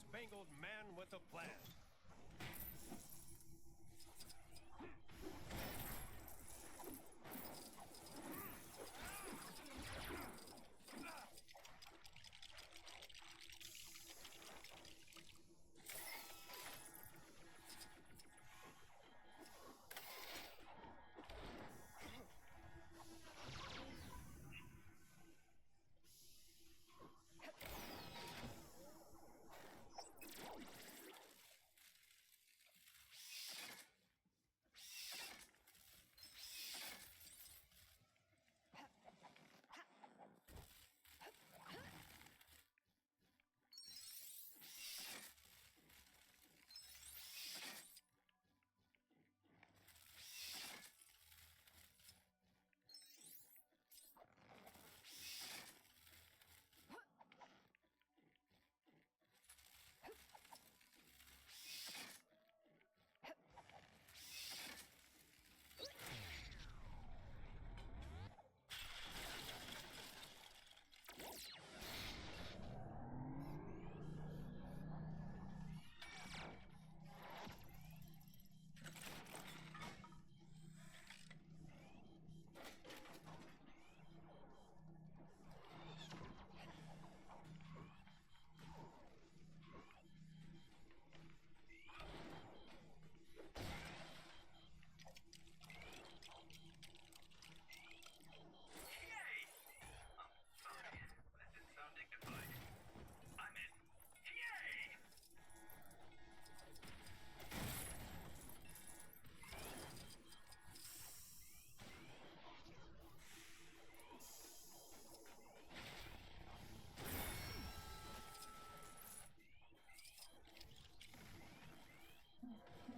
star-spangled man with a plan.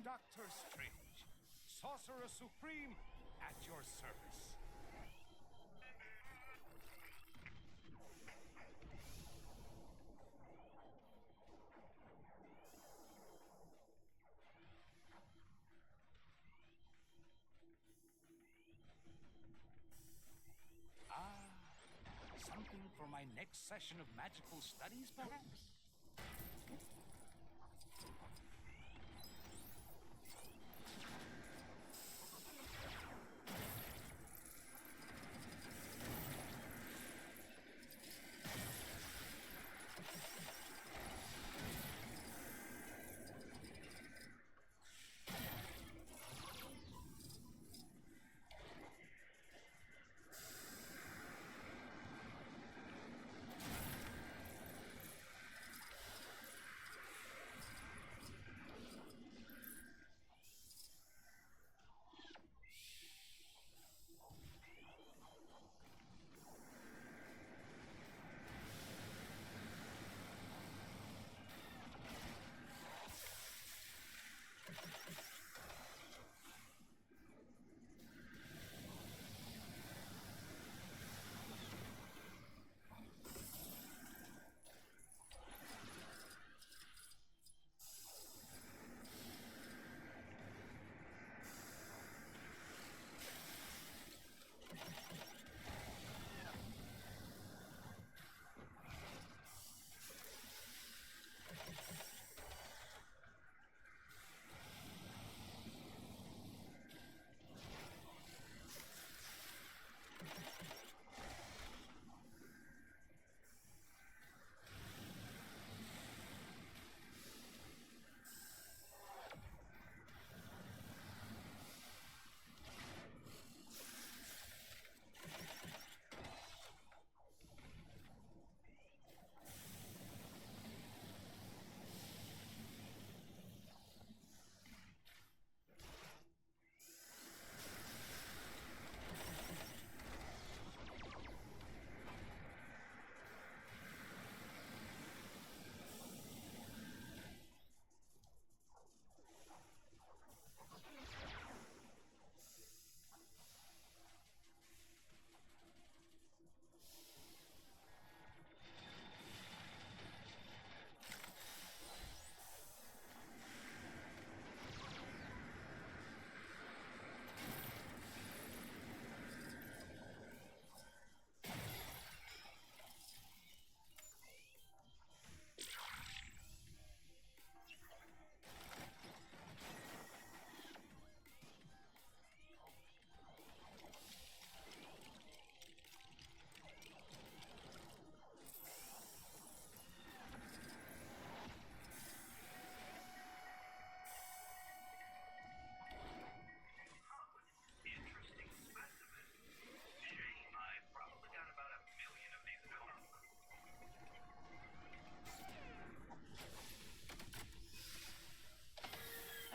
Doctor Strange, Sorcerer Supreme, at your service. Something for my next session of magical studies, perhaps?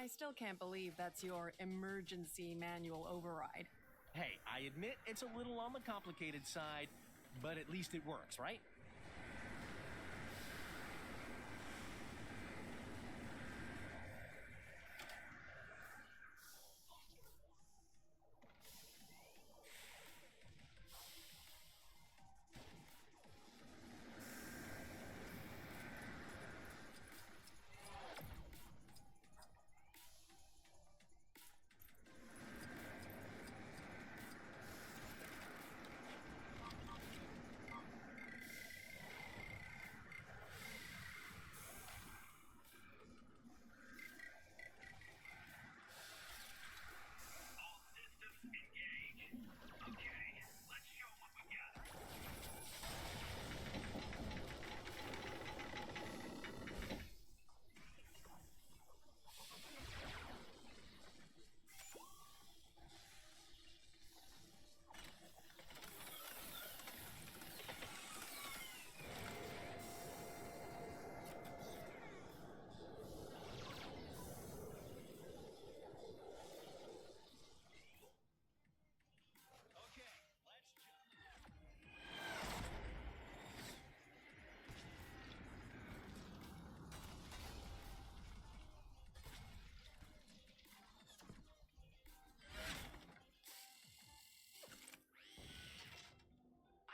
I still can't believe that's your emergency manual override. Hey, I admit it's a little on the complicated side, but at least it works, right?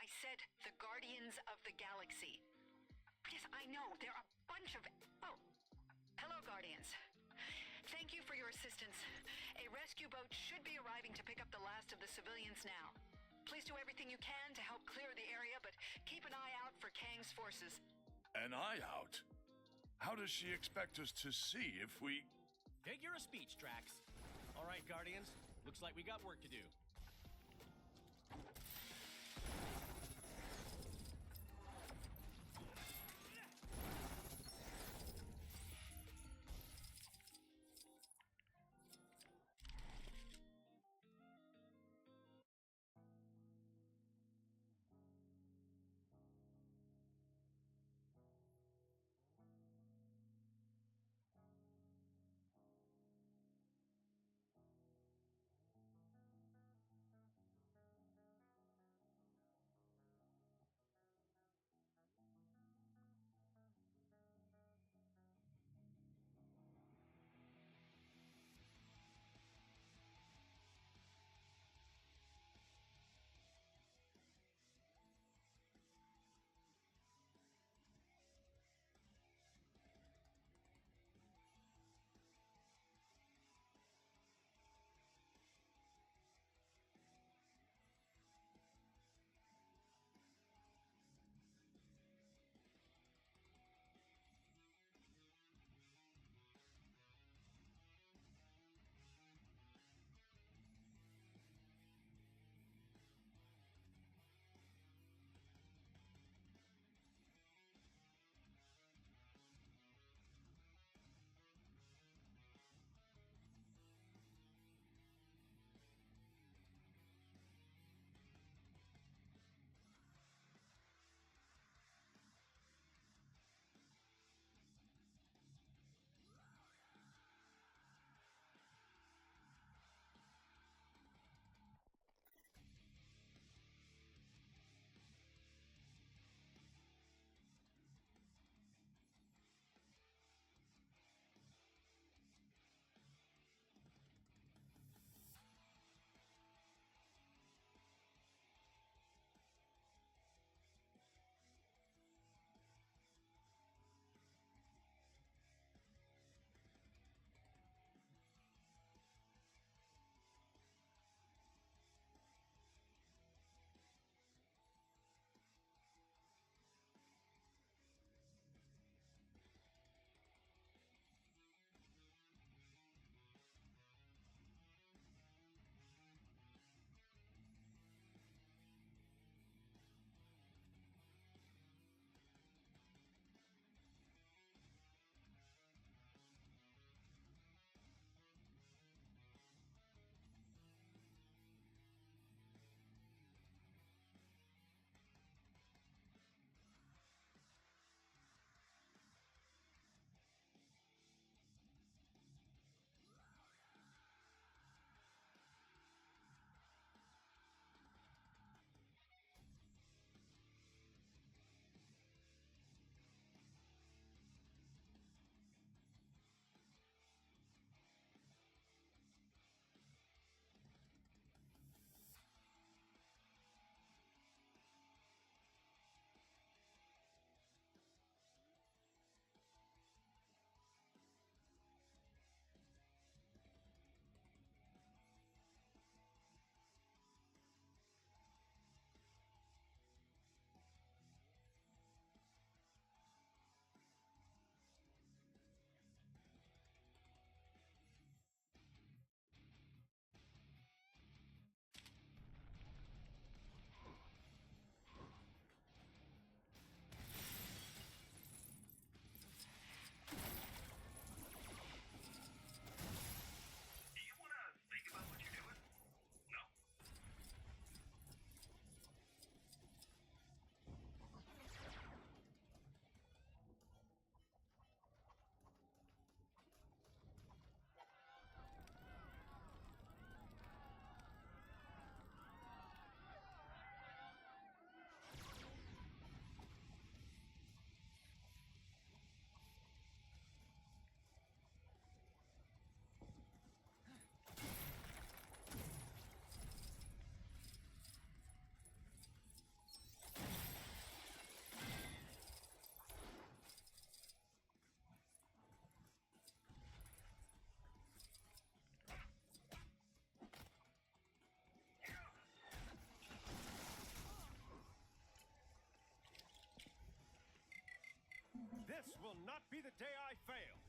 I said the Guardians of the Galaxy. Yes, I know, there are a bunch of... Oh, hello, Guardians. Thank you for your assistance. A rescue boat should be arriving to pick up the last of the civilians now. Please do everything you can to help clear the area, but keep an eye out for Kang's forces. An eye out? How does she expect us to see if we... Figure of speech, Drax. All right, Guardians. Looks like we got work to do. will not be the day I fail.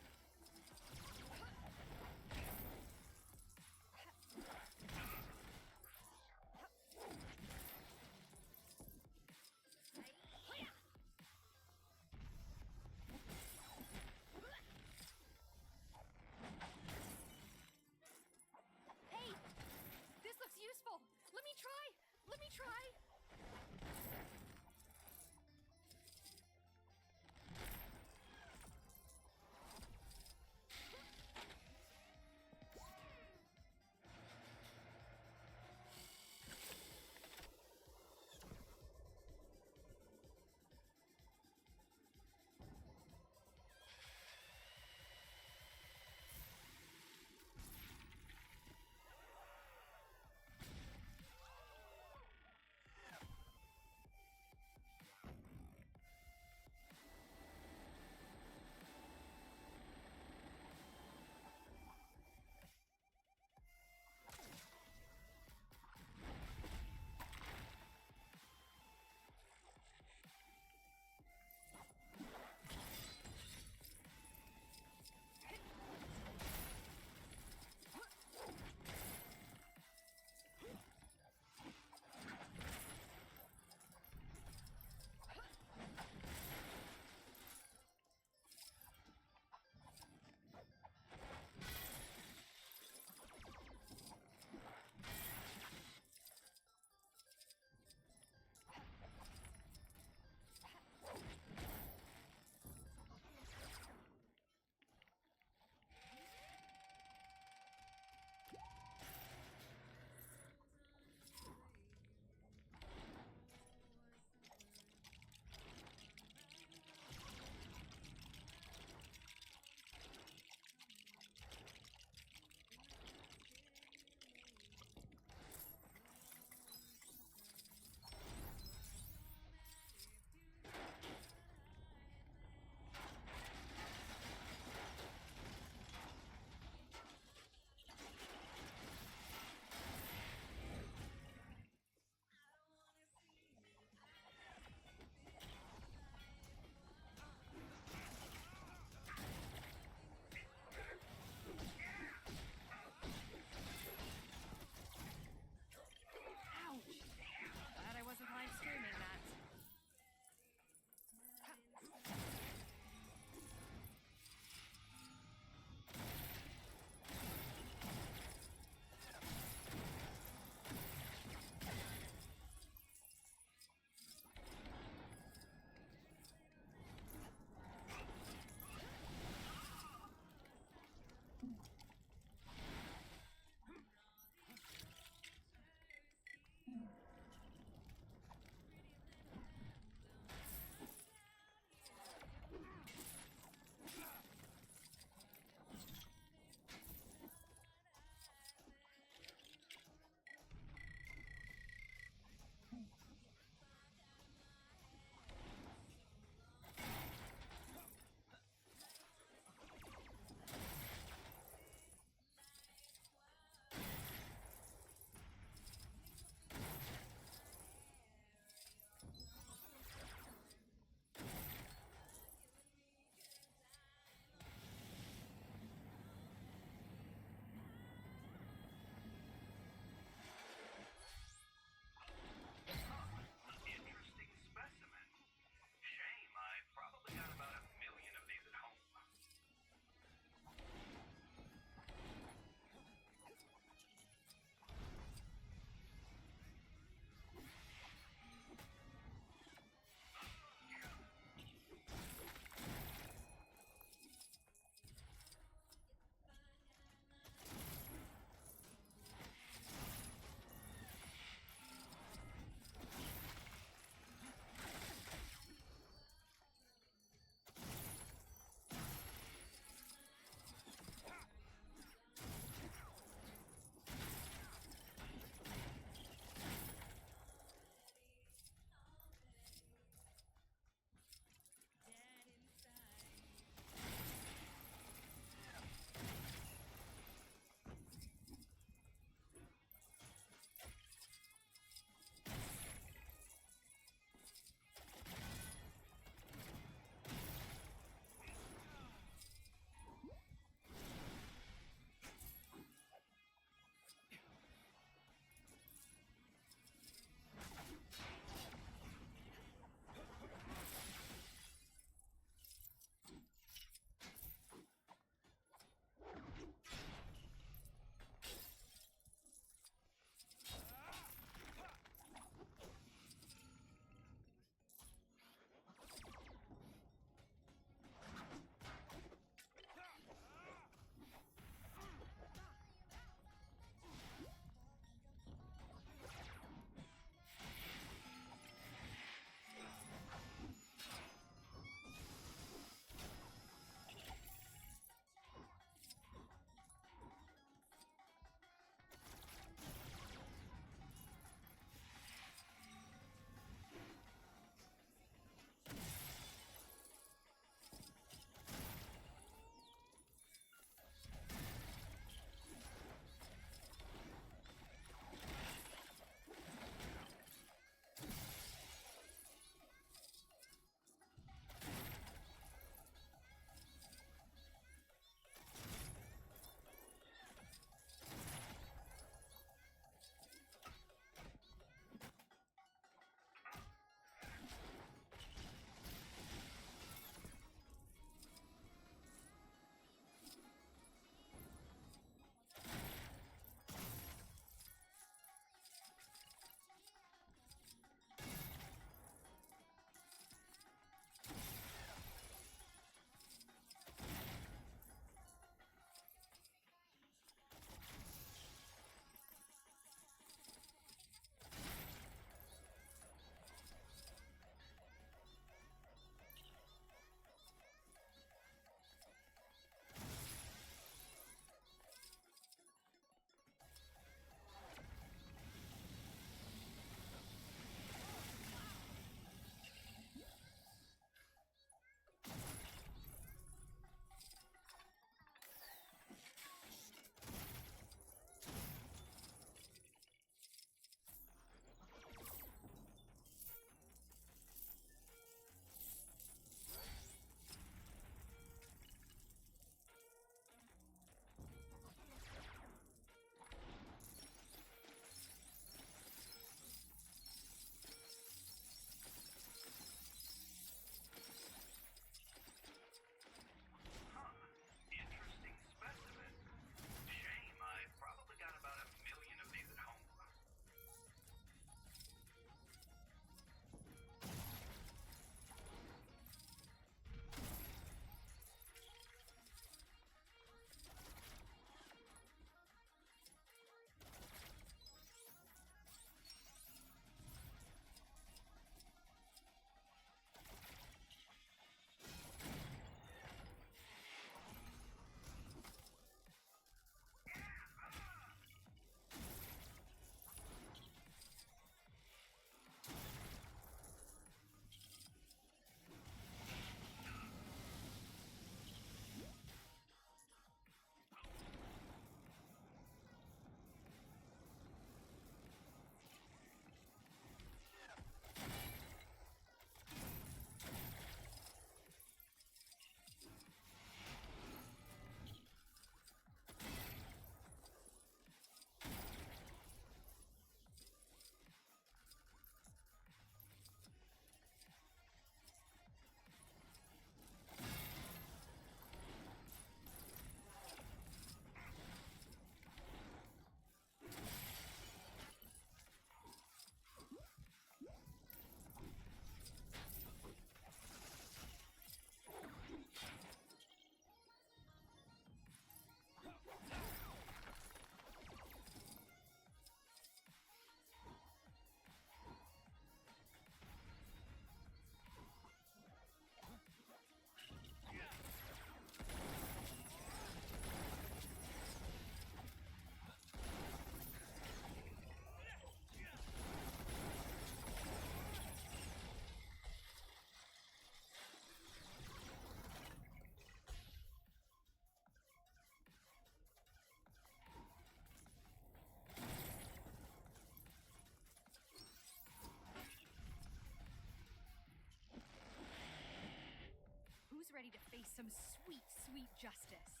ready to face some sweet, sweet justice.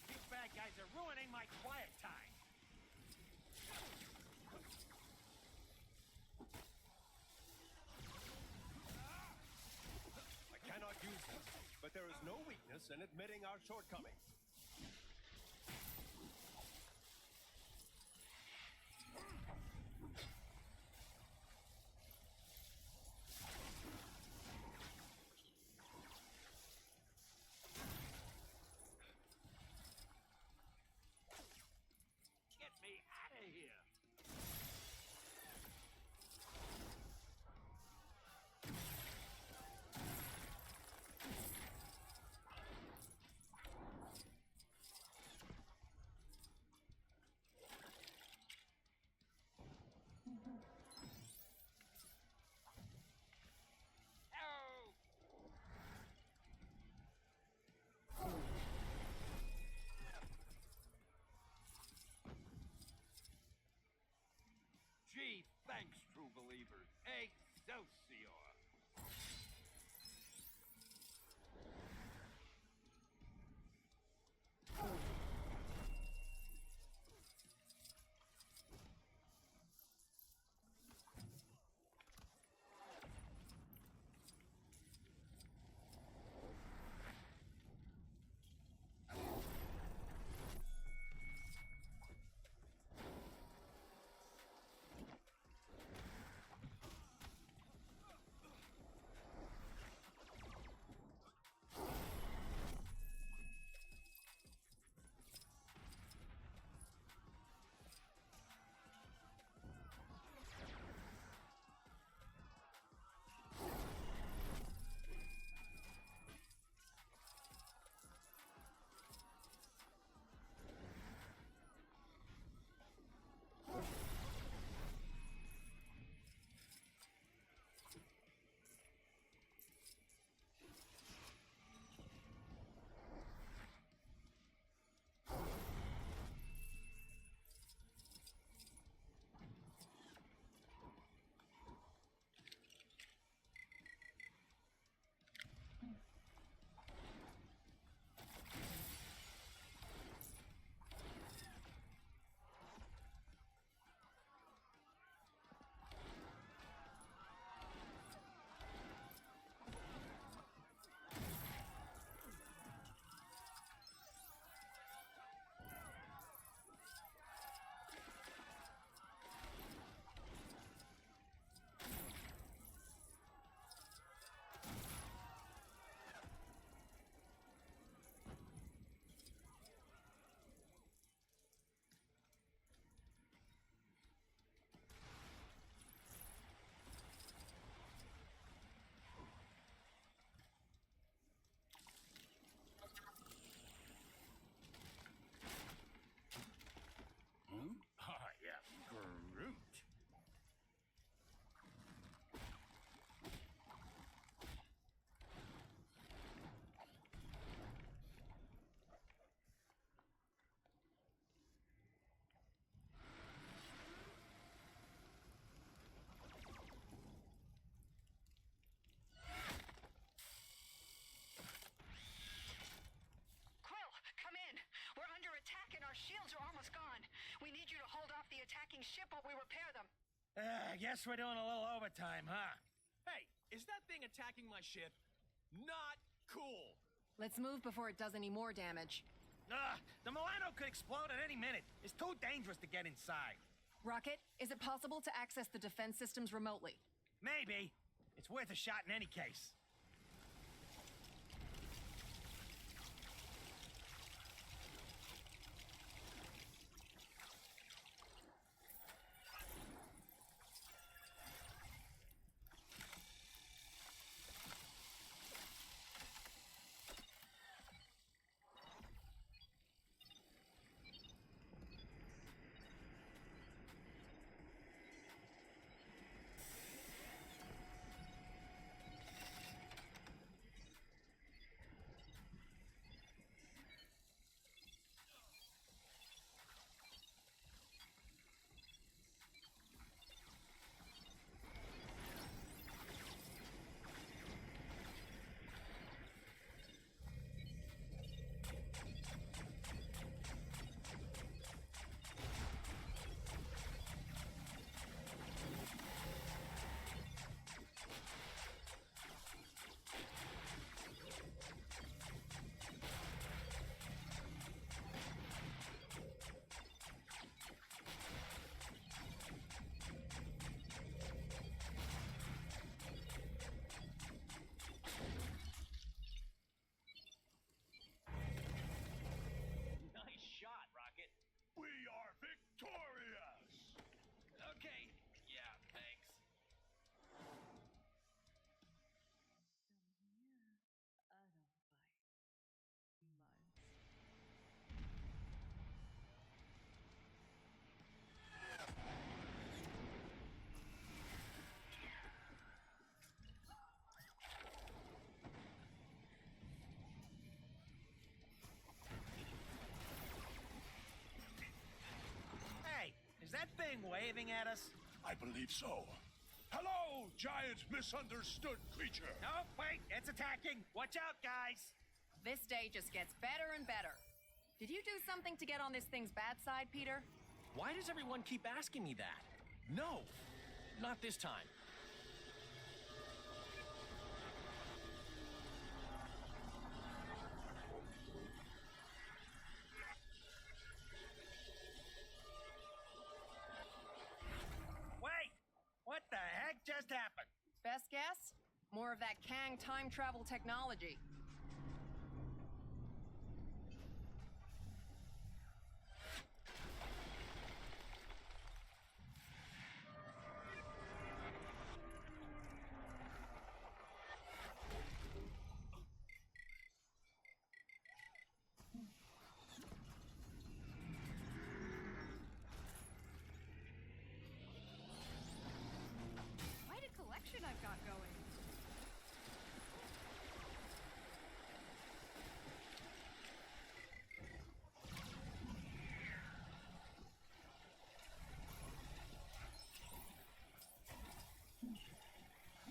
These bad guys are ruining my quiet time. I cannot use them, but there is no weakness in admitting our shortcomings. Get me out of here! I guess we're doing a little overtime, huh? Hey, is that thing attacking my ship? Not cool. Let's move before it does any more damage. The Milano could explode at any minute. It's too dangerous to get inside. Rocket, is it possible to access the defense systems remotely? Maybe. It's worth a shot in any case. Nice shot, Rocket. We are victorious! Okay. Yeah, thanks. Hey, is that thing waving at us? I believe so. Hello, giant misunderstood creature! No, wait, it's attacking. Watch out, guys. This day just gets better and better. Did you do something to get on this thing's bad side, Peter? Why does everyone keep asking me that? No, not this time. Wait, what the heck just happened? Best guess? More of that Kang time travel technology. Quite a collection I've got going.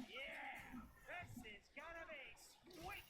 Yeah, this is gonna be sweet.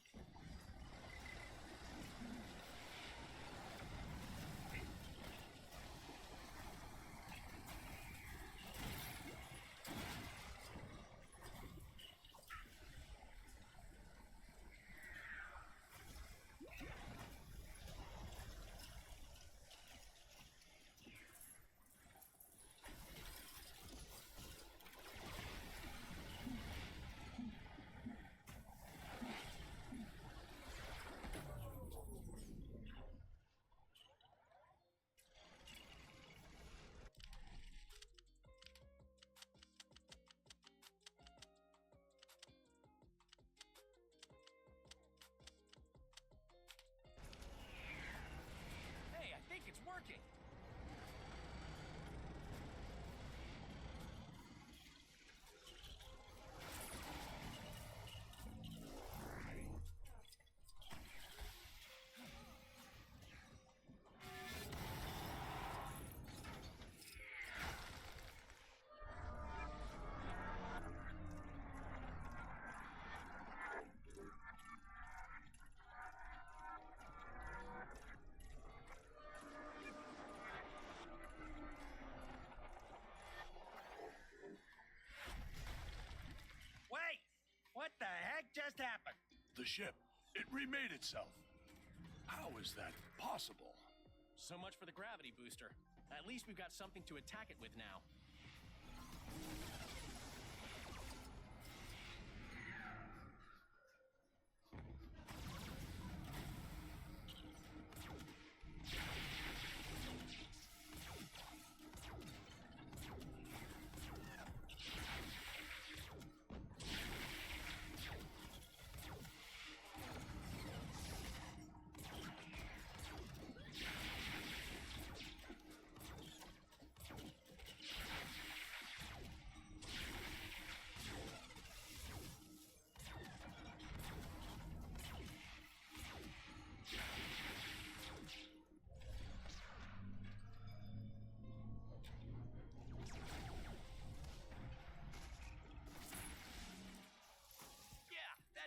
Hey, I think it's working. ship. It remade itself. How is that possible? So much for the gravity booster. At least we've got something to attack it with now.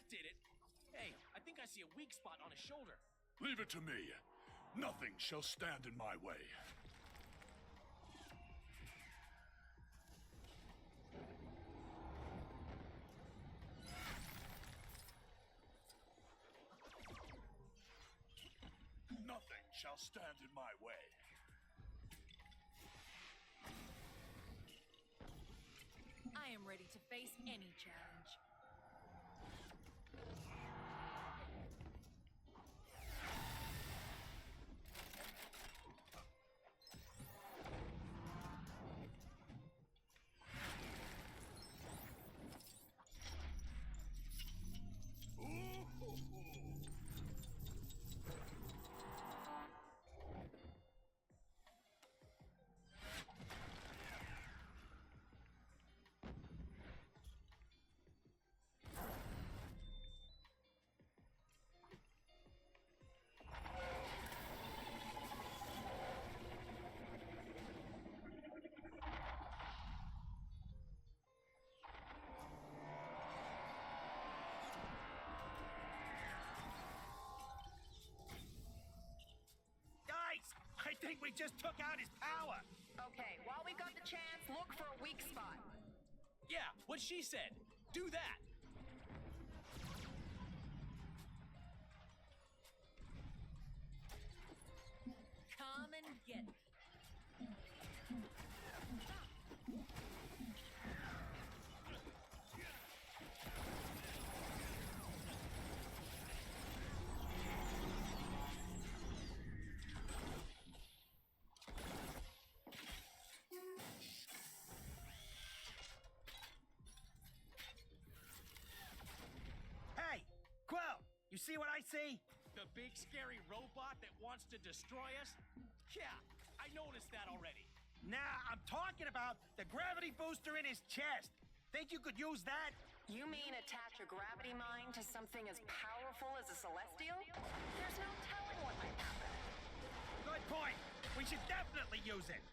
Did it. Hey, I think I see a weak spot on his shoulder. Leave it to me. Nothing shall stand in my way. Nothing shall stand in my way. I am ready to face any challenge. I think we just took out his power. Okay, while we've got the chance, look for a weak spot. Yeah, what she said. Do that. Come and get me. Hey, Quill, you see what I see? The big scary robot that wants to destroy us? Yeah, I noticed that already. Nah, I'm talking about the gravity booster in his chest. Think you could use that? You mean attach a gravity mine to something as powerful as a Celestial? There's no telling what might happen. Good point. We should definitely use it.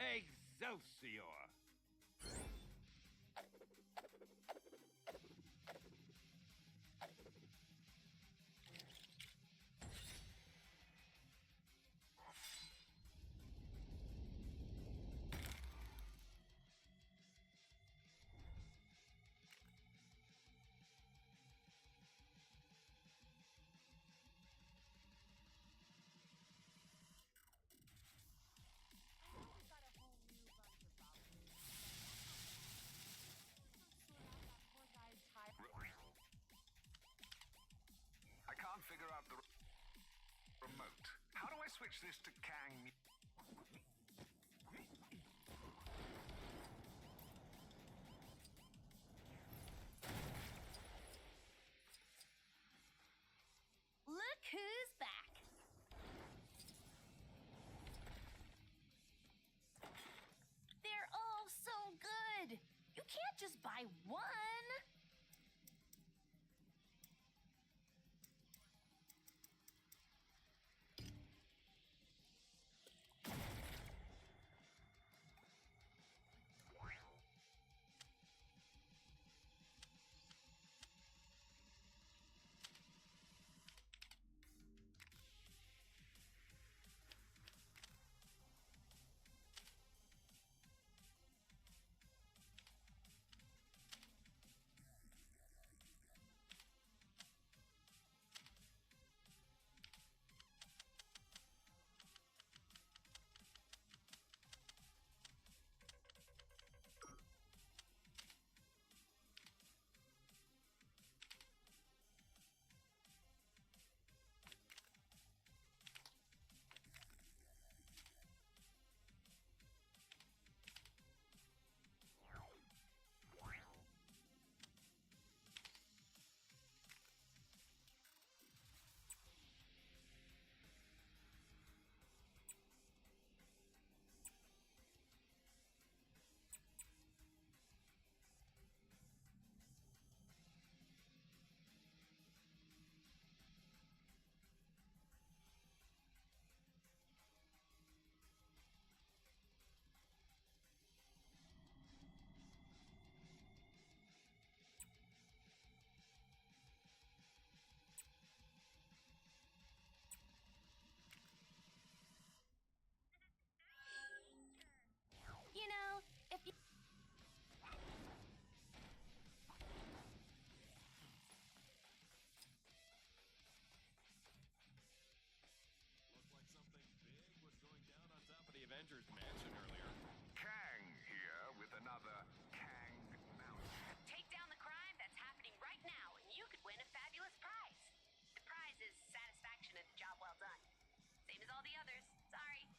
Excelsior! I can't figure out the remote. How do I switch this to Kang? I won! You know, if you... Looked like something big was going down on top of the Avengers mansion earlier. Kang here with another Kang announcement. Take down the crime that's happening right now, and you could win a fabulous prize. The prize is satisfaction and a job well done. Same as all the others. Sorry.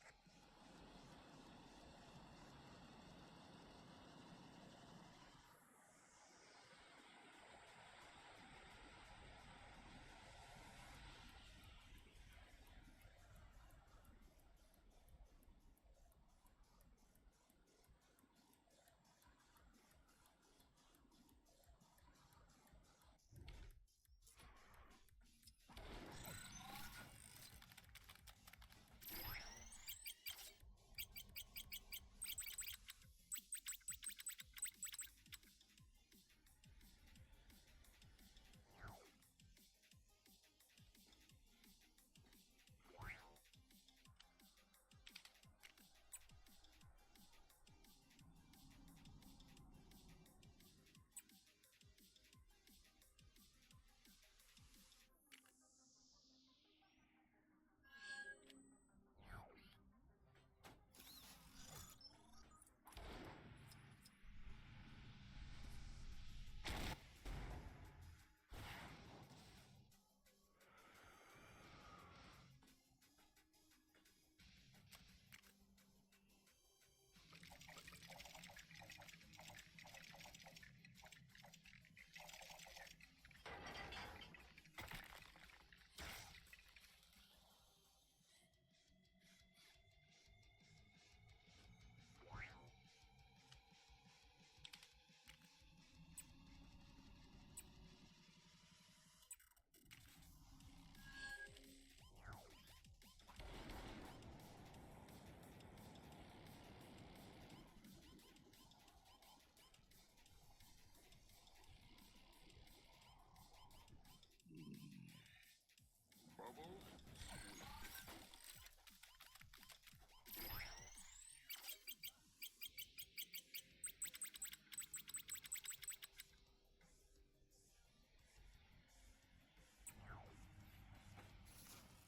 Bubble?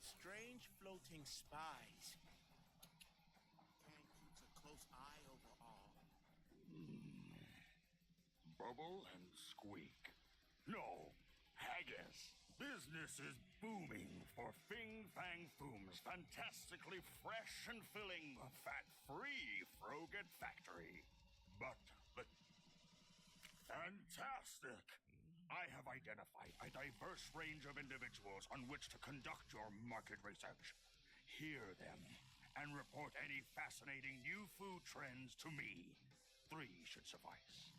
Strange floating spies. Kang keeps a close eye over all. Bubble and Squeak. No, Haggis. Business is booming for Fing Fang Foom's fantastically fresh and filling, fat-free Froget factory. But fantastic! I have identified a diverse range of individuals on which to conduct your market research. Hear them and report any fascinating new food trends to me. 3 should suffice.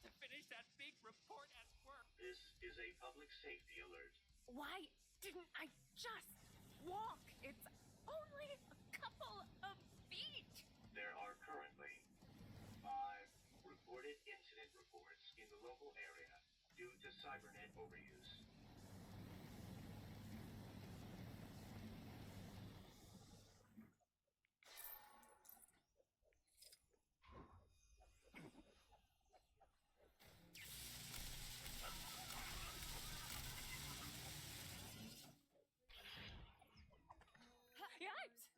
to finish that big report at work. This is a public safety alert. Why didn't I just walk? It's only a couple of feet. There are currently 5 reported incident reports in the local area due to cybernet overuse. Yikes!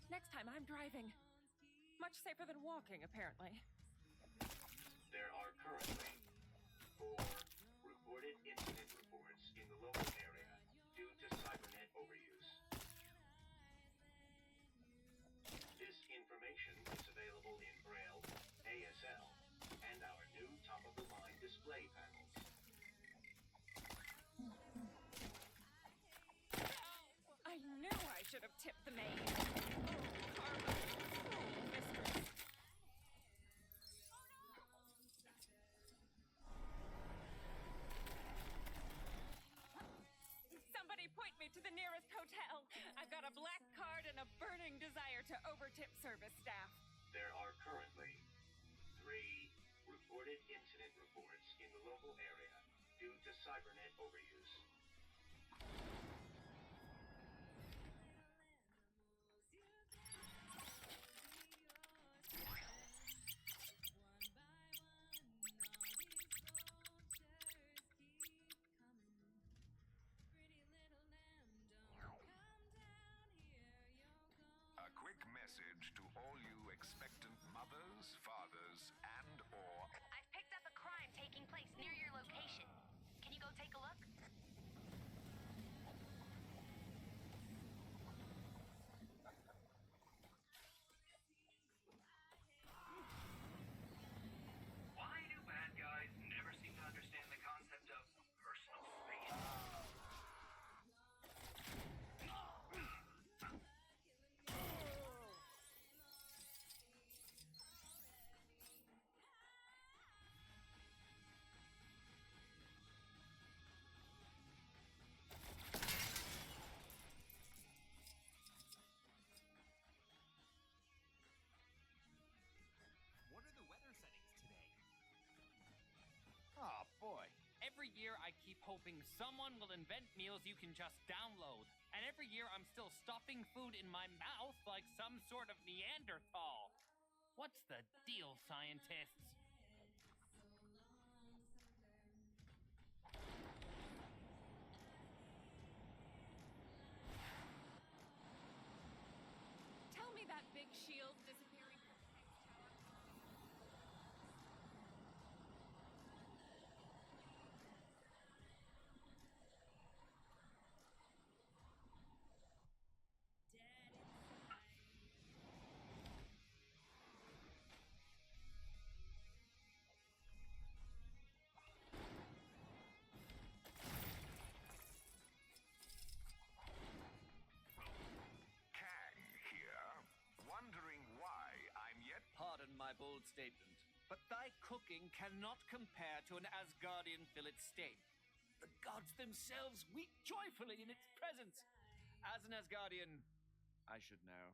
Next time I'm driving. Much safer than walking, apparently. There are currently 4 reported incident reports in the local area due to cybernet overuse. This information is available in Braille, ASL, and our new top-of-the-line display panels. I knew I should have tipped the maid. Oh, Karma. Cruel mistress. Somebody point me to the nearest hotel. I've got a black card and a burning desire to overtip service staff. There are currently 3 reported incident reports in the local area due to cybernet overuse. A quick message to all you expectant mothers, fathers, and/or I've picked up a crime taking place near your location. Can you go take a look? Why do bad guys never seem to understand the concept of personal space? What are the weather settings today? Oh boy. Every year I keep hoping someone will invent meals you can just download. And every year I'm still stuffing food in my mouth like some sort of Neanderthal. What's the deal, scientists? Tell me that big shield disappearing from the next tower. Kang here, wondering why I'm yet Pardon my bold statement, but thy cooking cannot compare to an Asgardian fillet steak. The gods themselves weep joyfully in its presence. As an Asgardian, I should know.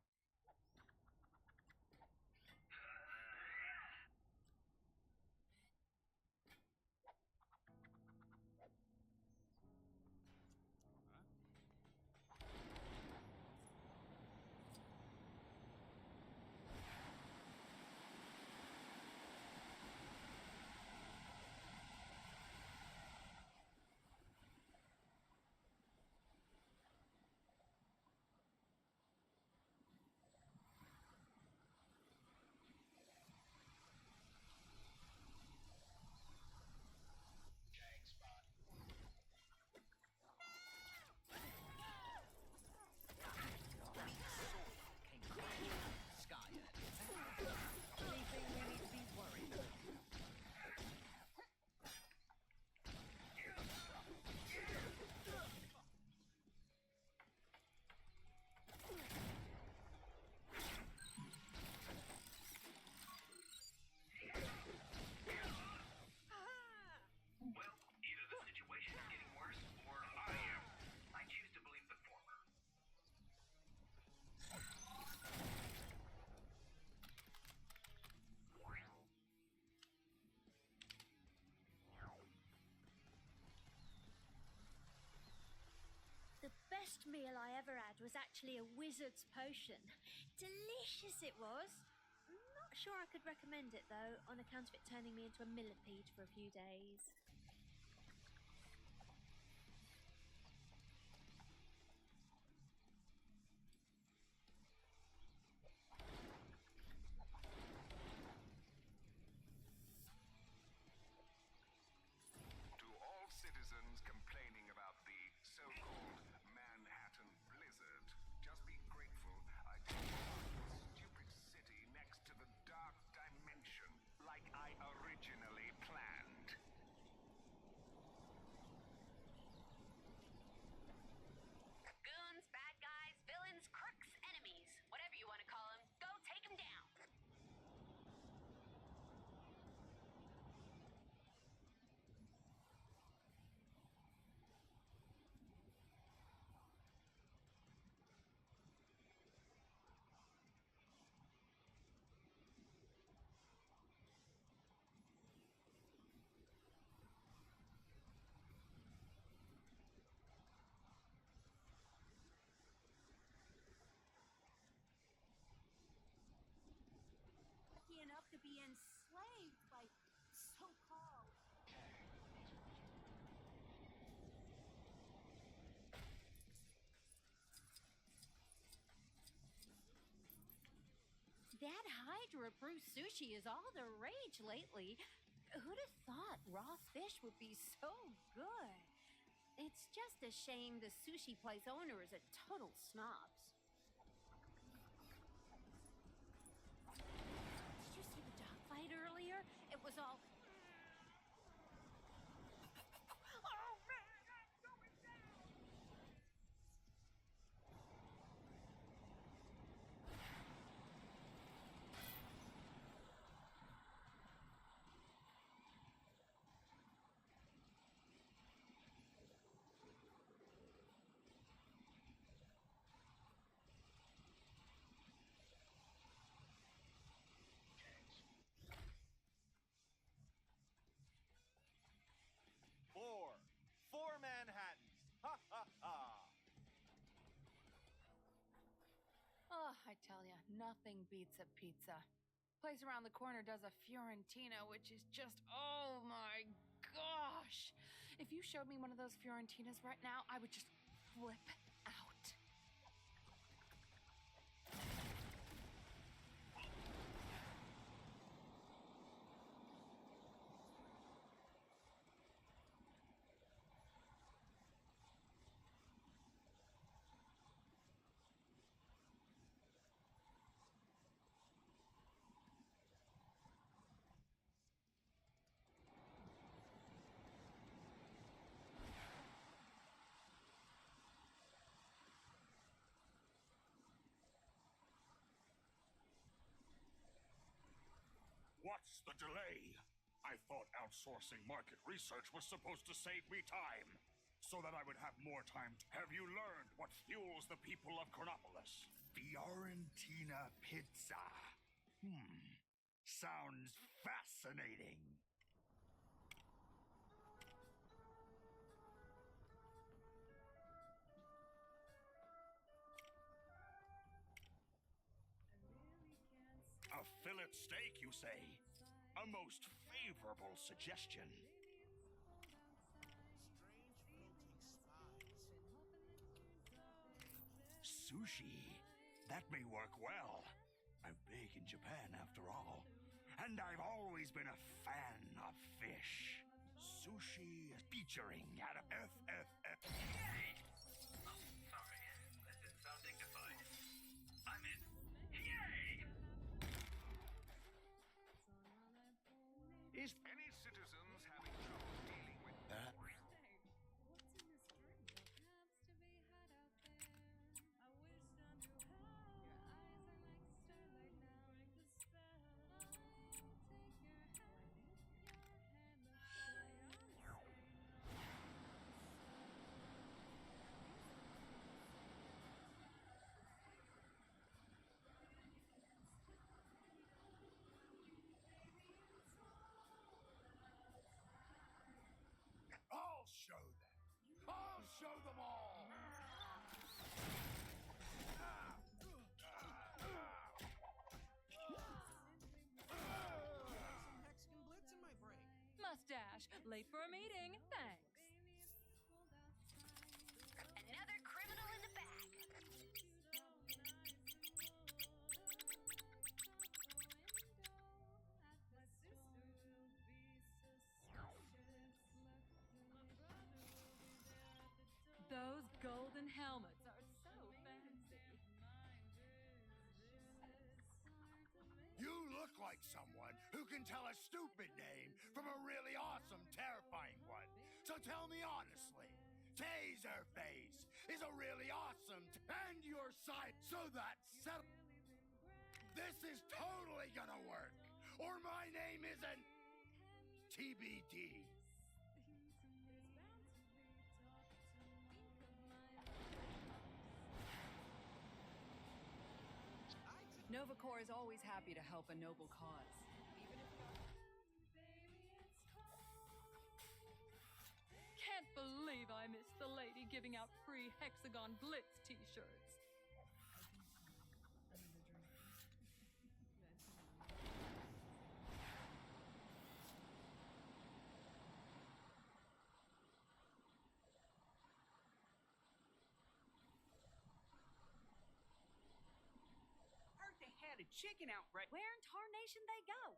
best meal I ever had was actually a wizard's potion. Delicious it was. Not sure I could recommend it though, on account of it turning me into a millipede for a few days. To all citizens complaining about the so-called Manhattan blizzard, just be grateful I didn't build a stupid city next to the dark dimension like I originally planned. Goons, bad guys, villains, crooks, enemies, whatever you want to call them, go take them down. Enough to be enslaved by so-called. That Hydra Brew sushi is all the rage lately. Who'd have thought raw fish would be so good? It's just a shame the sushi place owner is a total snob. Did you see the dogfight earlier? It was all. Oh man, I'm going down! Four Manhattans. Ha ha ha. Oh, I tell ya, nothing beats a pizza. Place around the corner does a Fiorentina, which is just, oh my gosh. If you showed me one of those Fiorentinas right now, I would just flip out. What's the delay? I thought outsourcing market research was supposed to save me time, so that I would have more time. Have you learned what fuels the people of Chronopolis? Fiorentina pizza. Sounds fascinating. A fillet steak, you say? A most favorable suggestion. Sushi. That may work well. I'm big in Japan, after all. And I've always been a fan of fish. Sushi featuring at a FFF. Yay! Oh, sorry. That didn't sound dignified. I'm in. Yay! Is any citizens having trouble dealing with that? I'll show them all. gosh, late for a meeting. Thanks. Another criminal in the bag. Those golden helmets are so fancy. You look like someone who can tell a stupid name from a really awesome, terrifying one. So tell me honestly, Taserface is a really awesome and your side, so that's settled. This is totally gonna work, or my name isn't TBD. Novacor is always happy to help a noble cause. Can't believe I missed the lady giving out free Hexagon Blitz t-shirts. Heard they had a chicken outbreak. Where in tarnation they go?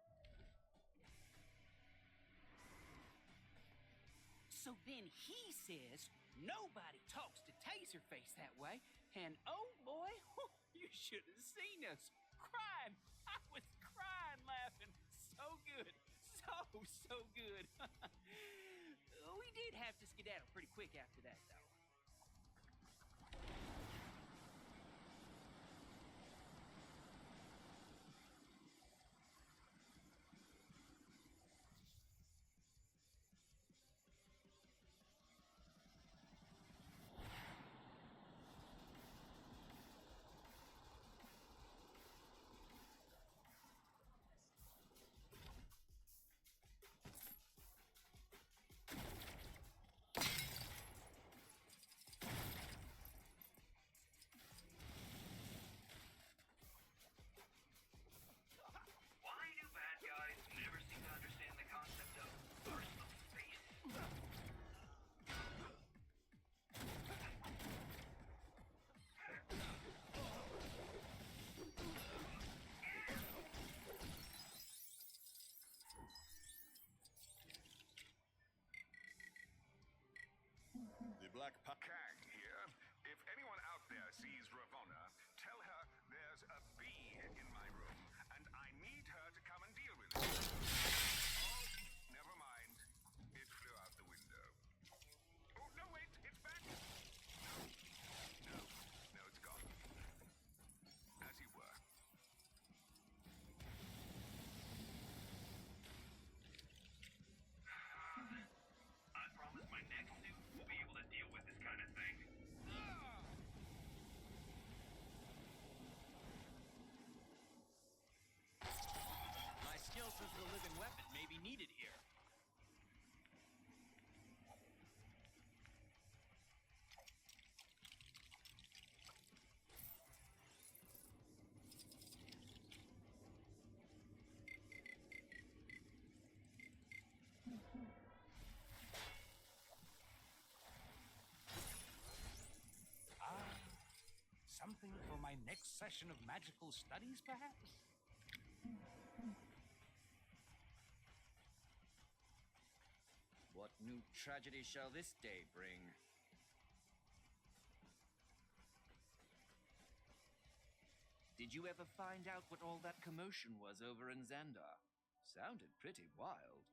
So then he says nobody talks to Taserface that way, and oh boy, you should have seen us crying. I was crying laughing. So good. So good. We did have to skedaddle pretty quick after that, though. Why do bad guys never seem to understand the concept of personal space? The Black Kang here. If anyone out there sees Ravonna, tell her there's a bee in my room, and I need her to come and deal with it. Oh, never mind. It flew out the window. Oh, no, wait, it's back. No, it's gone. As you were. I promise my next suit will be able to deal with this kind of thing. My skills as the living weapon may be needed here. Something for my next session of magical studies, perhaps? What new tragedy shall this day bring? Did you ever find out what all that commotion was over in Xandar? Sounded pretty wild.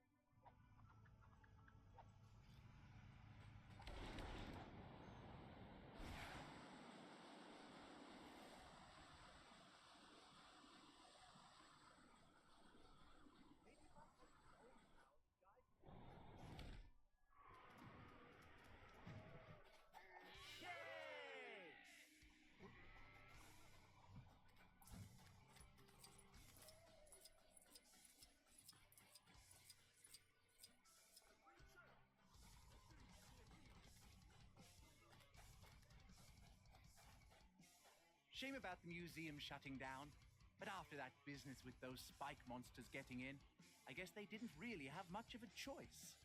Shame about the museum shutting down. But after that business with those spike monsters getting in, I guess they didn't really have much of a choice.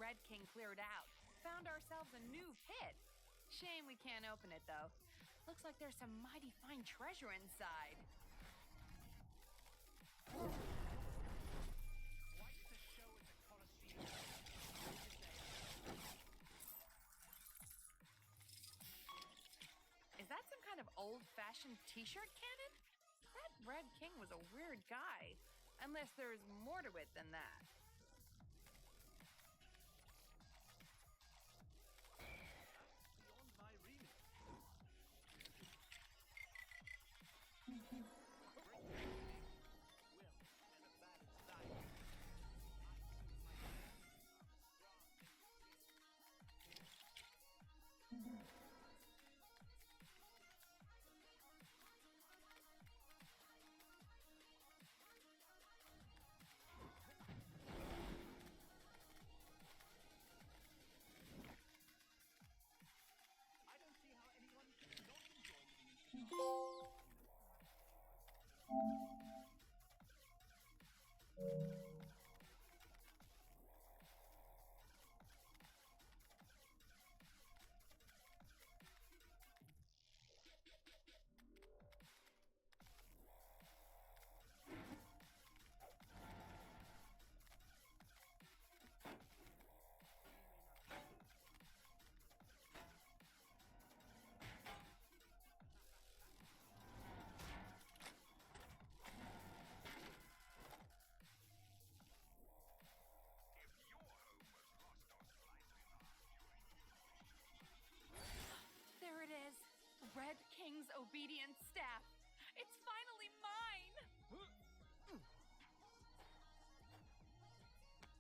Red King cleared out. Found ourselves a new pit. Shame we can't open it, though. Looks like there's some mighty fine treasure inside. Is that some kind of old-fashioned t-shirt cannon? That Red King was a weird guy. Unless there's more to it than that. Beyond my remit. There it is. Red King's obedient staff. It's finally mine!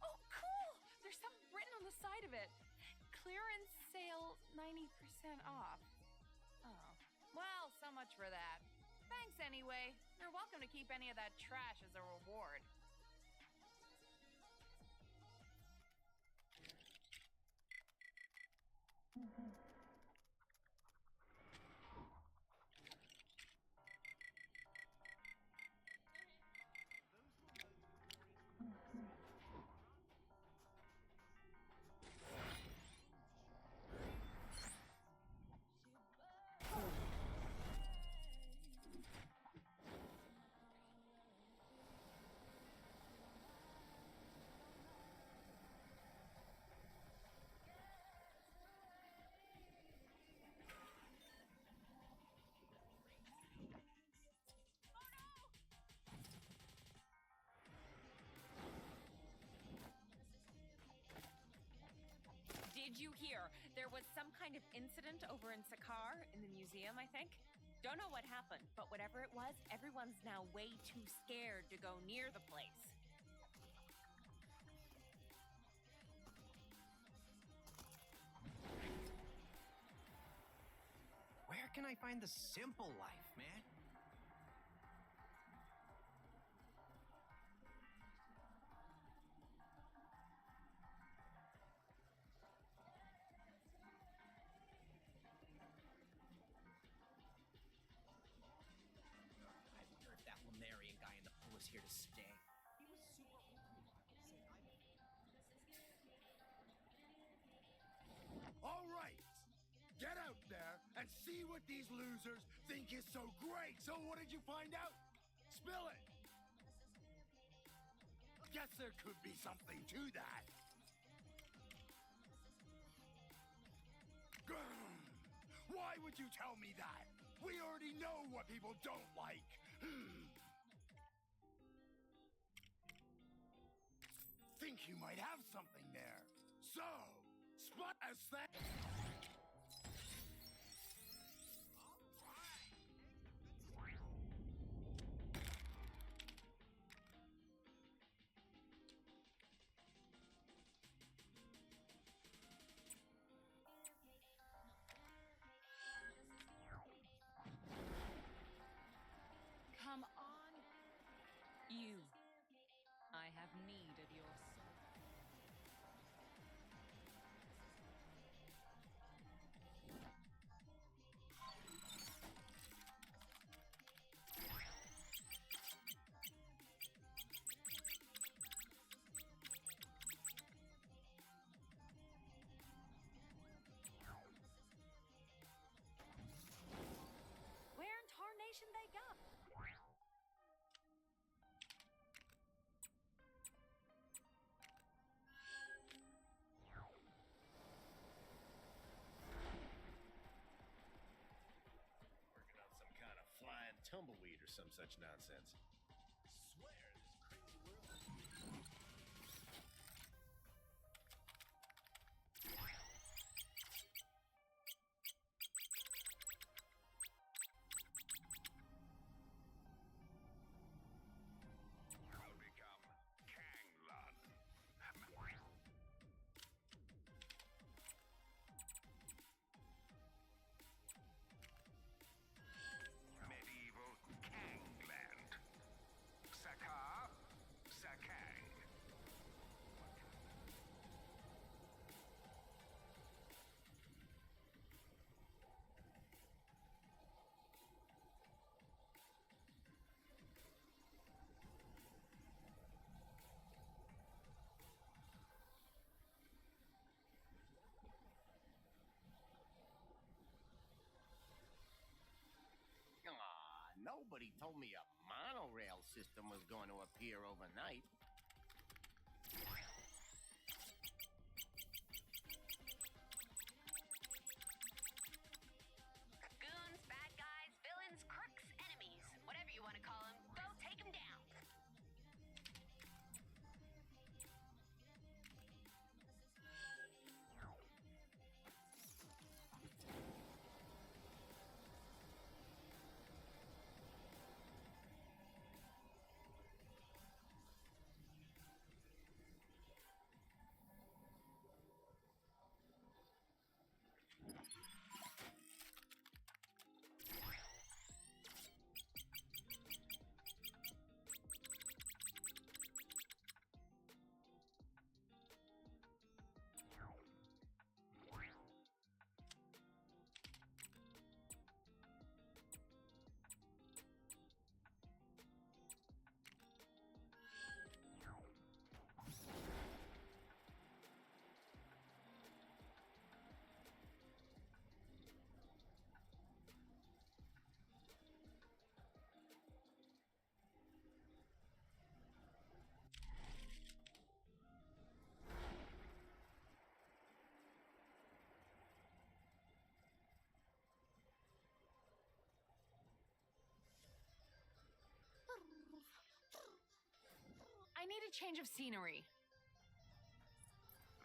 Oh, cool! There's something written on the side of it. Clearance sale 90% off. Oh. Well, so much for that. Thanks anyway. You're welcome to keep any of that trash as a reward. Did you hear? There was some kind of incident over in Sakar, in the museum, I think. Don't know what happened, but whatever it was, everyone's now way too scared to go near the place. Where can I find the simple life, man? Here to stay. He was super All right, get out there and see what these losers think is so great. So what did you find out? Spill it. Guess there could be something to that. Grrm. Why would you tell me that? We already know what people don't like. Think you might have something there. So, spot as that. Come on, you. I have need of your soul. some such nonsense. Swear this crazy world. Will become Kanglan. Medieval Kangland. Sakar, Sakang. Aw, nobody told me a monorail system was going to appear overnight. Goons, bad guys, villains, crooks, enemies, whatever you want to call them, go take them down. I need a change of scenery.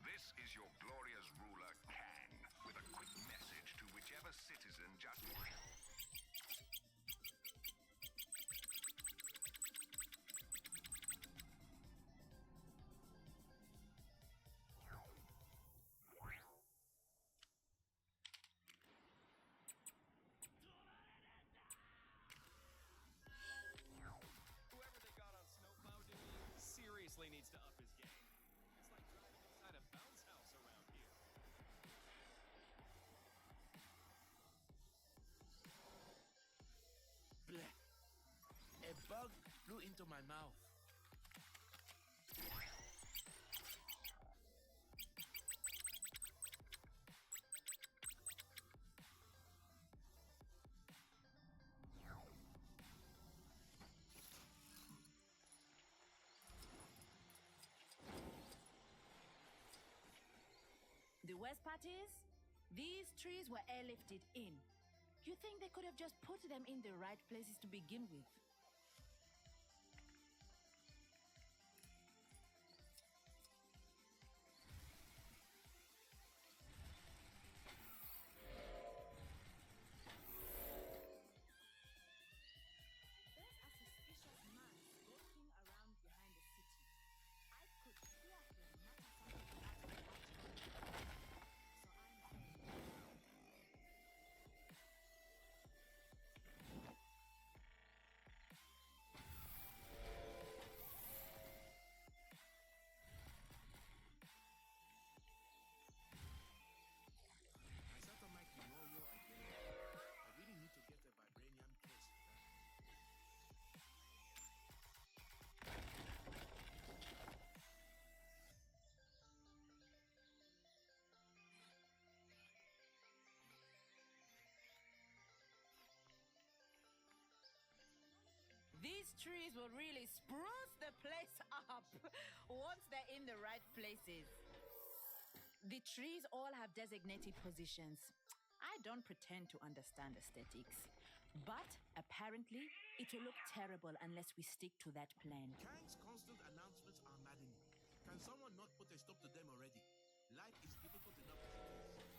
This is your glorious ruler, Kang, with a quick message to whichever citizen just... Whoever they got on Snowplow Duty seriously needs to up his game. It's like driving inside a bounce house around here. Bleh. A bug flew into my mouth. The worst part is, these trees were airlifted in. You think they could have just put them in the right places to begin with? There's a suspicious man walking around behind the city. I could hear him mutter something about the I thought I might know you again. I really need to get a vibranium case. These trees will really spruce the place up once they're in the right places. The trees all have designated positions. I don't pretend to understand aesthetics, But apparently, it will look terrible unless we stick to that plan. Kang's constant announcements are maddening. Can someone not put a stop to them already? Life is difficult enough as it is.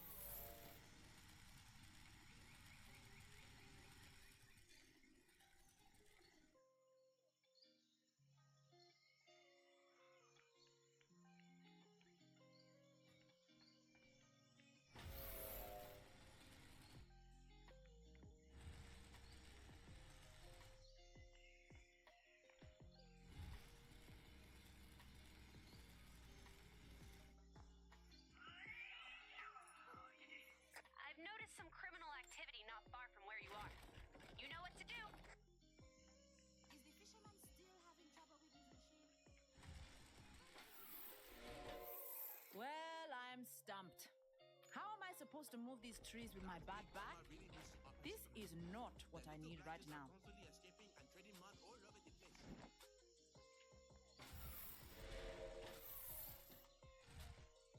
I've noticed some criminal activity not far from where you are. You know what to do. Is the fisherman still having trouble with his machine? Well, I'm stumped. How am I supposed to move these trees with my bad back? This is not what I need right now. Constantly escaping and trading mud all over the place.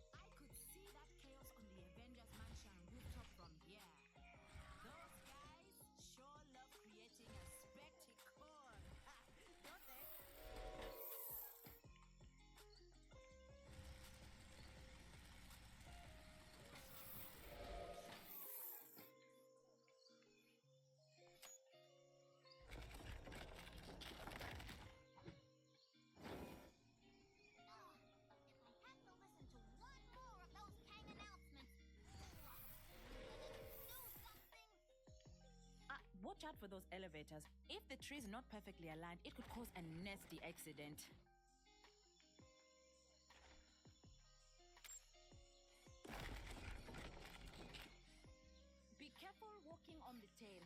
I could see that chaos on the Avengers Mansion rooftop from here. Those guys sure love creating a spectacle. Don't they? Watch out for those elevators. If the tree is not perfectly aligned, it could cause a nasty accident. Be careful walking on the tail.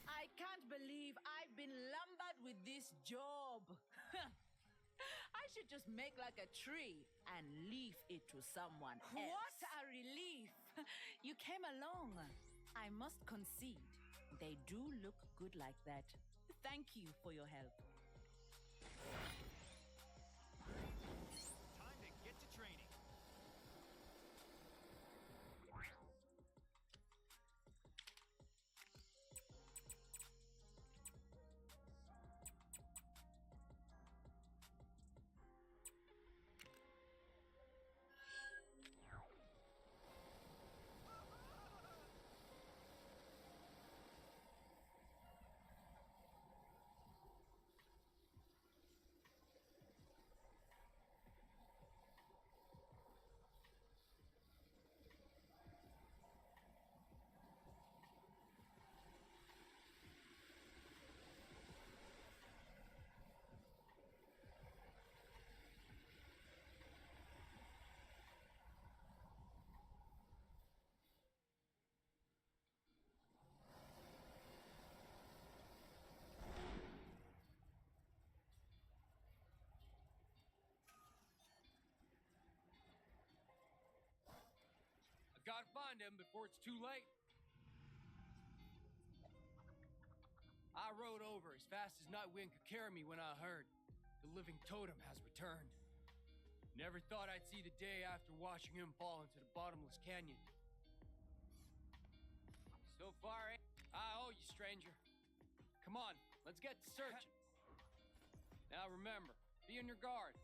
I can't believe I've been lumbered with this job. I should just make like a tree and leave it to someone else. What a relief! You came along. I must concede, they do look good like that. Thank you for your help. Time to get to training. Gotta find him before it's too late. I rode over as fast as Nightwing could carry me when I heard the living totem has returned. Never thought I'd see the day after watching him fall into the bottomless canyon. So far, I owe you, stranger. Come on, let's get to searching. Now remember, be on your guard.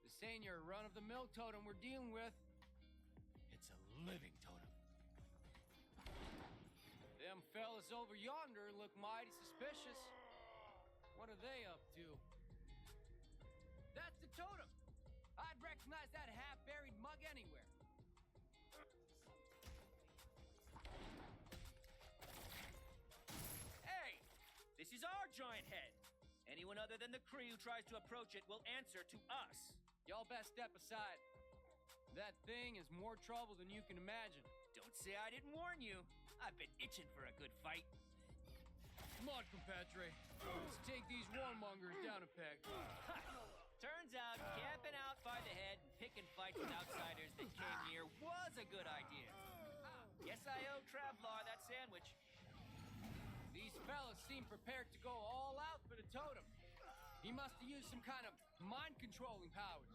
This ain't your run-of-the-mill totem we're dealing with. It's a living totem. Them fellas over yonder look mighty suspicious. What are they up to? That's the totem! I'd recognize that half-buried mug anywhere. Hey! This is our giant head! Anyone other than the Kree who tries to approach it will answer to us. Y'all best step aside. That thing is more trouble than you can imagine. Don't say I didn't warn you. I've been itching for a good fight. Come on, compadre. Let's take these warmongers down a peg. Turns out camping out by the head and picking fights with outsiders that came here was a good idea. Guess I owe Travlar that sandwich. These fellas seem prepared to go all out for the totem. He must have used some kind of mind-controlling powers.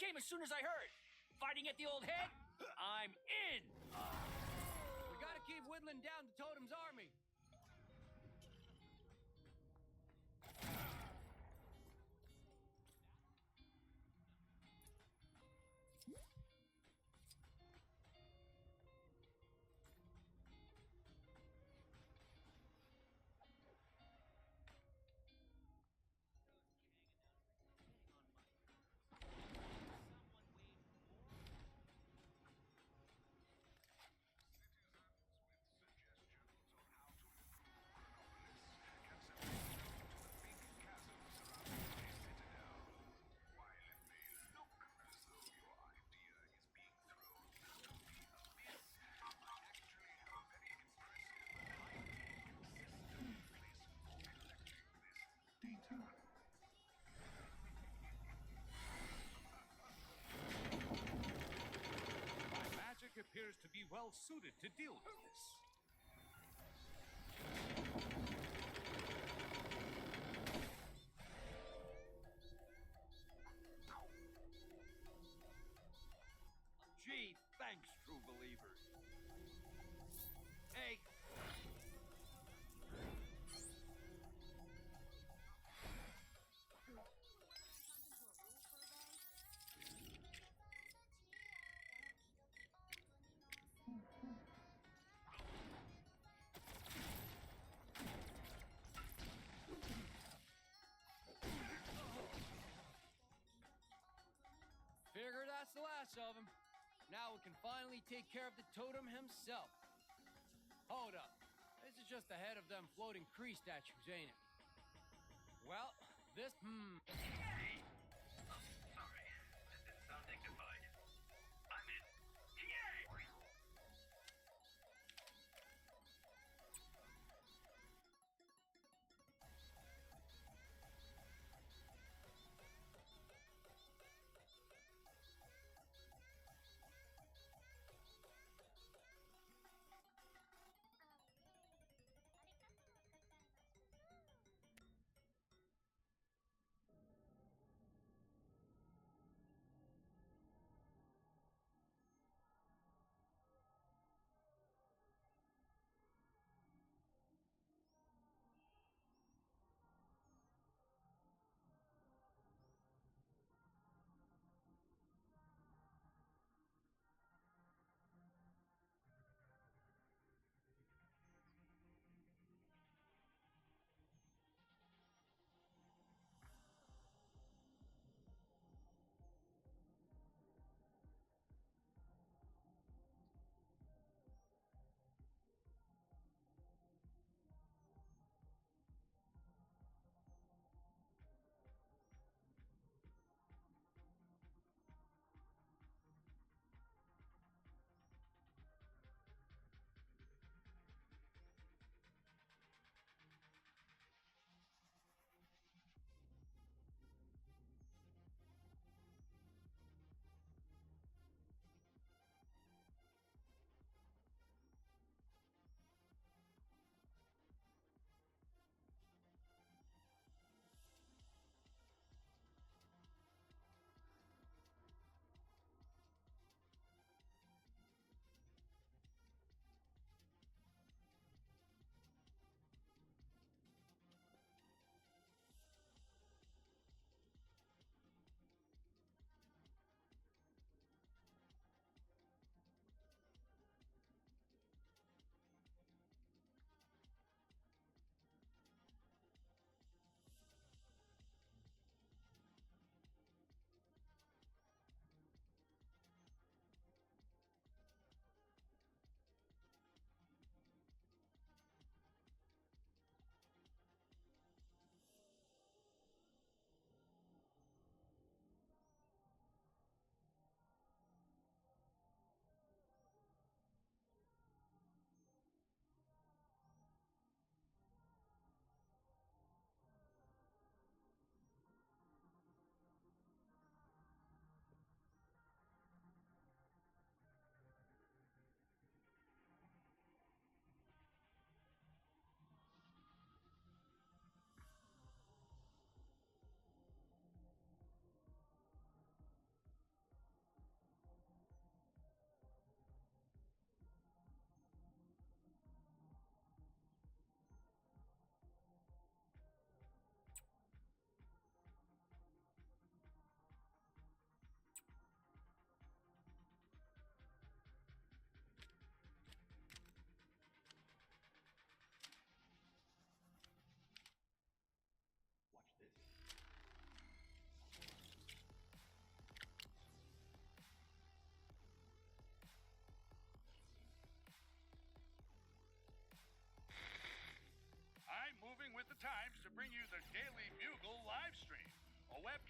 came as soon as I heard. Fighting at the old head? I'm in! We gotta keep whittling down the Totem's army. Magic appears to be well suited to deal with this. Gee, thanks, true believers. Hey. Figure that's the last of him. Now we can finally take care of the Totem himself. Hold up. This is just the head of them floating Kree statues, ain't it? Well, this... Sorry, that didn't sound dignified. I'm in. Yay!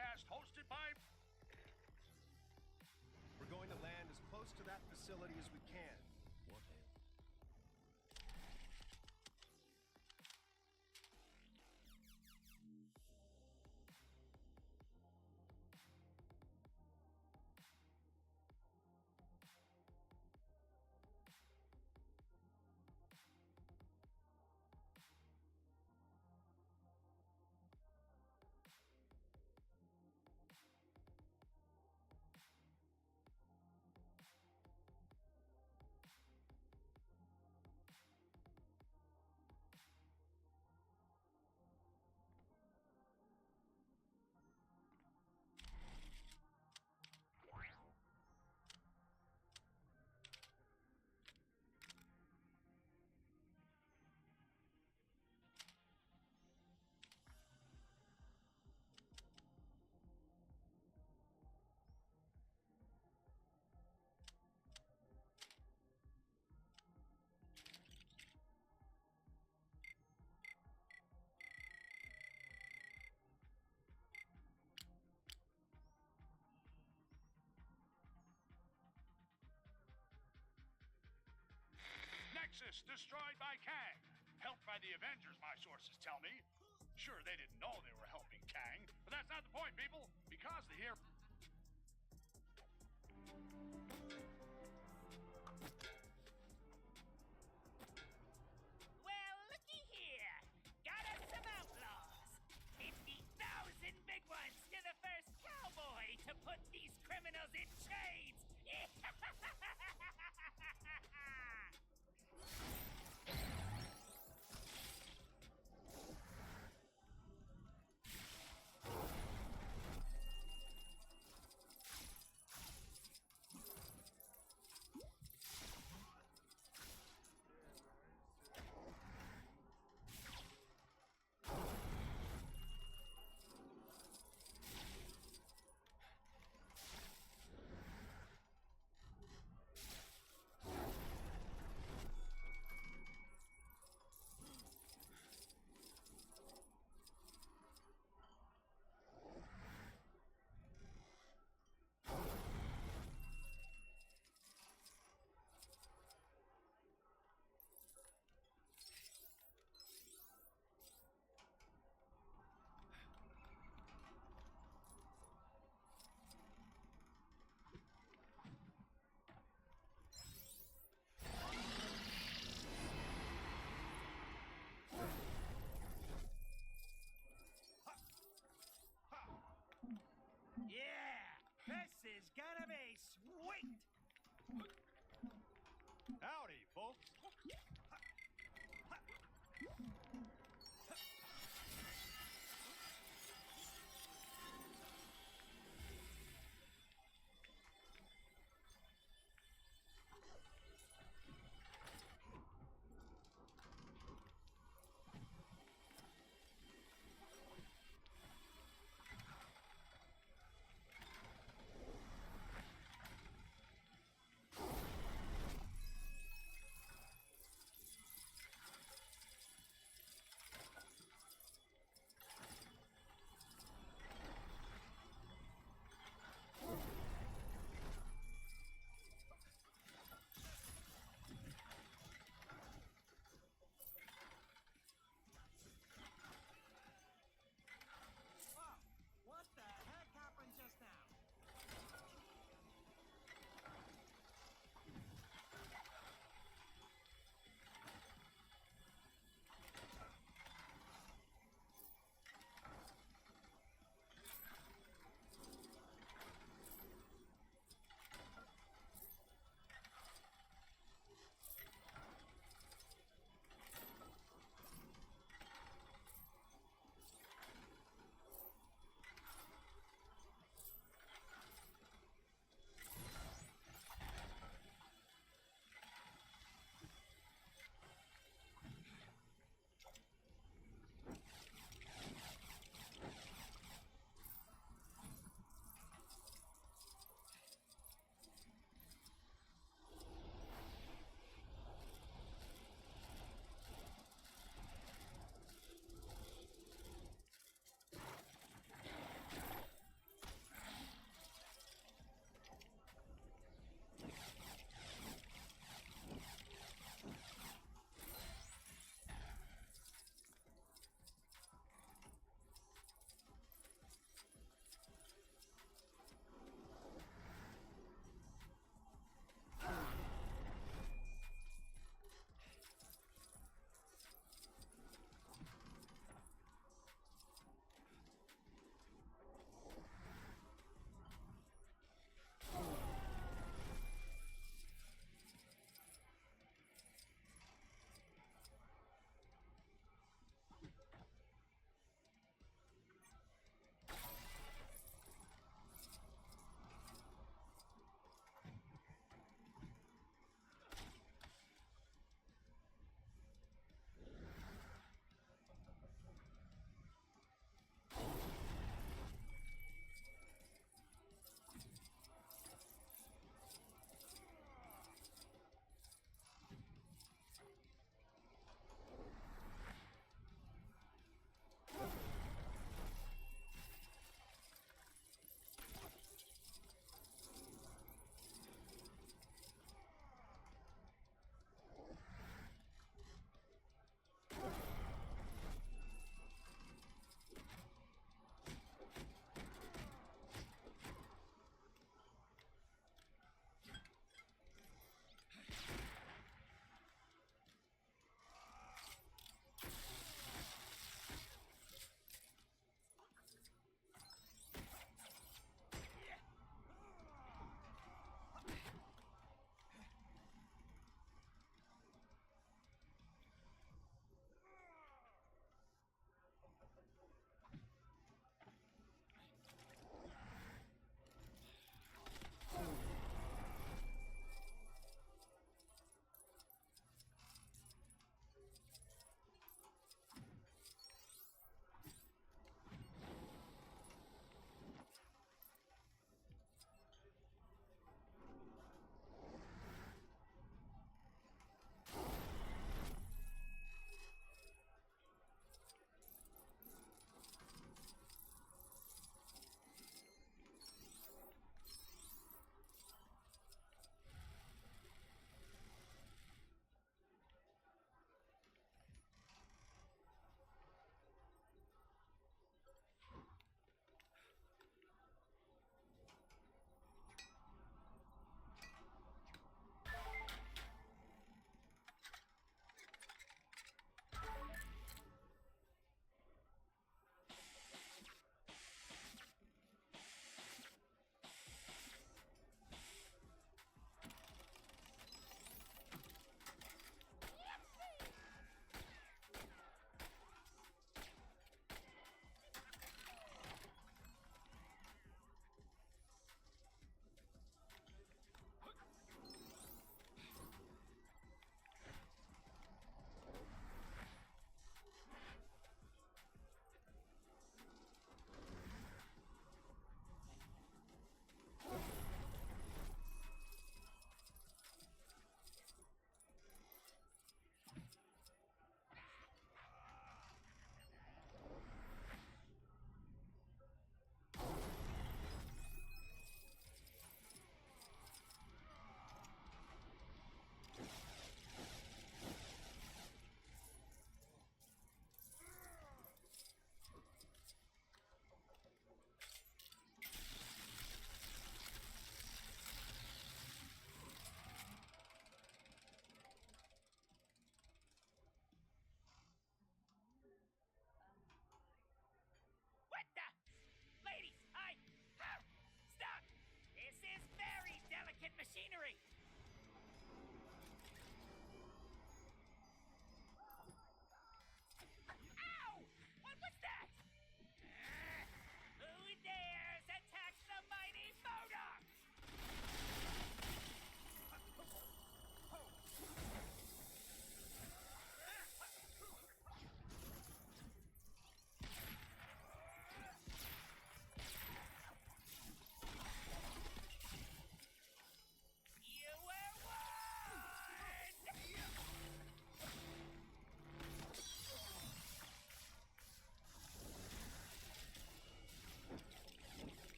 broadcast hosted by... We're going to land as close to that facility as we can. Wartail. Nexus destroyed by Kang. Helped by the Avengers, my sources tell me. Sure, they didn't know they were helping Kang, but that's not the point, people. Because the hero... Well, looky here. Got us some outlaws. 50,000 big ones to the first cowboy to put these criminals in chains.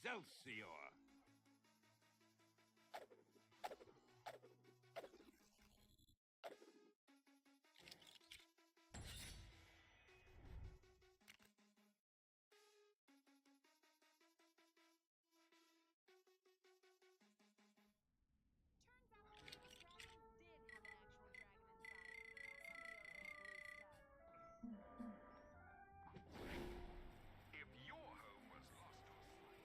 Excelsior! If your home was lost or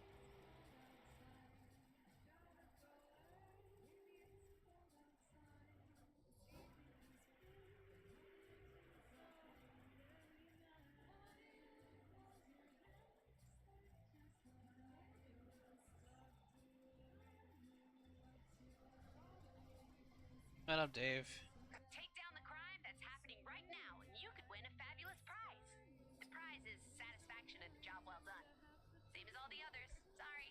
What up, Dave? Take down the crime that's happening right now, and you could win a fabulous prize. The prize is satisfaction at a job well done. Same as all the others. Sorry.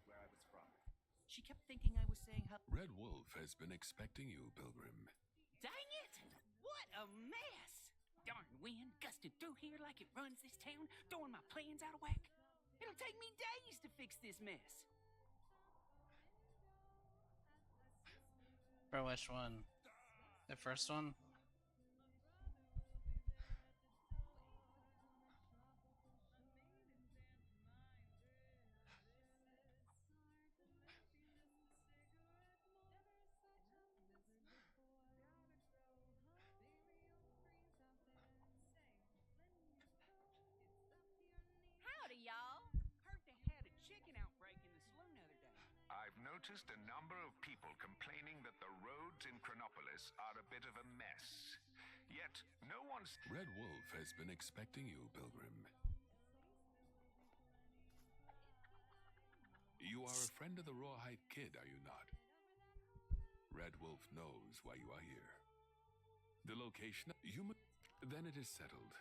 Where I was from. She kept thinking I was saying how. Red Wolf has been expecting you, Pilgrim. Dang it! What a mess! Darn wind gusted through here like it runs this town, throwing my plans out of whack. It'll take me days to fix this mess. For which one? The first one? Howdy, y'all. Heard they had a chicken outbreak in the saloon the other day. I've noticed a number of people complaining that the roads in Chronopolis are a bit of a mess. Yet, no one's... Red Wolf has been expecting you, Pilgrim. You are a friend of the Rawhide Kid, are you not? Red Wolf knows why you are here. The location... Then it is settled.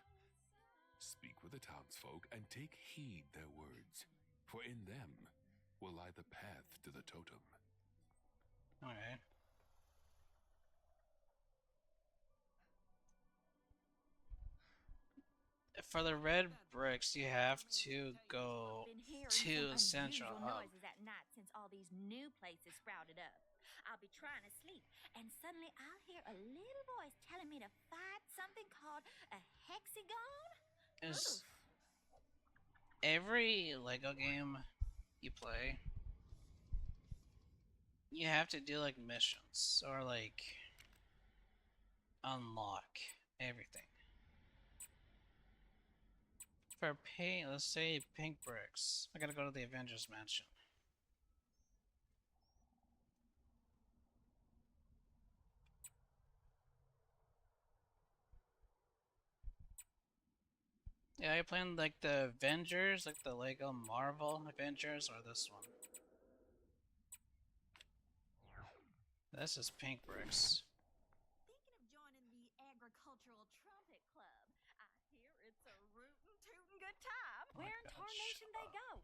Speak with the townsfolk and take heed their words, for in them will lie the path to the totem. Alright. For the red bricks, you have to go Been hearing to some Central unusual Hub. noises at night since all these new places sprouted up. I'll be trying to sleep, and suddenly I'll hear a little voice telling me to fight something called a hexagon. Is every Lego game you play, you have to do like missions or like unlock everything. For pay, let's say pink bricks, I gotta go to the Avengers Mansion. Yeah, are you playing like the Avengers, like the Lego Marvel Avengers, or this one? This is pink bricks. Thinking of joining the Agricultural Trumpet Club. I hear it's a rootin' tootin' good time. Where in tarnation they go?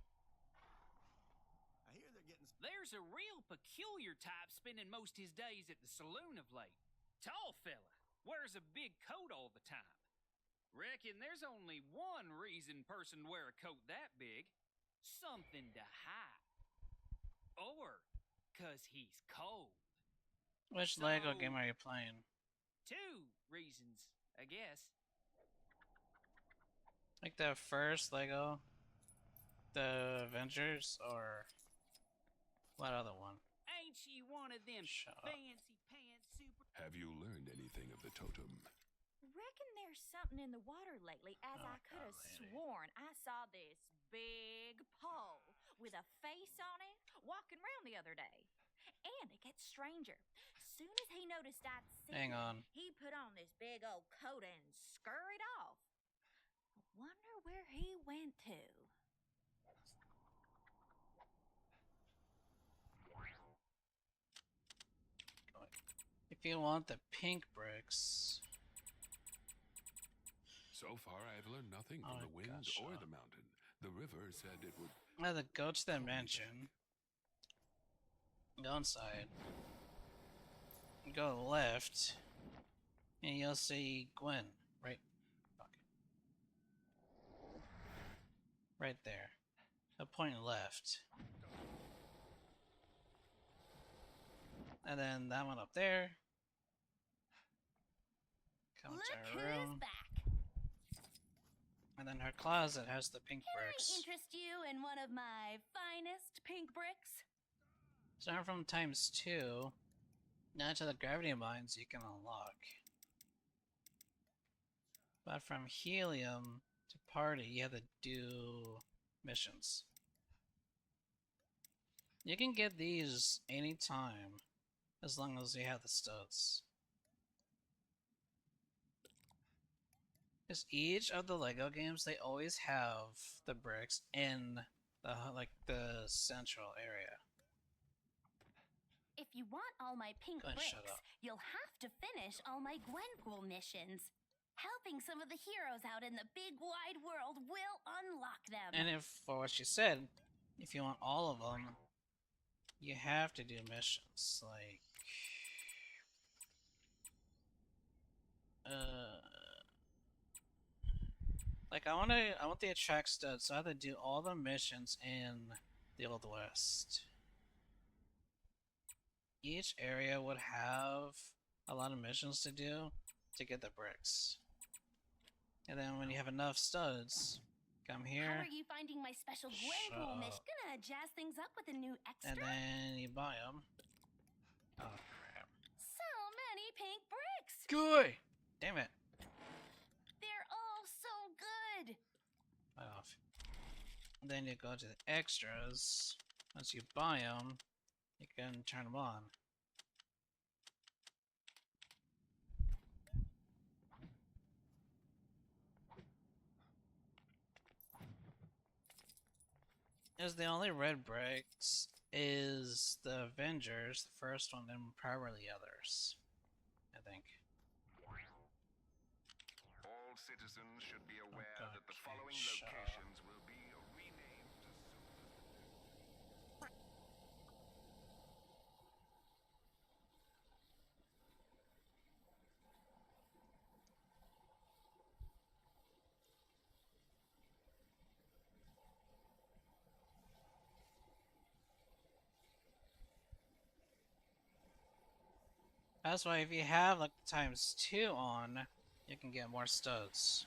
I hear they're getting... There's a real peculiar type spending most his days at the saloon of late. Tall fella, wears a big coat all the time. Reckon there's only one reason person wear a coat that big. Something to hide. Or 'cause he's cold. Which Lego game are you playing? Two reasons, I guess. Like the first Lego, the Avengers, or what other one? Ain't she one of them fancy pants super... Have you learned anything of the totem? Reckon there's something in the water lately, as I could have sworn I saw this big pole with a face on it walking around the other day. And it gets stranger. Soon as he noticed I'd seen Hang him, on. he put on this big old coat and scurried off. I wonder where he went to. If you want the pink bricks. So far, I have learned nothing from the wind or the mountain. The river said it would. Either go to the mansion, go inside, go left, and you'll see Gwen. Right. Fuck. Right there. A point left. And then that one up there. Come to her room. And then her closet has the pink bricks. Can I interest you in one of my finest pink bricks? Starting from ×2, now to the gravity mines you can unlock. But from helium to party, you have to do missions. You can get these anytime, as long as you have the studs. Because each of the Lego games, they always have the bricks in the the central area. If you want all my pink Gwen, shut bricks, up. you'll have to finish all my Gwenpool missions. Helping some of the heroes out in the big wide world will unlock them. And if, for what she said, if you want all of them, you have to do missions. Like I want the attract studs, so I have to do all the missions in the Old West. Each area would have a lot of missions to do to get the bricks. And then when you have enough studs, come here. How are you finding my special Gwenpool mission? Gonna jazz things up with a new extra? And then you buy them. Oh crap. So many pink bricks! Good! Damn it. They're all so good! Right off. Then you go to the extras. Once you buy them, you can turn them on. Is the only red bricks is the Avengers, the first one, and probably the others, I think. All citizens should be aware that the following locations will be renamed to That's why if you have like the ×2 on, you can get more studs.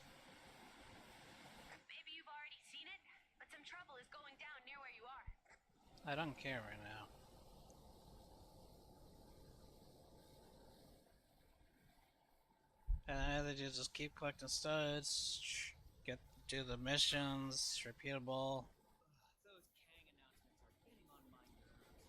Maybe you've already seen it, but some trouble is going down near where you are. I don't care right now. And I either just keep collecting studs, do the missions, repeatable. Those Kang announcements are getting on my nerves.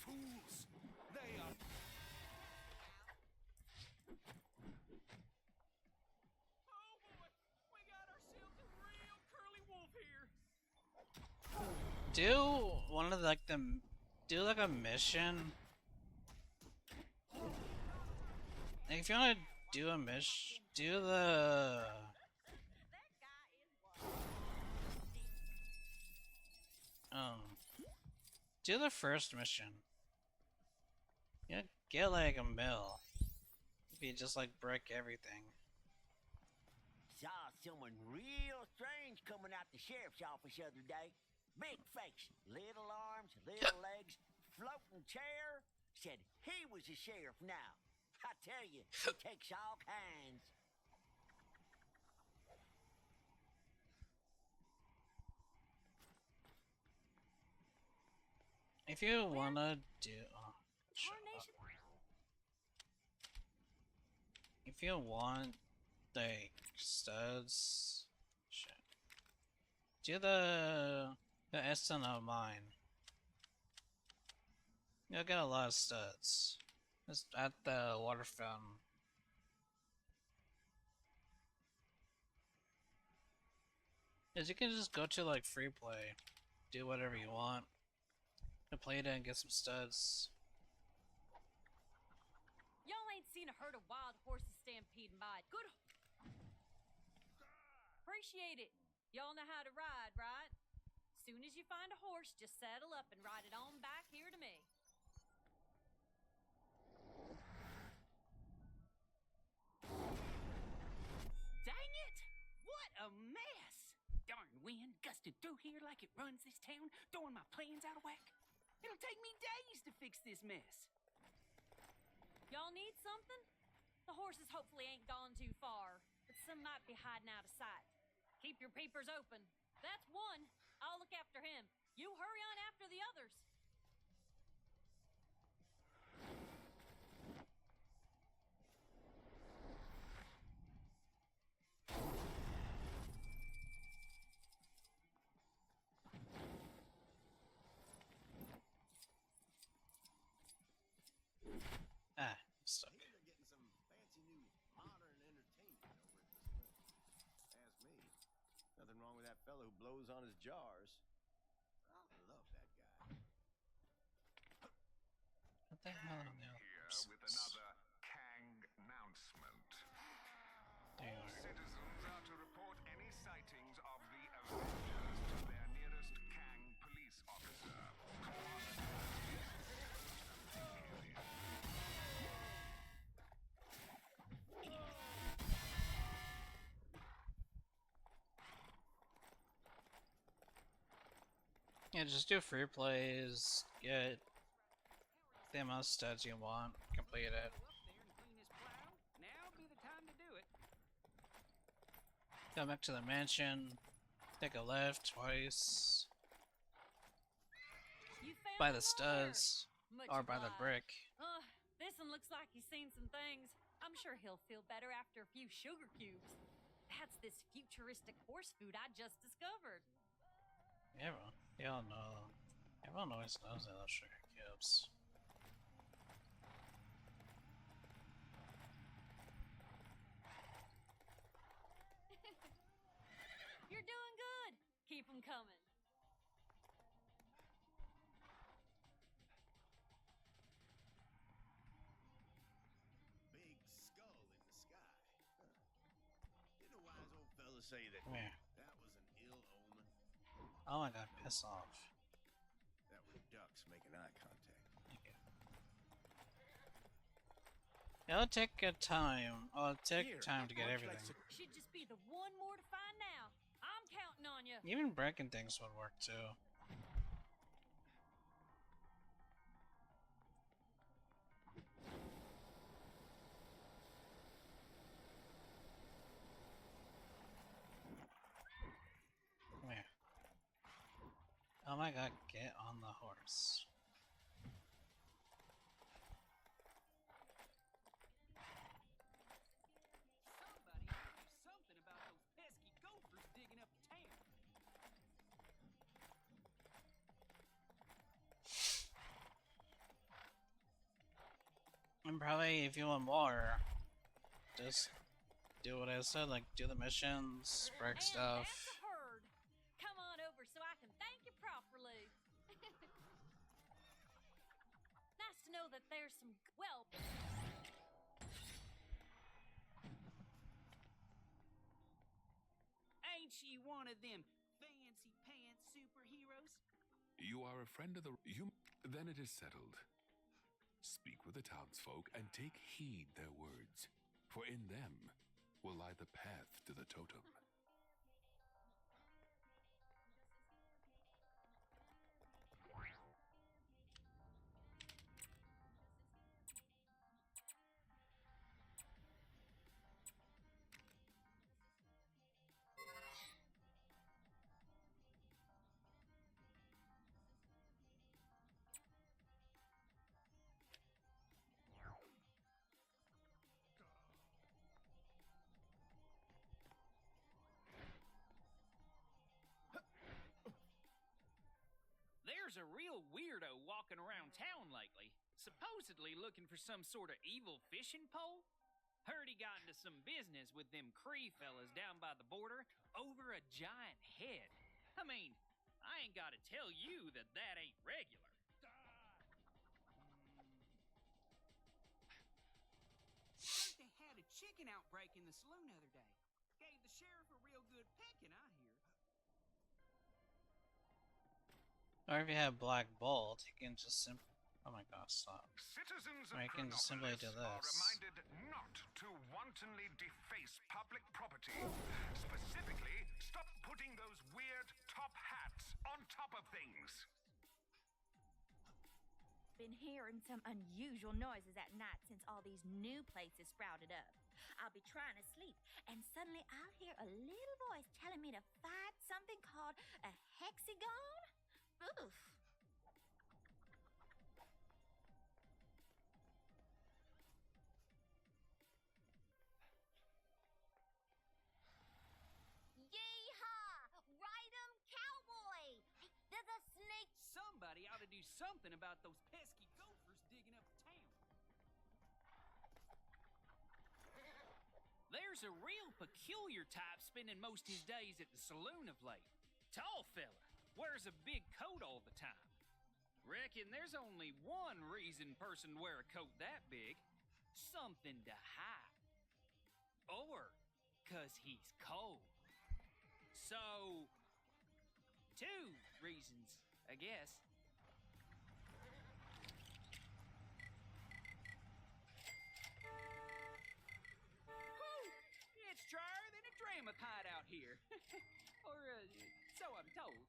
Fools! They are. Oh boy, we got ourselves a real curly wolf here. Do one of do like a mission. Like if you want to do a mission, do the first mission. You get like a mill. If you just like break everything. Saw someone real strange coming out the sheriff's office the other day. Big face, little arms, little legs, floating chair. Said he was the sheriff now. I tell you, he takes all kinds. If you wanna do, shut up. If you want like studs, shit. Do the Essen of mine. You'll get a lot of studs. Just at the water fountain. Cause you can just go to like free play, do whatever you want, complete it and get some studs. Y'all ain't seen a herd of wild horses stampeding by. Good. Appreciate it. Y'all know how to ride, right? Soon as you find a horse, just saddle up and ride it on back here to me. Dang it! What a mess! Darn wind gusting through here like it runs this town, throwing my plans out of whack. It'll take me days to fix this mess. Y'all need something? The horses hopefully ain't gone too far, but some might be hiding out of sight. Keep your peepers open. That's one. I'll look after him. You hurry on after the others. Ah, stuck. They're getting some fancy new modern entertainment over at this mill. Ask me. Nothing wrong with that fellow who blows on his jars. I love that guy. What the hell are they? Here with another Kang announcement. There. All citizens are to report any sightings of the Avengers to their nearest Kang police officer. Yeah, just do free plays, get the amount of studs you want, complete it. Now be the time to do it. Go back to the mansion, take a left twice, buy the studs, Much or buy the obliged. brick. This one looks like he's seen some things. I'm sure he'll feel better after a few sugar cubes. That's this futuristic horse food I just discovered. Y'all know. Everyone always knows they love sugar cubes. You're doing good. Keep them coming. Big skull in the sky. Huh. Didn't a wise old fella say that Where? that was an ill omen? Oh my god, piss off. That was ducks making eye contact. It'll take a time. It'll take Here, time to get much like everything. Should just be the one more to find now. I'm counting on you. Even breaking things would work too. Where? Oh my god, get on the horse. Somebody do something about those pesky gophers digging up town. And probably if you want more, just do what I said, like do the missions, break stuff. That's a herd. Come on over so I can thank you properly. Nice to know that there's some well. Ain't she one of them fancy pants superheroes? You are a friend of the. Then it is settled. Speak with the townsfolk and take heed their words, for in them will lie the path to the totem. There's a real weirdo walking around town lately, supposedly looking for some sort of evil fishing pole. Heard he got into some business with them Cree fellas down by the border over a giant head. I mean, I ain't gotta tell you that that ain't regular. Heard they had a chicken outbreak in the saloon the other day. Gave the sheriff a real good pecking, I hear. Or if you have Black Bolt, you can just simply. Oh my gosh, stop. Citizens Or you can just simply do are this. reminded not to wantonly deface public property. Specifically, stop putting those weird top hats on top of things. Been hearing some unusual noises at night since all these new places sprouted up. I'll be trying to sleep, and suddenly I'll hear a little voice telling me to find something called a hexagon. Oof. Yeehaw! Ride 'em, cowboy! There's a snake. Somebody ought to do something about those pesky gophers digging up town. There's a real peculiar type spending most his days at the saloon of late. Tall fella, wears a big coat all the time. Reckon there's only one reason person wear a coat that big. Something to hide. Or 'cause he's cold. So, two reasons, I guess. Whew, it's drier than a Dramoth hideout here. Or, so I'm told.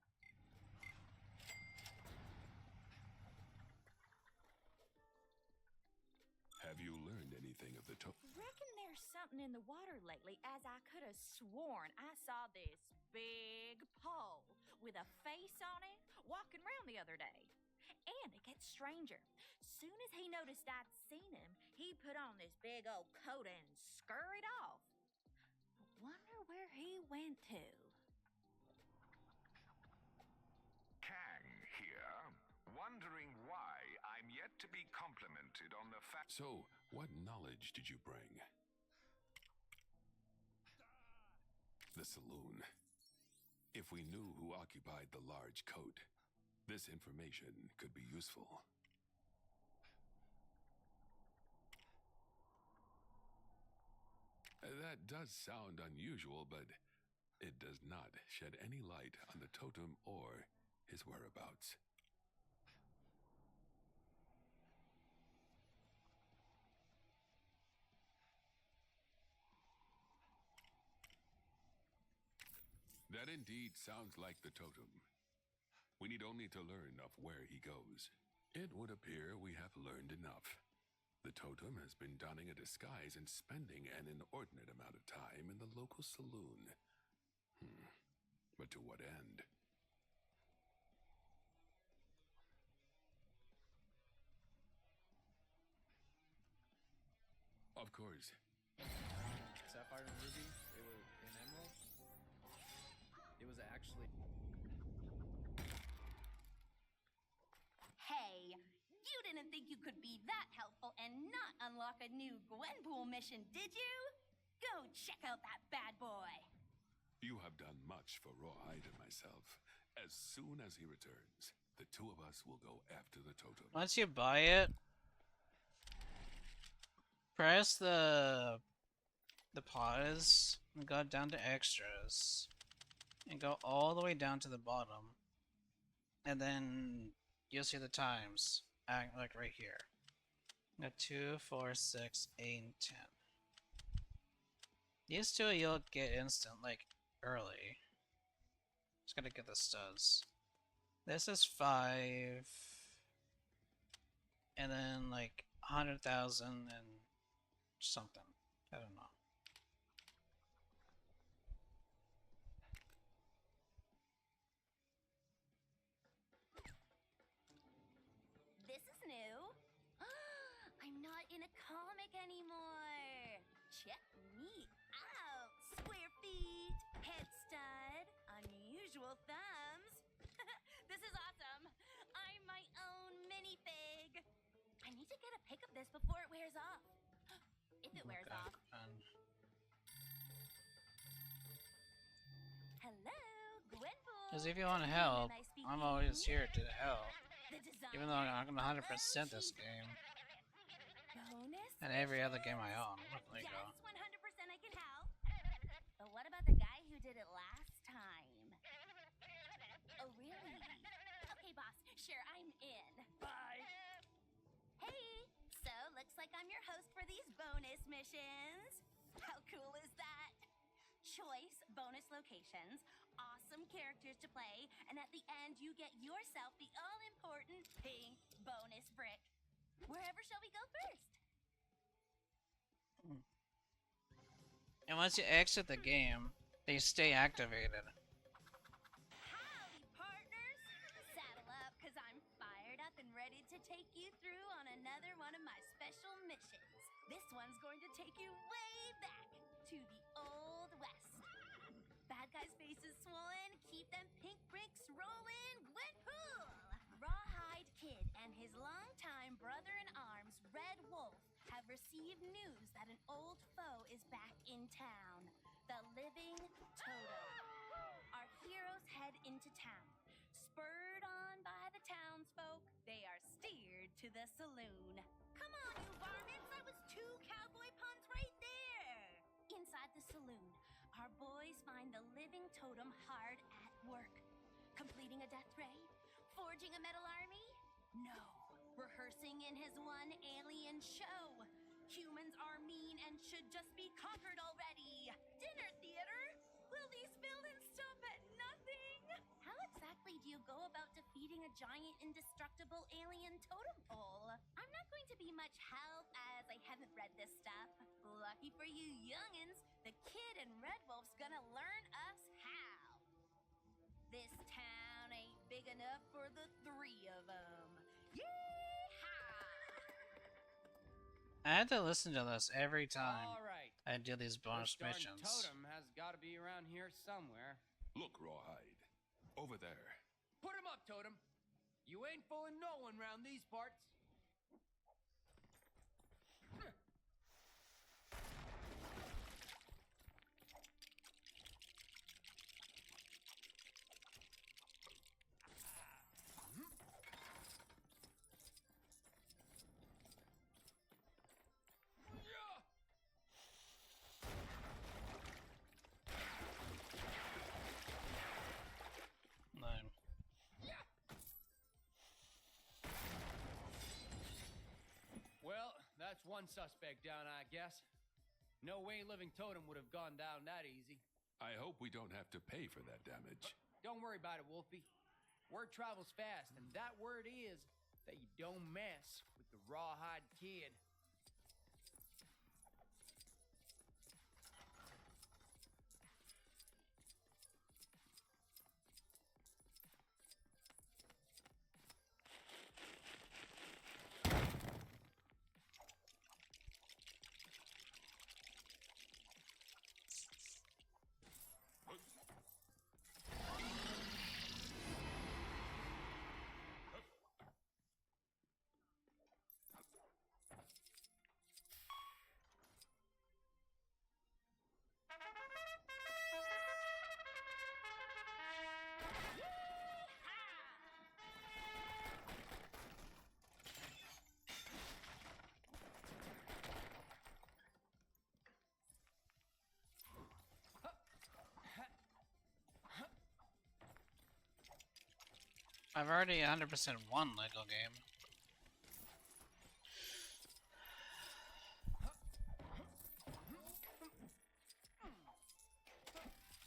Have you learned anything of the Reckon there's something in the water lately, as I could have sworn I saw this big pole with a face on it walking around the other day. And it gets stranger. Soon as he noticed I'd seen him, he put on this big old coat and scurried off. Wonder where he went to. Kang here, wondering why I'm yet to be complimented on the fact. So, what knowledge did you bring? The saloon. If we knew who occupied the large coat, this information could be useful. That does sound unusual, but it does not shed any light on the totem or his whereabouts. That indeed sounds like the totem. We need only to learn of where he goes. It would appear we have learned enough. The totem has been donning a disguise and spending an inordinate amount of time in the local saloon. But to what end? Of course. Sapphire and Ruby, it was an emerald. It was actually... Hey, you didn't think you could be that helpful and not unlock a new Gwenpool mission, did you? Go check out that bad boy. You have done much for Rawhide and myself. As soon as he returns, the two of us will go after the totem. Once you buy it, press the pause and go down to extras and go all the way down to the bottom, and then you'll see the times like right here. Got 2, 4, 6, 8, and 10. These two you'll get instant, like early. Just gotta get the studs. This is 5, and then like 100,000 and something. I don't know. This is new. I'm not in a comic anymore. Check me out. Square feet, head stud, unusual thumbs. This is awesome. off. fine. Hello, Gwenpool. Because if you want help, I'm always here to help. The design Even though I'm gonna 100% this game. bonus. And every other game I own. There you go. Yes, 100% I can help. But what about the guy who did it last time? Oh, really? Okay, boss. Sure, I'm in. Bye. Hey, so looks like I'm your host for these bonus missions. How cool is that? Choice bonus locations, awesome characters to play, and at the end you get yourself the all-important pink bonus brick. Wherever shall we go first? And once you exit the game, they stay activated. Howdy, partners! Saddle up, because I'm fired up and ready to take you through on another one of my special missions. This one's going to take you way back to the Old West. Bad guy's face is swollen, keep them pink bricks rolling, Gwenpool! Rawhide Kid and his longtime brother-in-arms, Red Wolf, have received news that an old foe is back in town. The Living Totem. Our heroes head into town. Spurred on by the townsfolk, they are steered to the saloon. Come on, you varmints! That was 2 cowboy puns right there! Inside the saloon, our boys find the Living Totem hard at work. Completing a death ray? Forging a metal army? No. Rehearsing in his one alien show. Humans are mean and should just be conquered already. Dinner theater? Will these villains stop at nothing? How exactly do you go about defeating a giant indestructible alien totem pole? I'm not going to be much help as I haven't read this stuff. Lucky for you youngins, the Kid and Red Wolf's gonna learn us how. This town ain't big enough for the 3 of them. I had to listen to this every time All right. I do these bonus This darn missions. totem has got to be around here somewhere. Look, Rawhide. Over there. Put him up, Totem. You ain't fooling no one round these parts. Lame. Well, that's one suspect down, I guess. No way Living Totem would have gone down that easy. I hope we don't have to pay for that damage. Don't worry about it, Wolfie. Word travels fast, and that word is that you don't mess with the Rawhide Kid. I've already 100% won Lego game.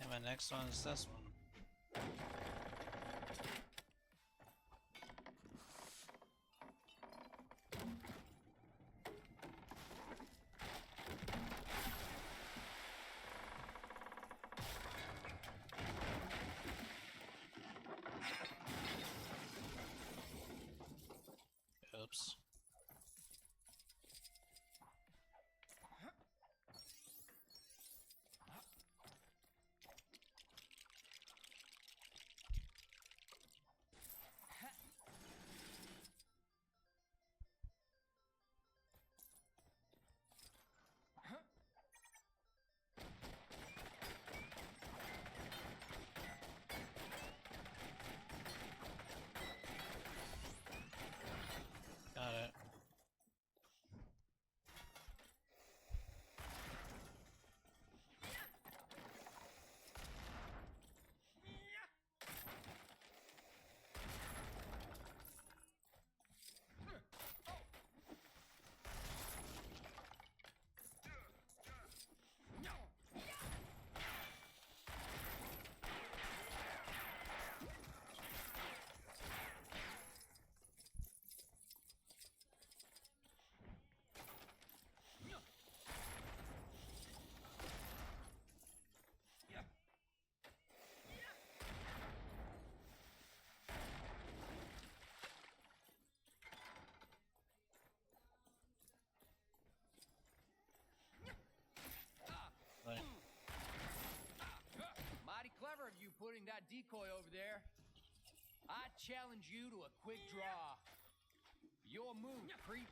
And my next one is this one. Oops. decoy over there. I challenge you to a quick draw. Your move, creep.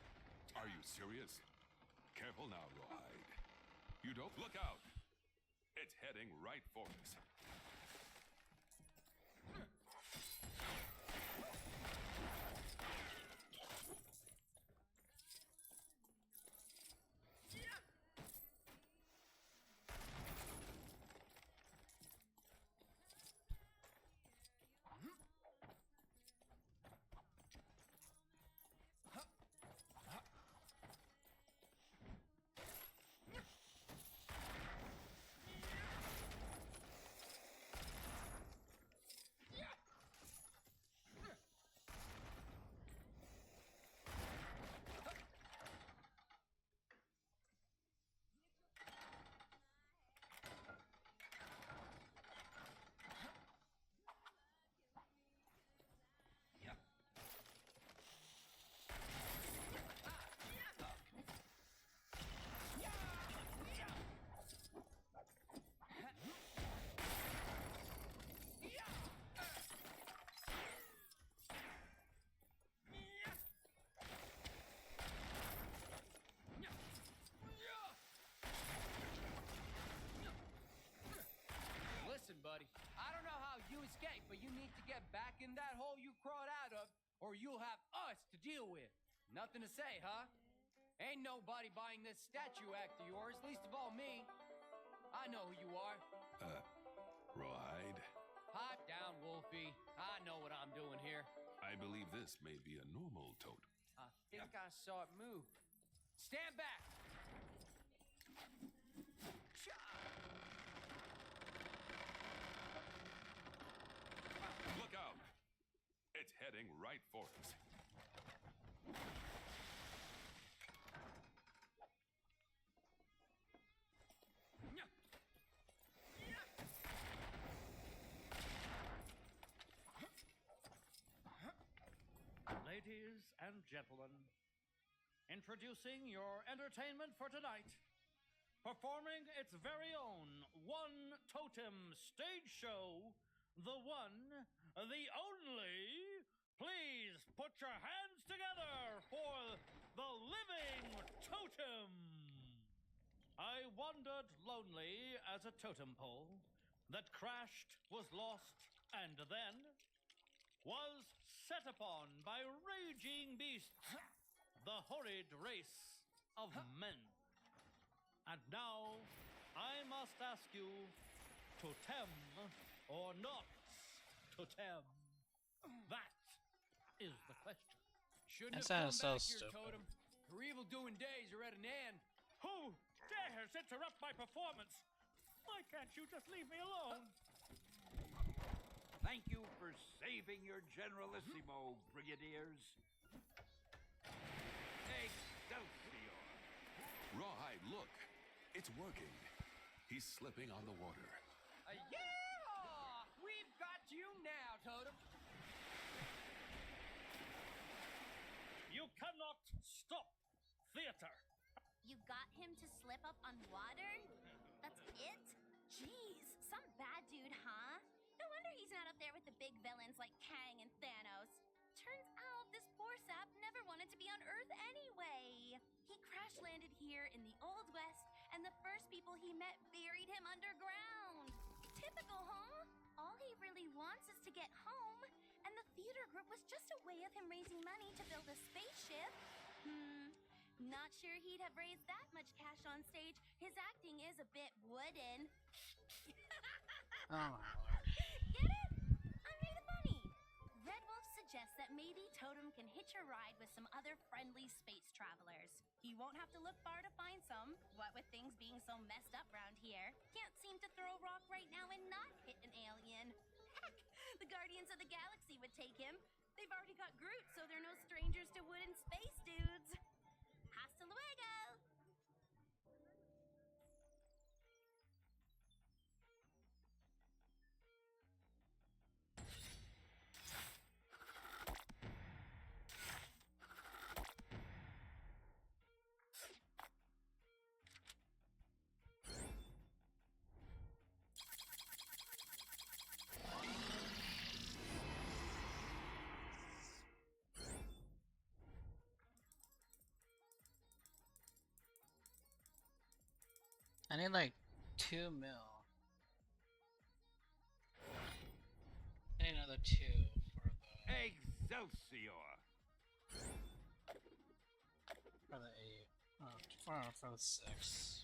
Are you serious? Careful now, Rawhide. You don't look out. It's heading right for us. Listen, buddy, I don't know how you escaped, but you need to get back in that hole you crawled out of, or you'll have us to deal with. Nothing to say, huh? Ain't nobody buying this statue act of yours, least of all me. I know who you are. Rawhide, Pipe down, Wolfie. I know what I'm doing here. I believe this may be a normal totem. I think I saw it move. Stand back! Look out! It's heading right for us. Ladies and gentlemen, introducing your entertainment for tonight. Performing its very own one totem stage show, the one, the only. Please put your hands together for the living totem. I wandered lonely as a totem pole that crashed, was lost, and then was set upon by raging beasts, the horrid race of men. And now I must ask you, totem or not totem? That is the question. Shouldn't That have come sounds so back here, stupid. Totem. Her evil-doing days are at an end. Who dares interrupt my performance? Why can't you just leave me alone? Thank you for saving your Generalissimo, Brigadiers. Excelsior! Rawhide, look! It's working. He's slipping on the water. Yeah! We've got you now, Totem. You cannot stop theater. You got him to slip up on water? That's it? Jeez, some bad dude, huh? No wonder he's not up there with the big villains like Kang and Thanos. Turns out this poor sap never wanted to be on Earth anyway. He crash-landed here in the Old West, and the first people he met buried him underground. Typical, huh? All he really wants is to get home, and the theater group was just a way of him raising money to build a spaceship. Not sure he'd have raised that much cash on stage. His acting is a bit wooden. Oh my lord. Get it? I made it funny. Red Wolf suggests that maybe Totem can hitch a ride with some other friendly space travelers. He won't have to look far to find some, what with things being so messed up round here. Can't seem to throw a rock right now and not hit an alien. Heck, the Guardians of the Galaxy would take him. They've already got Groot, so they're no strangers to wooden space dudes. Hasta luego! I need like 2 mil. I need another 2 for Excelsior! the 8. Oh, for the 6.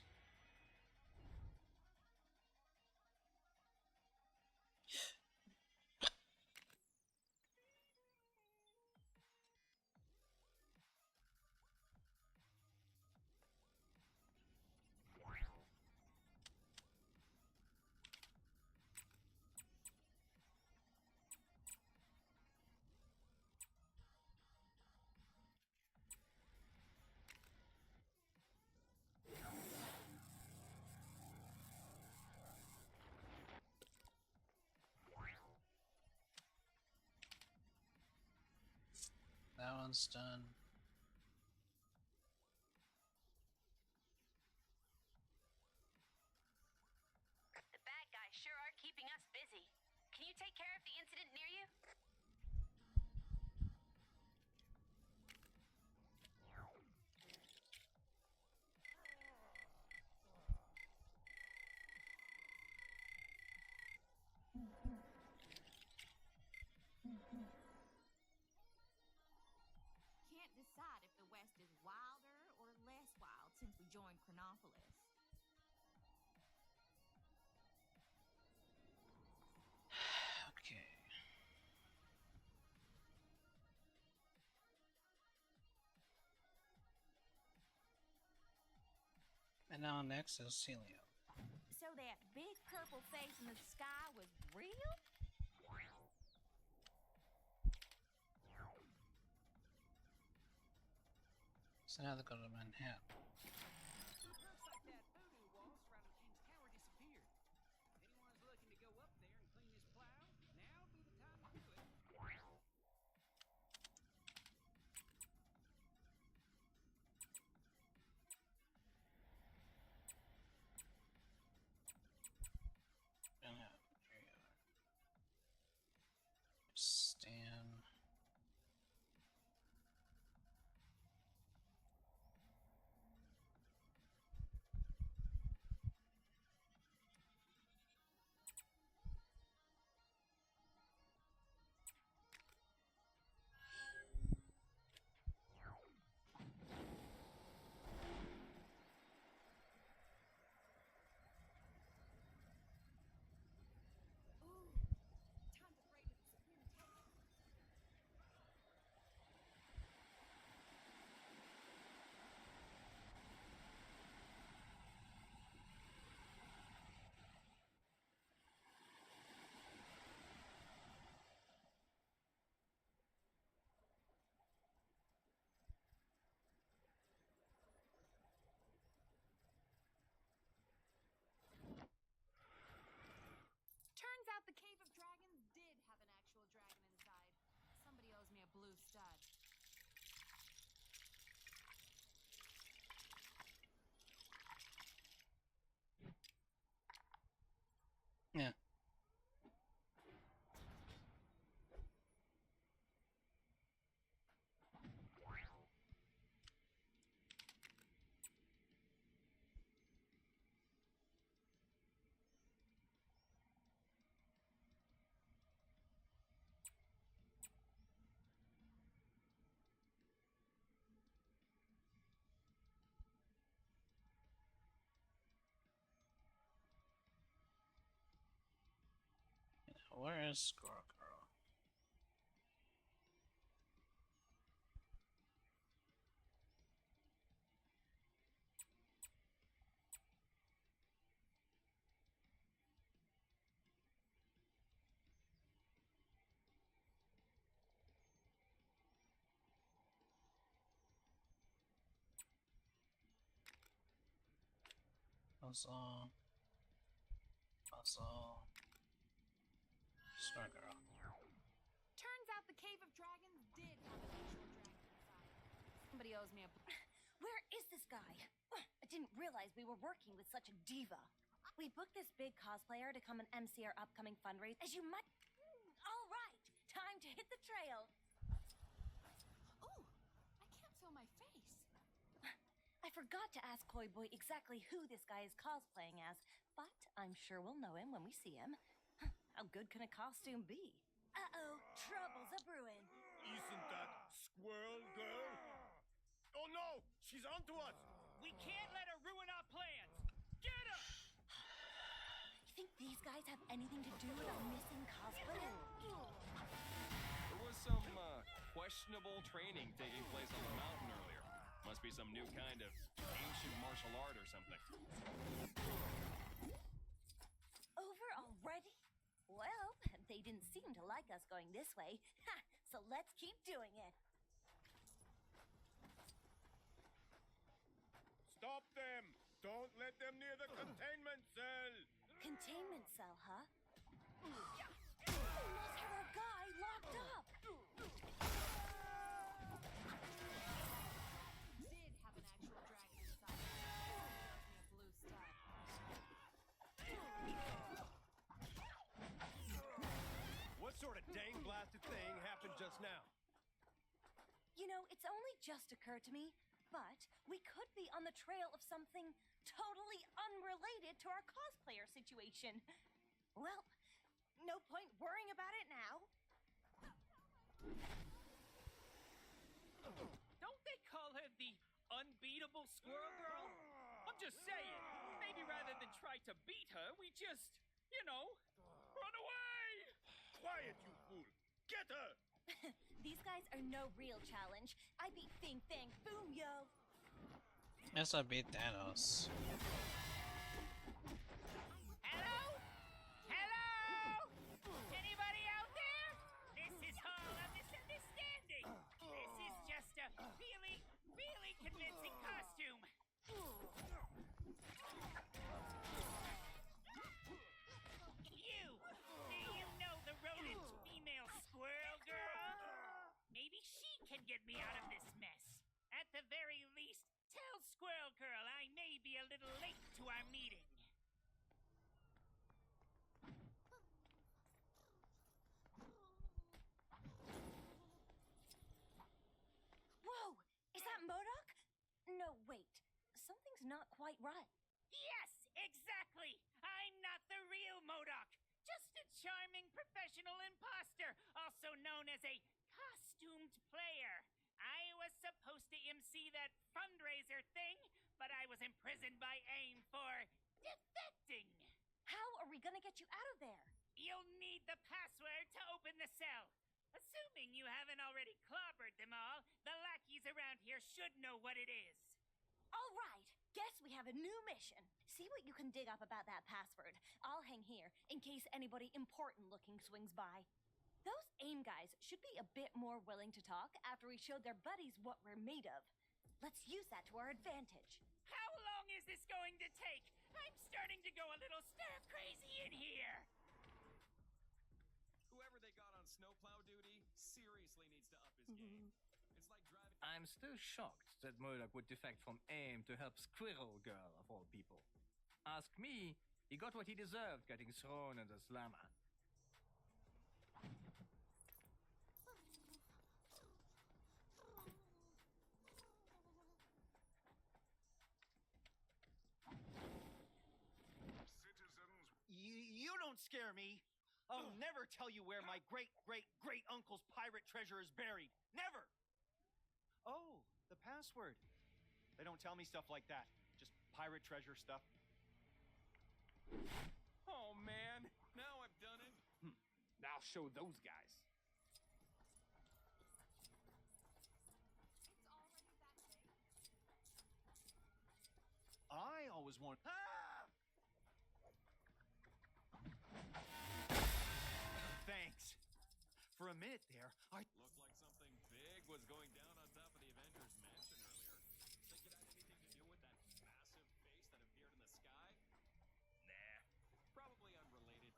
That one's done. The bad guys sure are keeping us busy. Can you take care of the incident near you? Can't decide if the West is wilder or less wild since we joined Chronopolis. Okay. And now next is Celio. So that big purple face in the sky was real? So now they go to Manhattan. Looks like that voodoo wall surrounding King's Tower disappeared. Anyone's looking to go up there and clean his plow, now'd be the time to do it. Manhattan. Here you go. Stan. Turns out the Cave of Dragons did have an actual dragon inside. Somebody owes me a blue stud. Yeah. Where is Squirrel Girl? Puzzle. Squirrel Girl. Turns out the Cave of Dragons did have an actual dragon inside. Somebody owes me a... Where is this guy? I didn't realize we were working with such a diva. We booked this big cosplayer to come and MC our upcoming fundraiser. As you might... All right, time to hit the trail. Ooh, I can't feel my face. I forgot to ask Koi Boy exactly who this guy is cosplaying as, but I'm sure we'll know him when we see him. How good can a costume be? Uh-oh, trouble's a-brewing. Isn't that Squirrel Girl? Oh no! She's onto us! We can't let her ruin our plans! Get her! You think these guys have anything to do with our missing cosplay? There was some questionable training taking place on the mountain earlier. Must be some new kind of ancient martial art or something. Over already? Well, they didn't seem to like us going this way. Ha! So let's keep doing it. Stop them! Don't let them near the containment cell! Containment cell, huh? Almost had our guy locked up! Did have an actual dragon inside. Blue stuff. What sort of dang blasted thing happened just now? You know, it's only just occurred to me, but we could be on the trail of something totally unrelated to our cosplayer situation. Well, no point worrying about it now. Don't they call her the unbeatable Squirrel Girl? I'm just saying, maybe rather than try to beat her, we just, run away! Quiet, you fool! Get her! These guys are no real challenge. I beat Fing Fang Boom, yo! Yes, I beat Thanos. Hello? Hello? Anybody out there? This is all a misunderstanding. This is just a really, really convincing costume. Do you know the rodent female squirrel girl? Maybe she can get me out of this mess. At the very least, tell Squirrel Girl I may be a little late to our meeting. Whoa! Is that MODOK? No, wait. Something's not quite right. Yes, exactly! I'm not the real MODOK. Just a charming professional imposter, also known as a costumed player. I was supposed to MC that fundraiser thing, but I was imprisoned by AIM for defecting. How are we gonna get you out of there? You'll need the password to open the cell. Assuming you haven't already clobbered them all, the lackeys around here should know what it is. All right, guess we have a new mission. See what you can dig up about that password. I'll hang here in case anybody important looking swings by. Those AIM guys should be a bit more willing to talk after we showed their buddies what we're made of. Let's use that to our advantage. How long is this going to take? I'm starting to go a little stir-crazy in here. Whoever they got on snowplow duty seriously needs to up his game. It's like driving. I'm still shocked that MODOK would defect from AIM to help Squirrel Girl, of all people. Ask me, he got what he deserved getting thrown in the slammer. You don't scare me. I'll never tell you where my great-great-great-uncle's pirate treasure is buried. Never! Oh, the password. They don't tell me stuff like that. Just pirate treasure stuff. Oh man, now I've done it. Now show those guys. I always want. Thanks. For a minute there, I Looked like something big was going down on top of the Avengers mansion earlier. Think it had anything to do with that massive face that appeared in the sky? Nah, probably unrelated.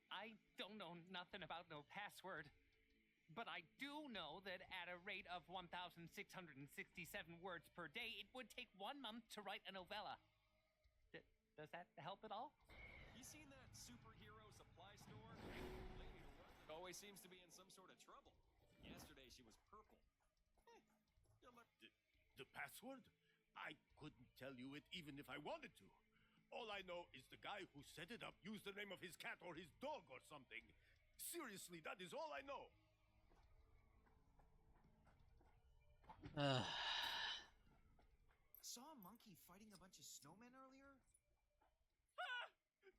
I don't know nothing about no password. But I do know that at a rate of 1,667 words per day, it would take 1 month to write a novella. Does that help at all? You seen that superhero supply store? Lady who runs it always seems to be in some sort of trouble. Yesterday she was purple. You'll let The password? I couldn't tell you it even if I wanted to. All I know is the guy who set it up used the name of his cat or his dog or something. Seriously, that is all I know. Saw a monkey fighting a bunch of snowmen earlier? Ah!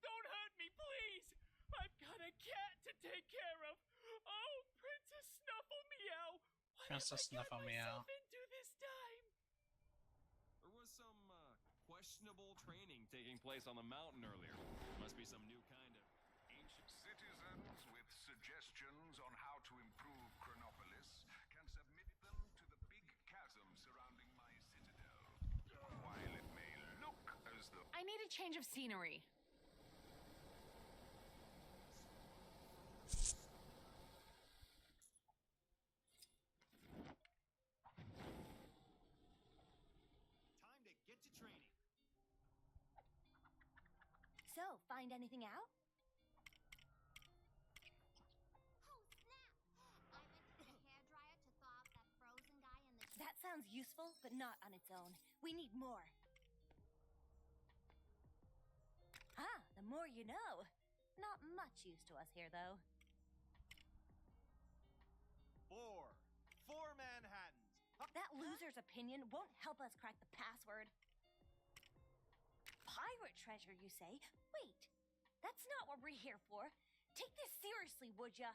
Don't hurt me, please! I've got a cat to take care of. Oh, Princess Snuffle Meow! What Princess have I Snuffle got Meow. myself into this time? There was some questionable training taking place on the mountain earlier. Must be some new kind of ancient. Citizens with suggestions on how to improve Chronopolis can submit them to the big chasm surrounding my citadel. While it may look as though I need a change of scenery. Time to get to training. So, find anything out? That sounds useful, but not on its own. We need more. Ah, the more you know. Not much use to us here, though. 4 Manhattans. That loser's opinion won't help us crack the password. Pirate treasure, you say? Wait, that's not what we're here for. Take this seriously, would ya?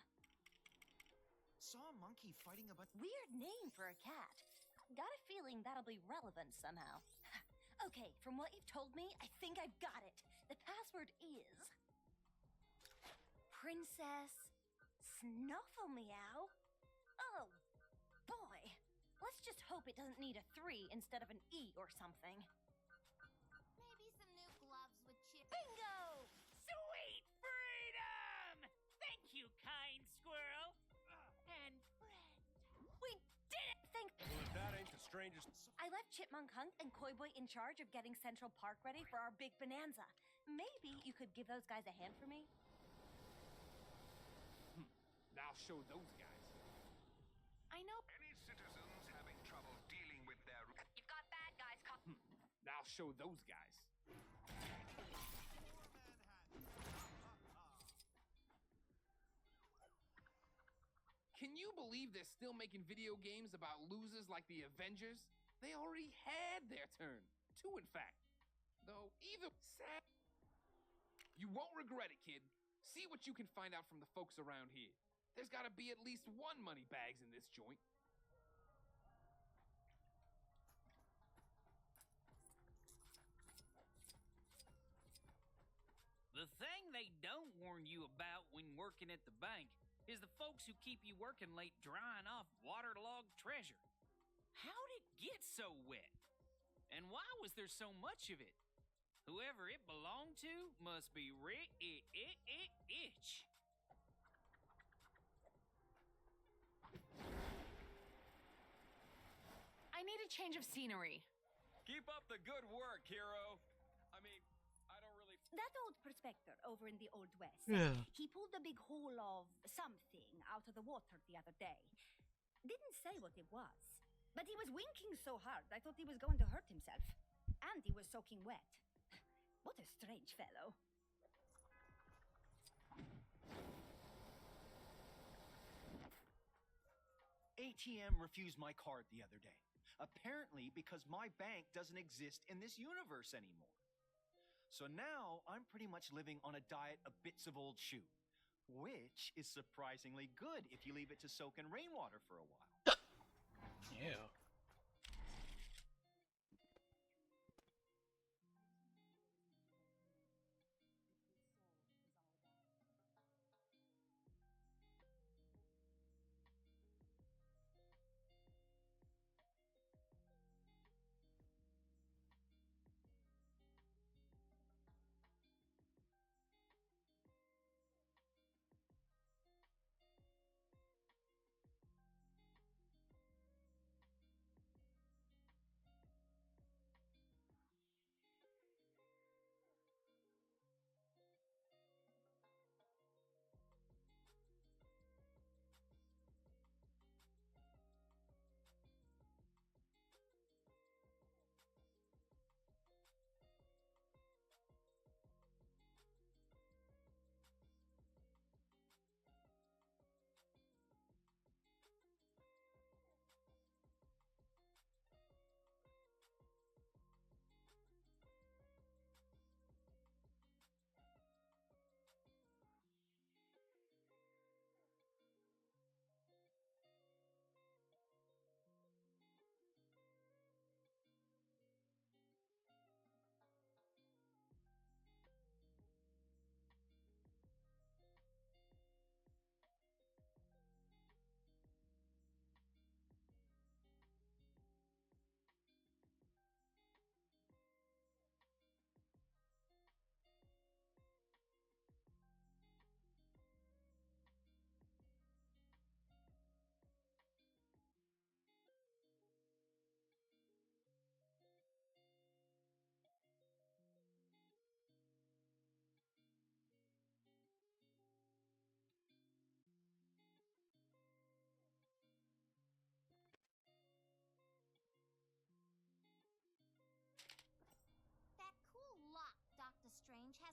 Saw a monkey fighting a bunch. Weird name for a cat. Got a feeling that'll be relevant somehow. Okay, from what you've told me, I think I've got it. The password is... Princess Snuffle Meow? Oh, boy. Let's just hope it doesn't need a 3 instead of an E or something. Maybe some new gloves with chip. Bingo! Sweet freedom! Thank you, kind squirrel. And friend. We did it! Thank... Well, if that ain't the strangest... I left Chipmunk Hunk and Koi Boy in charge of getting Central Park ready for our big bonanza. Maybe you could give those guys a hand for me? Now show those guys. I know. any citizens having trouble dealing with their... You've got bad guys Now show those guys. Can you believe they're still making video games about losers like the Avengers? They already had their turn. 2, in fact. Though, either sad... You won't regret it, kid. See what you can find out from the folks around here. There's gotta be at least 1 money bags in this joint. The thing they don't warn you about when working at the bank is the folks who keep you working late drying off waterlogged treasure. How'd it get so wet? And why was there so much of it? Whoever it belonged to must be rich. I need a change of scenery. Keep up the good work, hero. I mean, I don't really... That old prospector over in the Old West. Yeah. He pulled a big hole of something out of the water the other day. Didn't say what it was. But he was winking so hard, I thought he was going to hurt himself. And he was soaking wet. What a strange fellow. ATM refused my card the other day. Apparently because my bank doesn't exist in this universe anymore. So now I'm pretty much living on a diet of bits of old shoe, which is surprisingly good if you leave it to soak in rainwater for a while. Ew.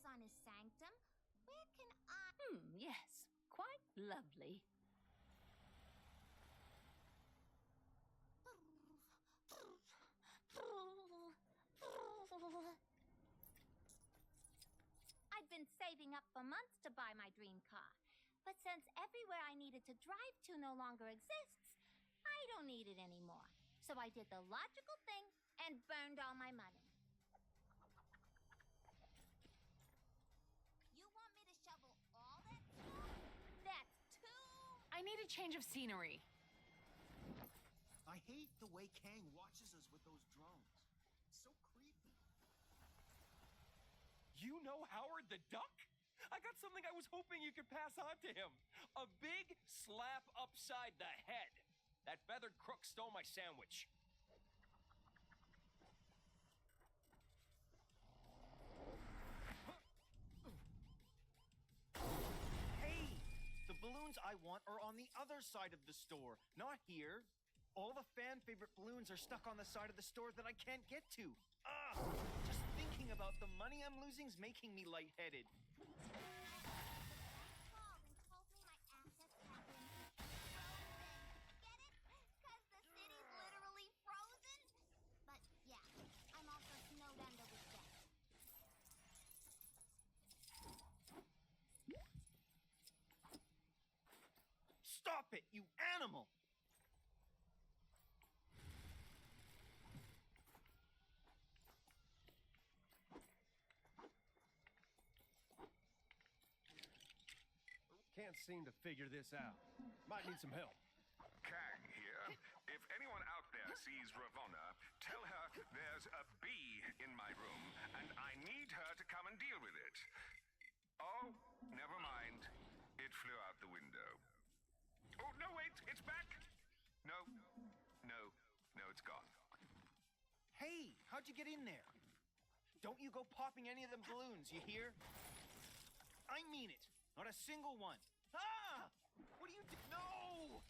on his sanctum, where can I... Yes, quite lovely. I'd been saving up for months to buy my dream car. But since everywhere I needed to drive to no longer exists, I don't need it anymore. So I did the logical thing and burned all my money. You want me to shovel all that snow? That's too... I need a change of scenery. I hate the way Kang watches us with those drones. It's so creepy. You know Howard the Duck? I got something I was hoping you could pass on to him. A big slap upside the head. That feathered crook stole my sandwich. Hey! The balloons I want are on the other side of the store, not here. All the fan-favorite balloons are stuck on the side of the store that I can't get to. Just thinking about the money I'm losing is making me lightheaded. Stop it, you animal! Can't seem to figure this out. Might need some help. Kang here. If anyone out there sees Ravonna, tell her there's a bee in my room, and I need her to come and deal with it. Oh, never mind. It flew out the window. Oh, no, wait, it's back. No, it's gone. Hey, how'd you get in there? Don't you go popping any of them balloons, you hear? I mean it. Not a single one. Ah! What do you do? No!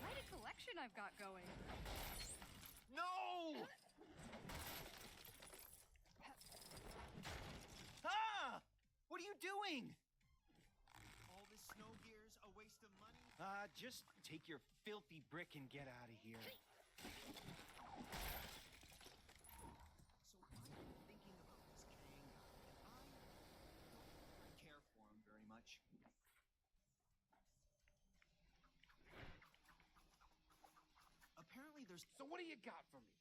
Quite a collection I've got going. No! Ah! What are you doing? All this snow gear's a waste of money? Just take your filthy brick and get out of here. So I've been thinking about this Kang guy, and I don't care for him very much. Apparently there's... So what do you got for me?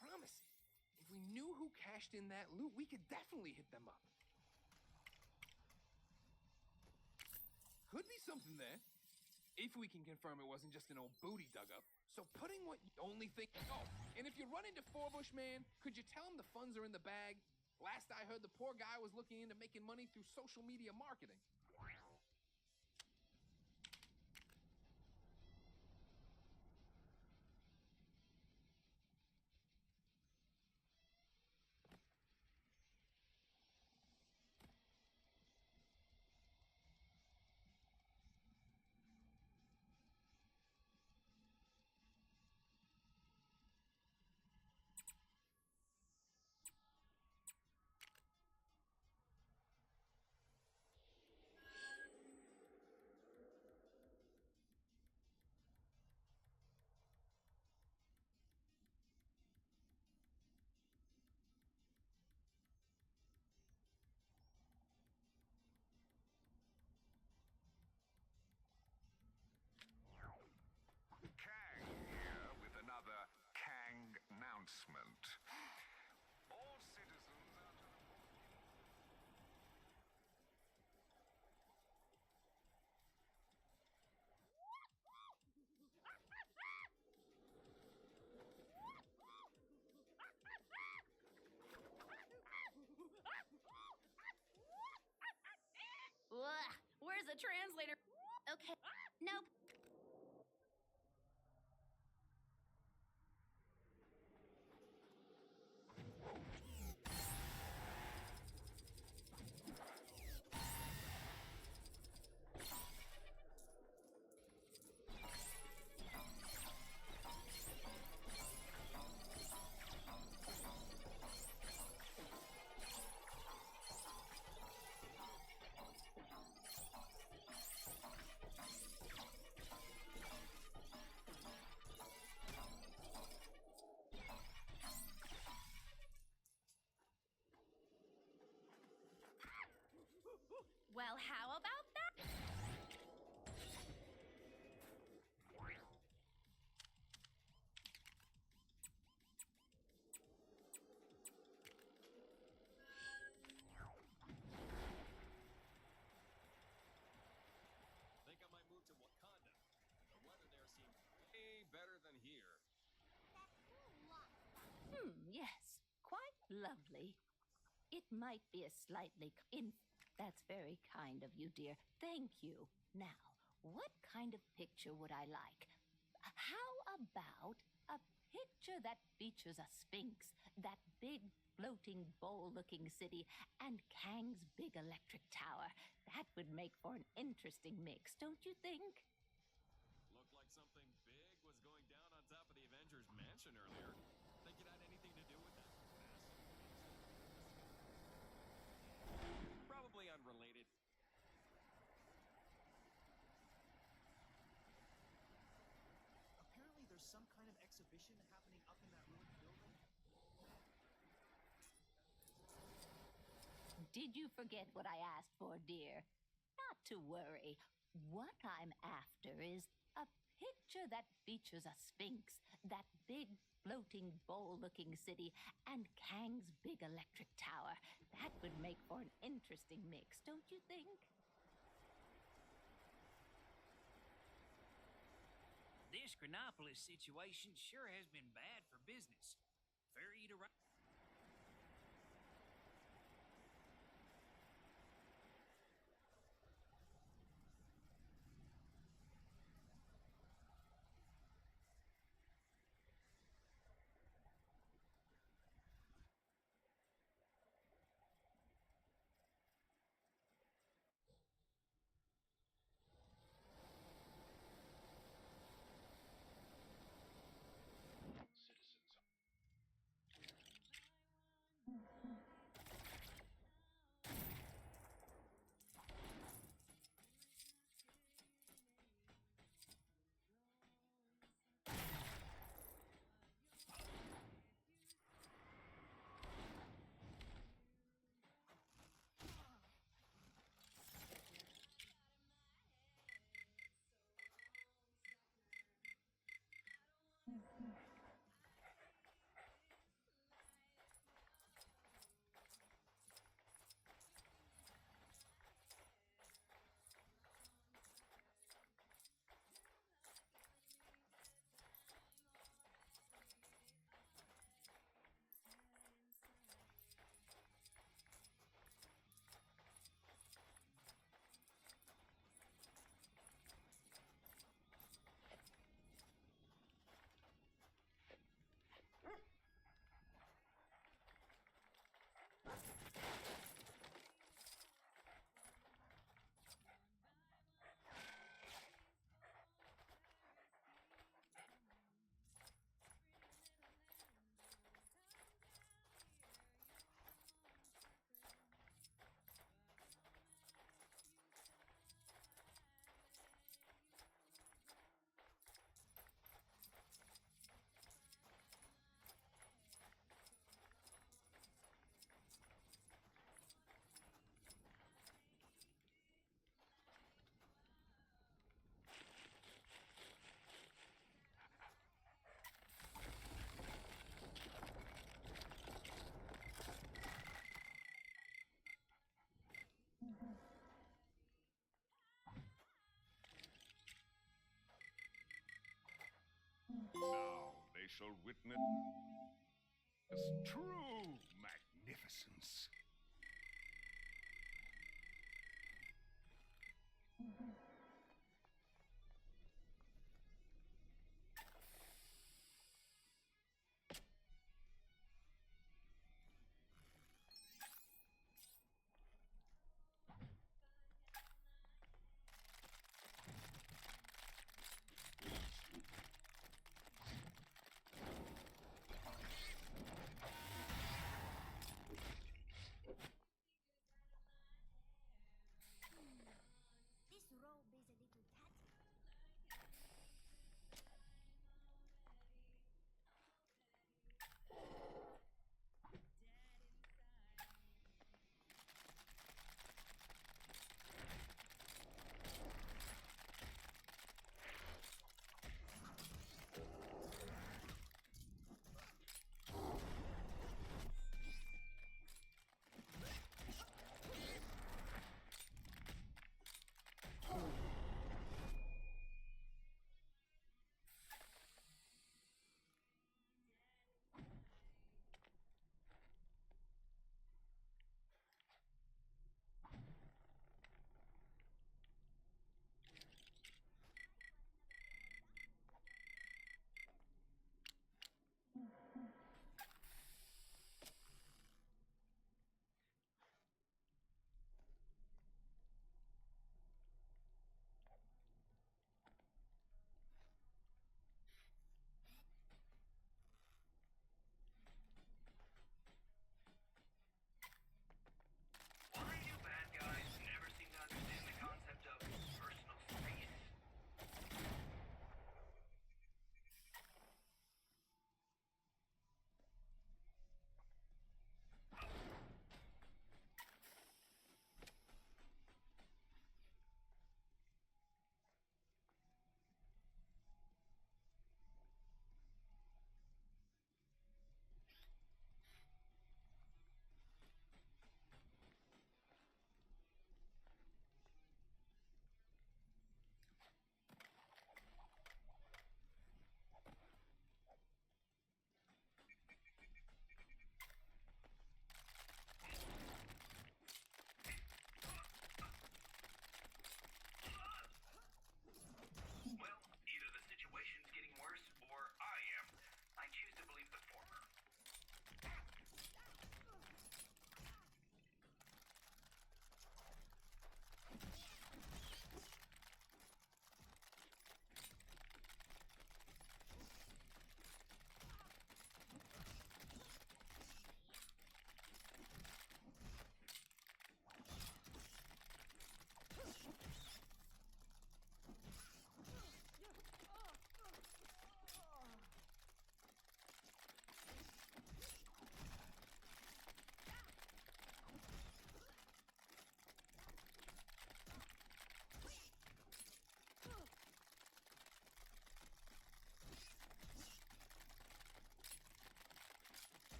Promising. If we knew who cashed in that loot, we could definitely hit them up. Could be something there. If we can confirm it wasn't just an old booty dug up. So putting what you only think... Oh, and if you run into Forbush, man, could you tell him the funds are in the bag? Last I heard, the poor guy was looking into making money through social media marketing. Kang here with another Kang announcement. All citizens are to Ugh, where's the translator? Okay, nope. Lovely. It might be a slightly. That's very kind of you, dear. Thank you. Now, what kind of picture would I like? How about a picture that features a sphinx, that big floating bowl-looking city, and Kang's big electric tower? That would make for an interesting mix, don't you think? Looked like something big was going down on top of the Avengers mansion earlier. Think it had anything to do with that massive... Probably unrelated. Apparently there's some kind of exhibition happening up in that ruined building. Did you forget what I asked for, dear? Not to worry. What I'm after is a picture that features a sphinx, that big floating bowl-looking city, and Kang's big electric tower. That would make for an interesting mix, don't you think? This Chronopolis situation sure has been bad for business. Ferry to Now they shall witness true magnificence.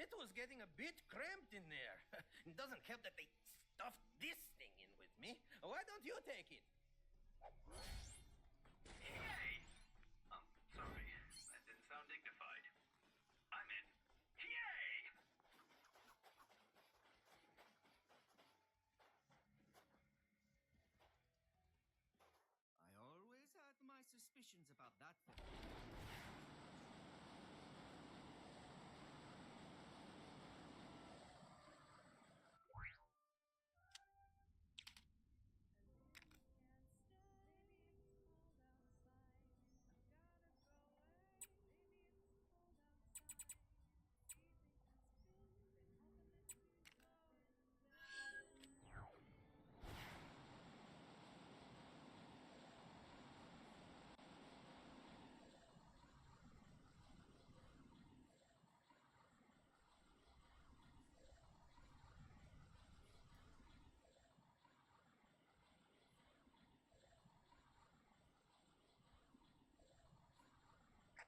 It was getting a bit cramped in there. It doesn't help that they stuffed this thing in with me. Why don't you take it? Yay! Sorry. That didn't sound dignified. I meant, yay! I always had my suspicions about that thing.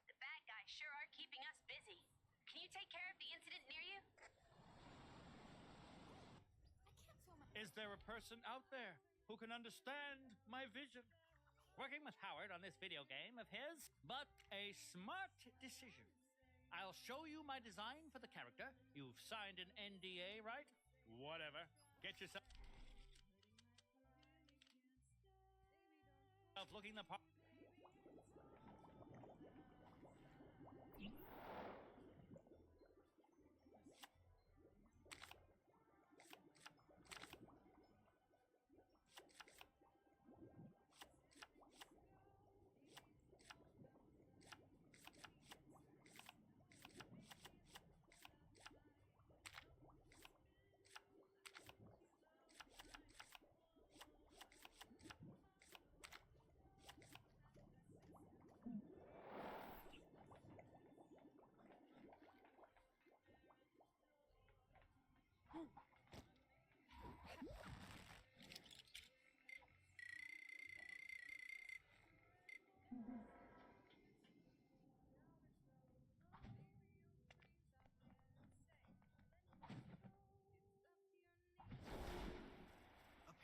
The bad guys sure are keeping us busy. Can you take care of the incident near you? Is there a person out there who can understand my vision? Working with Howard on this video game of his, but a smart decision. I'll show you my design for the character. You've signed an NDA, right? Whatever. Get yourself looking the part.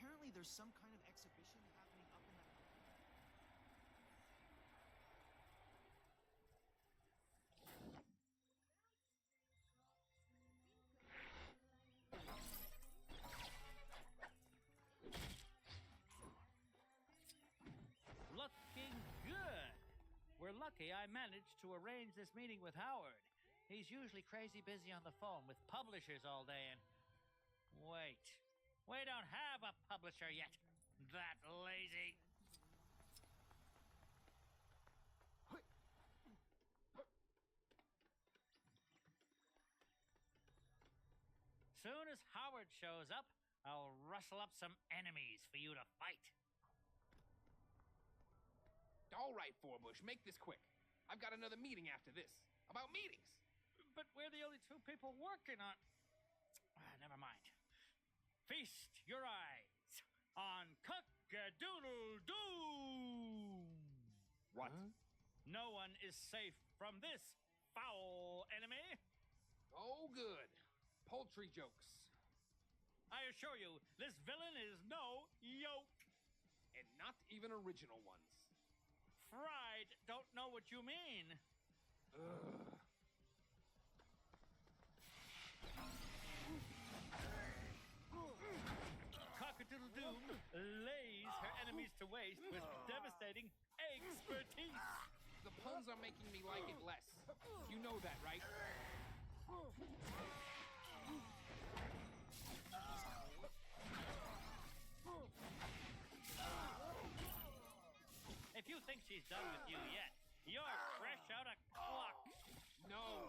Apparently, there's some kind of exhibition happening up in that. Looking good. We're lucky I managed to arrange this meeting with Howard. He's usually crazy busy on the phone with publishers all day and... Wait. We don't have a publisher yet. That lazy. Soon as Howard shows up, I'll rustle up some enemies for you to fight. All right, Forbush, make this quick. I've got another meeting after this. About meetings. But we're the only two people working on... never mind. Feast your eyes on Cock-a-doodle-doo! What? No one is safe from this foul enemy. Oh, good. Poultry jokes. I assure you, this villain is no yoke. And not even original ones. Fried don't know what you mean. Ugh. Cock-a-doodle-doom lays her enemies to waste with devastating expertise. The puns are making me like it less. You know that, right? If you think she's done with you yet, you're fresh out of clock. No.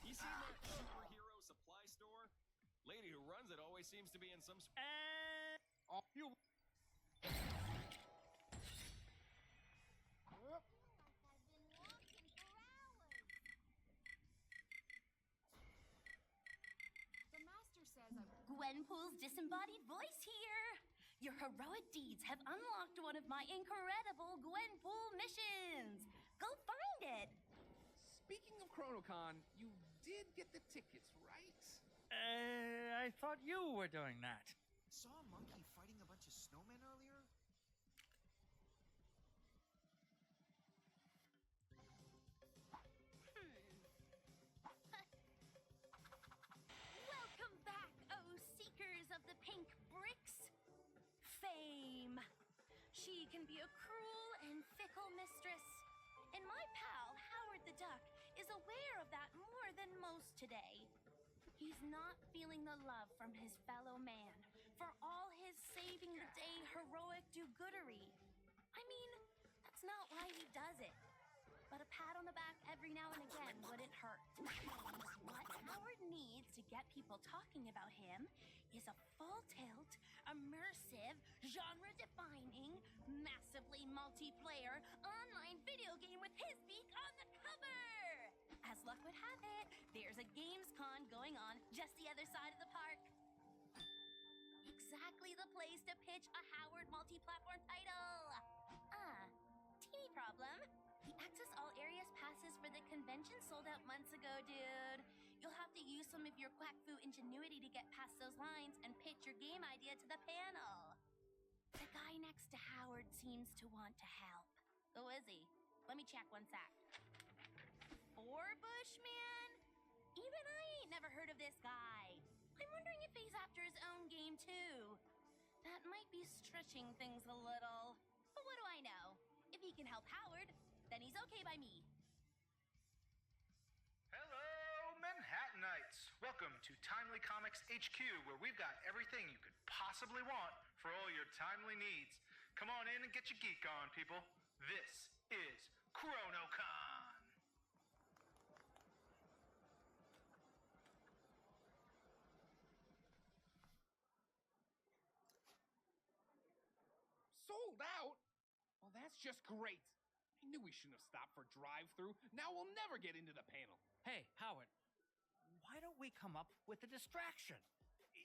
You seen that superhero supply store? Lady who runs it always seems to be in some... You... The master says Gwenpool's disembodied voice here. Your heroic deeds have unlocked one of my incredible Gwenpool missions. Go find excited. Speaking of ChronoCon, you did get the tickets, right? I thought you were doing that. Saw a monkey fighting a bunch of snowmen earlier? Welcome back, oh seekers of the pink bricks. Fame. She can be a cruel and fickle mistress. And my pal, Howard the Duck, is aware of that more than most today. He's not feeling the love from his fellow man for all his saving the day heroic do-goodery. I mean, that's not why he does it. But a pat on the back every now and again wouldn't hurt. What Howard needs to get people talking about him is a full-tilt, immersive, genre-defining, massively multiplayer online video game with his beak on the cover. As luck would have it, there's a Gamescom going on just the other side of the park. Exactly the place to pitch a Howard multi-platform title. Teeny problem. The Access All Areas passes for the convention sold out months ago, dude. You'll have to use some of your quack fu ingenuity to get past those lines and pitch your game idea to the panel. The guy next to Howard seems to want to help. Who is he? Let me check one sec. Bushman? Even I ain't never heard of this guy. I'm wondering if he's after his own game too. That might be stretching things a little. But what do I know? If he can help Howard, then he's okay by me. Hello, Manhattanites! Welcome to Timely Comics HQ, where we've got everything you could possibly want for all your timely needs. Come on in and get your geek on, people. This is ChronoCon! Sold out? Well, that's just great. I knew we shouldn't have stopped for drive-thru. Now we'll never get into the panel. Hey, Howard, why don't we come up with a distraction?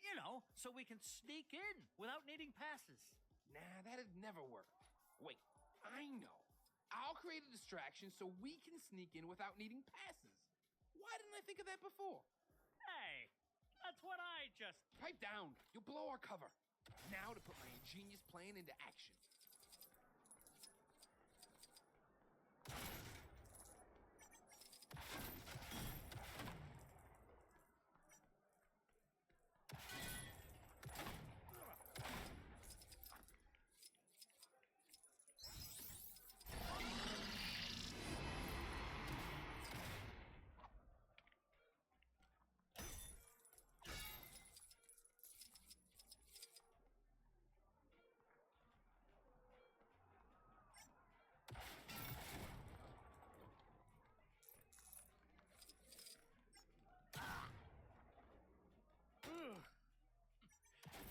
You know, so we can sneak in without needing passes. Nah, that'd never work. Wait, I know. I'll create a distraction so we can sneak in without needing passes. Why didn't I think of that before? Hey, that's what I just... Pipe down. You'll blow our cover. Now to put my ingenious plan into action.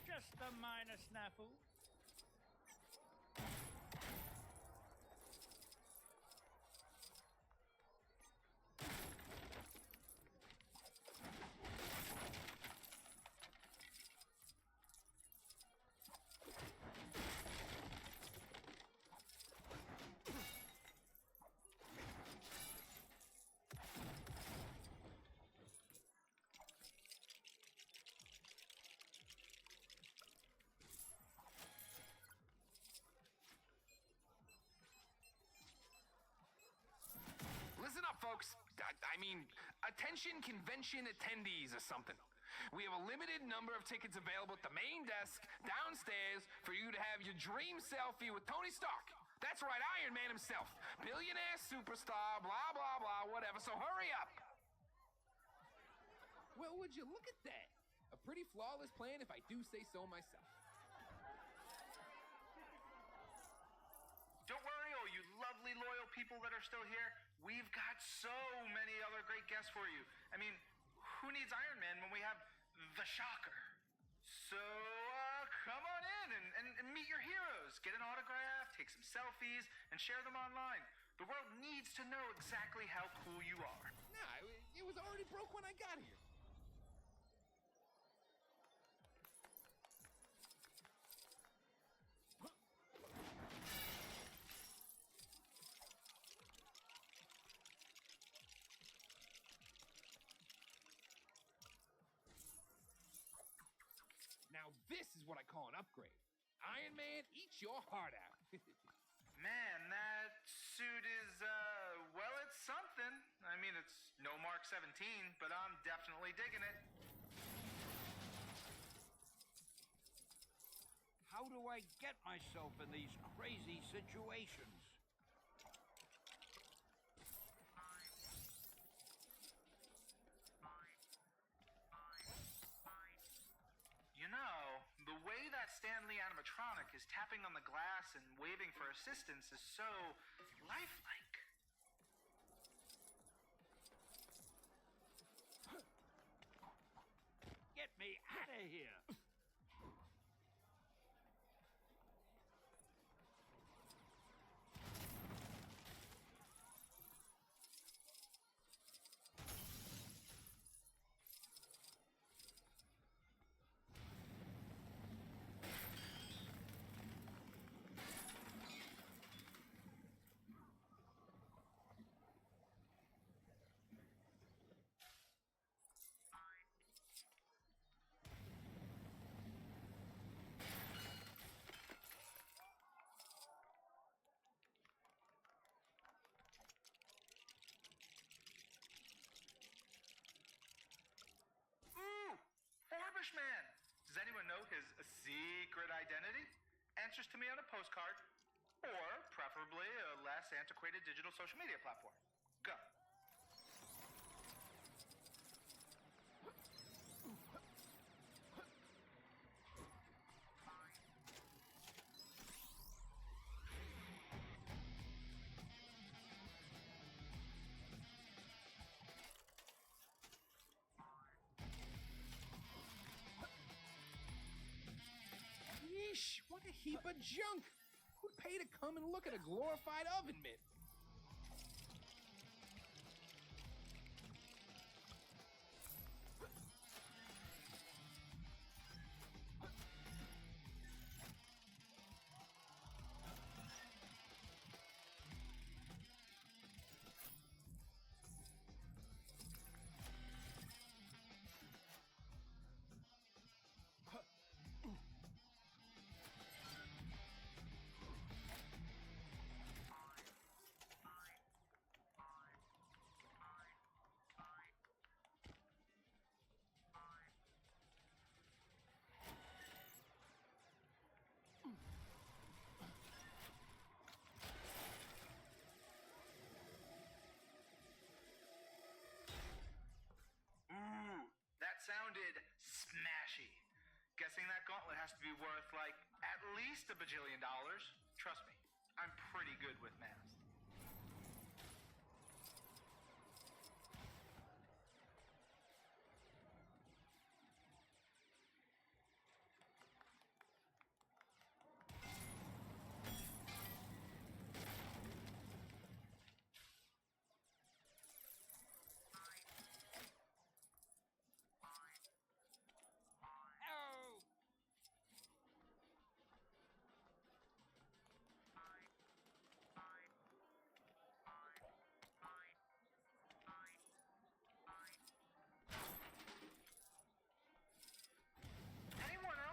Just a minor snafu. Listen up, folks. I mean, attention convention attendees or something. We have a limited number of tickets available at the main desk downstairs for you to have your dream selfie with Tony Stark. That's right, Iron Man himself. Billionaire, superstar, blah, blah, blah, whatever. So hurry up. Well, would you look at that? A pretty flawless plan if I do say so myself. Don't worry, all you lovely, loyal people that are still here. We've got so many other great guests for you. I mean, who needs Iron Man when we have the Shocker? So, come on in and meet your heroes. Get an autograph, take some selfies, and share them online. The world needs to know exactly how cool you are. Nah, it was already broke when I got here. man eats your heart out. Man, that suit is, well, it's something. I mean, it's no Mark 17, but I'm definitely digging it. How do I get myself in these crazy situations? You know, the way that Stanley animatronic is tapping on the glass and waving for assistance is so lifelike. Get me out of here! Man, does anyone know his secret identity? Answers to me on a postcard, or preferably a less antiquated digital social media platform. Go. Yeesh, what a heap of junk! Who'd pay to come and look at a glorified oven mitt? Sounded smashy. Guessing that gauntlet has to be worth, like, at least $1 bajillion. Trust me, I'm pretty good with math.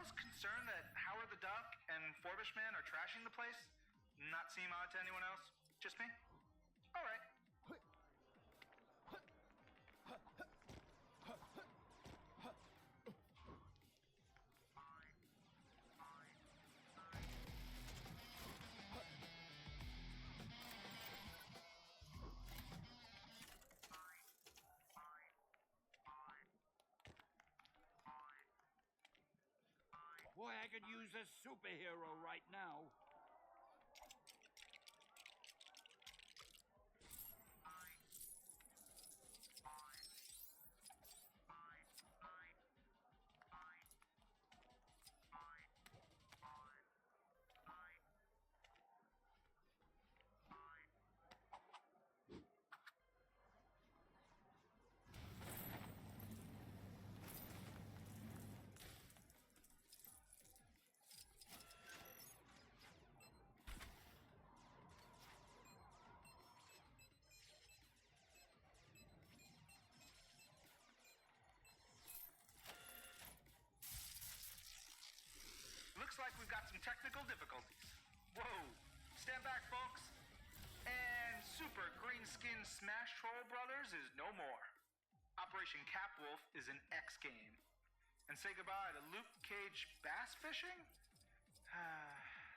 Concerned that Howard the Duck and Forbishman are trashing the place? Not seem odd to anyone else? Just me? All right. Boy, I could use a superhero right now. Looks like we've got some technical difficulties. Whoa. Stand back, folks. And Super Green Skin Smash Troll Brothers is no more. Operation Capwolf is an X game. And say goodbye to Luke Cage bass fishing?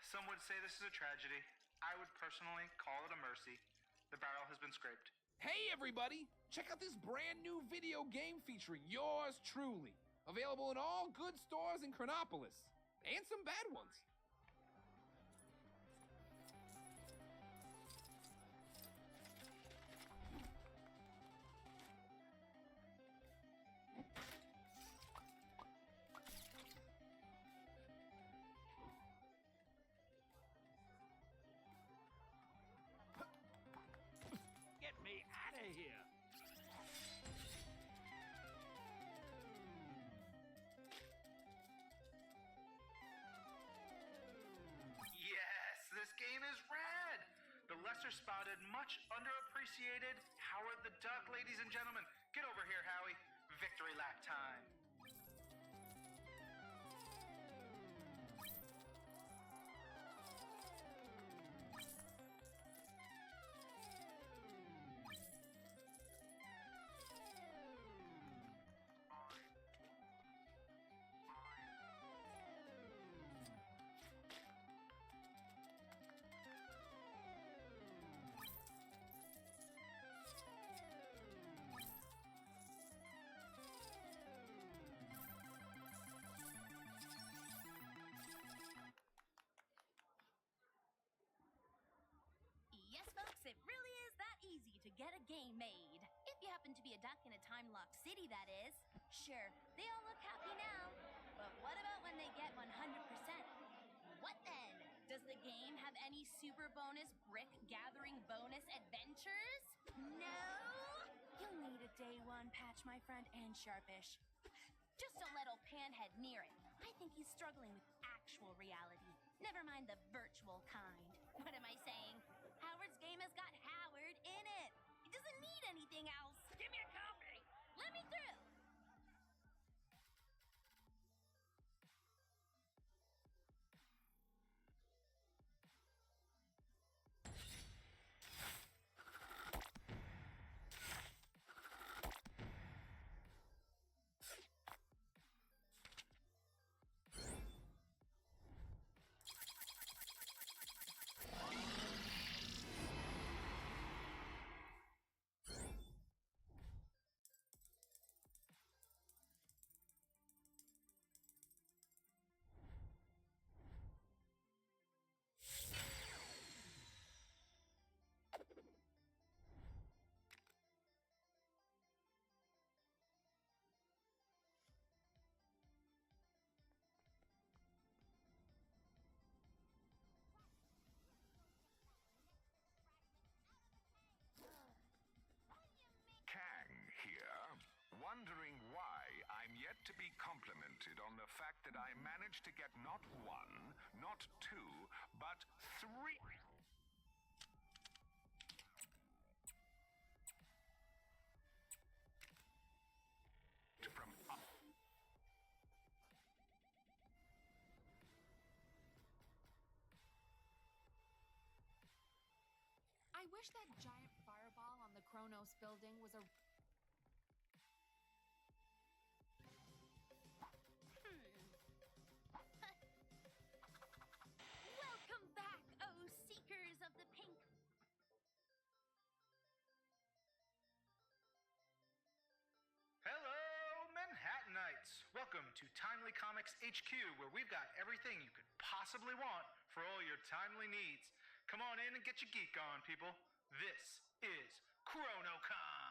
Some would say this is a tragedy. I would personally call it a mercy. The barrel has been scraped. Hey everybody! Check out this brand new video game featuring yours truly. Available in all good stores in Chronopolis. And some bad ones. Get me out of here! Yes, this game is rad! The lesser spotted, much underappreciated Howard the Duck, ladies and gentlemen. Get over here, Howie. Victory lap time. Yes, folks, it really is that easy to get a game made. If you happen to be a duck in a time-locked city, that is. Sure, they all look happy now. But what about when they get 100%? What then? Does the game have any super bonus brick gathering bonus adventures? No? You'll need a day one patch, my friend, and Sharpish. Just don't let old Panhead near it. I think he's struggling with actual reality. Never mind the virtual kind. What am I saying? Howard's game has got Howard in it. It doesn't need anything else. Give me a copy. Let me through. Kang here, wondering why I'm yet to be complimented on the fact that I managed to get not one, not two, but three. From up. I wish that giant fireball on the Kronos building was a... Welcome back, oh seekers of the pink. Hello, Manhattanites. Welcome to Timely Comics HQ, where we've got everything you could possibly want for all your timely needs. Come on in and get your geek on, people. This is ChronoCon.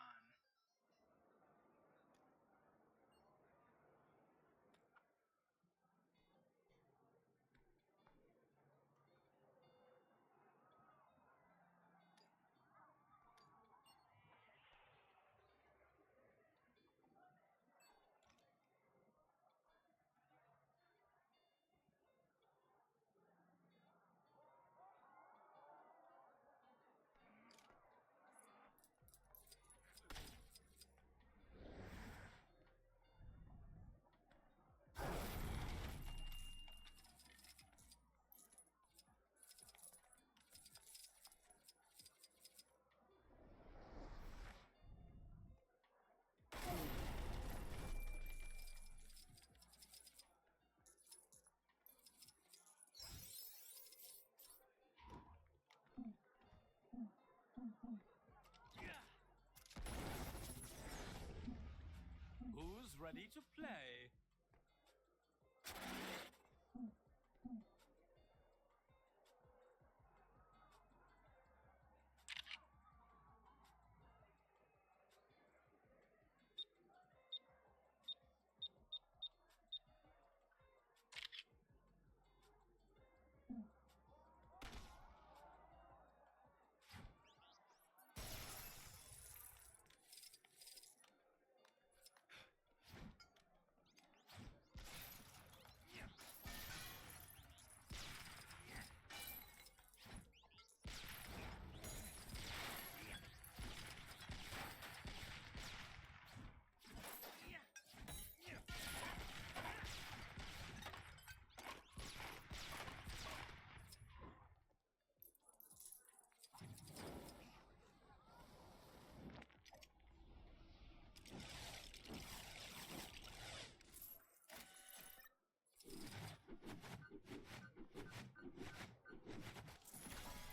ready to play.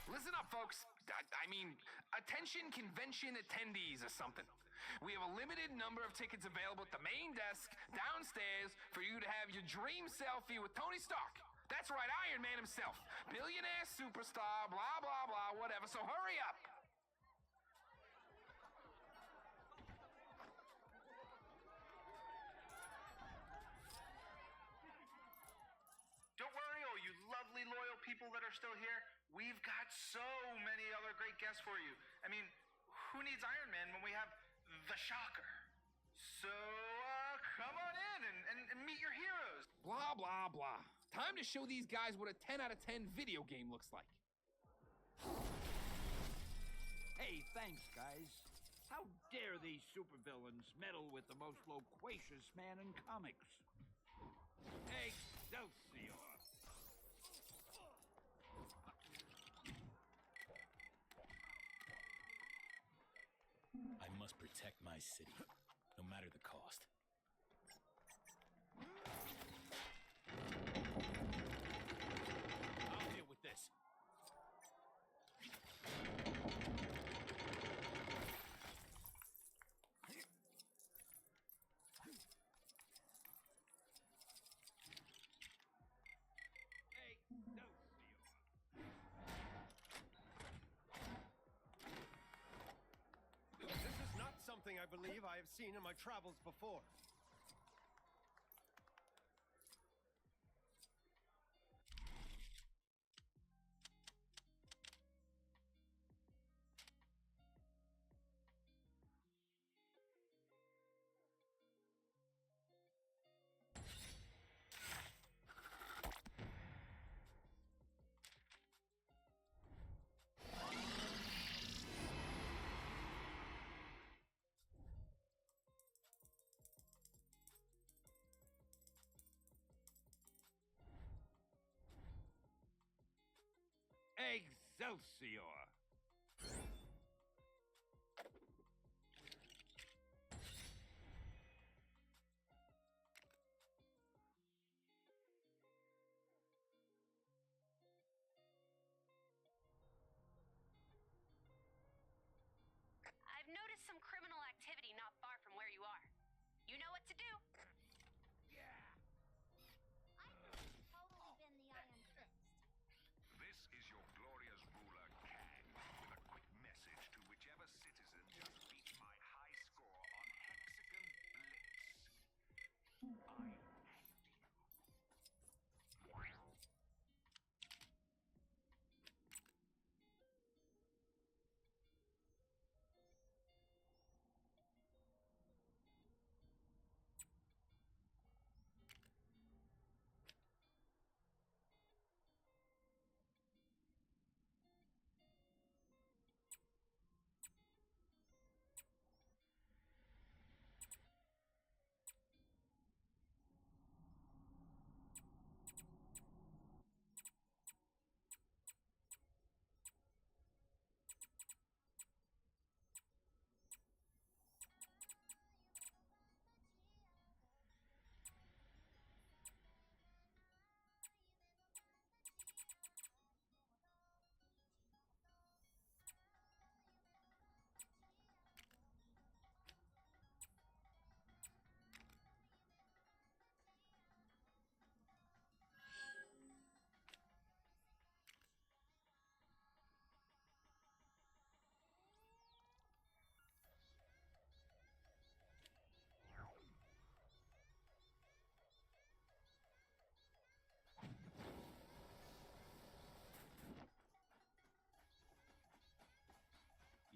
Listen up, folks. I mean, attention convention attendees or something. We have a limited number of tickets available at the main desk downstairs for you to have your dream selfie with Tony Stark. That's right, Iron Man himself. Billionaire, superstar, blah, blah, blah, whatever. So hurry up. Don't worry, oh, you lovely, loyal people that are still here. We've got so many other great guests for you. I mean, who needs Iron Man when we have the Shocker? So, come on in and meet your heroes. Blah, blah, blah. Time to show these guys what a 10 out of 10 video game looks like. Hey, thanks, guys. How dare these supervillains meddle with the most loquacious man in comics? Excelsior! I must protect my city, no matter the cost. I'll deal with this. This is not something I believe I have seen in my travels before. Excelsior! I've noticed some criminal activity not far from where you are. You know what to do. Totally been the Iron Fist. This is your glorious ruler, Kang, with a quick message to whichever citizen just beat my high score on Hexagon Blitz. I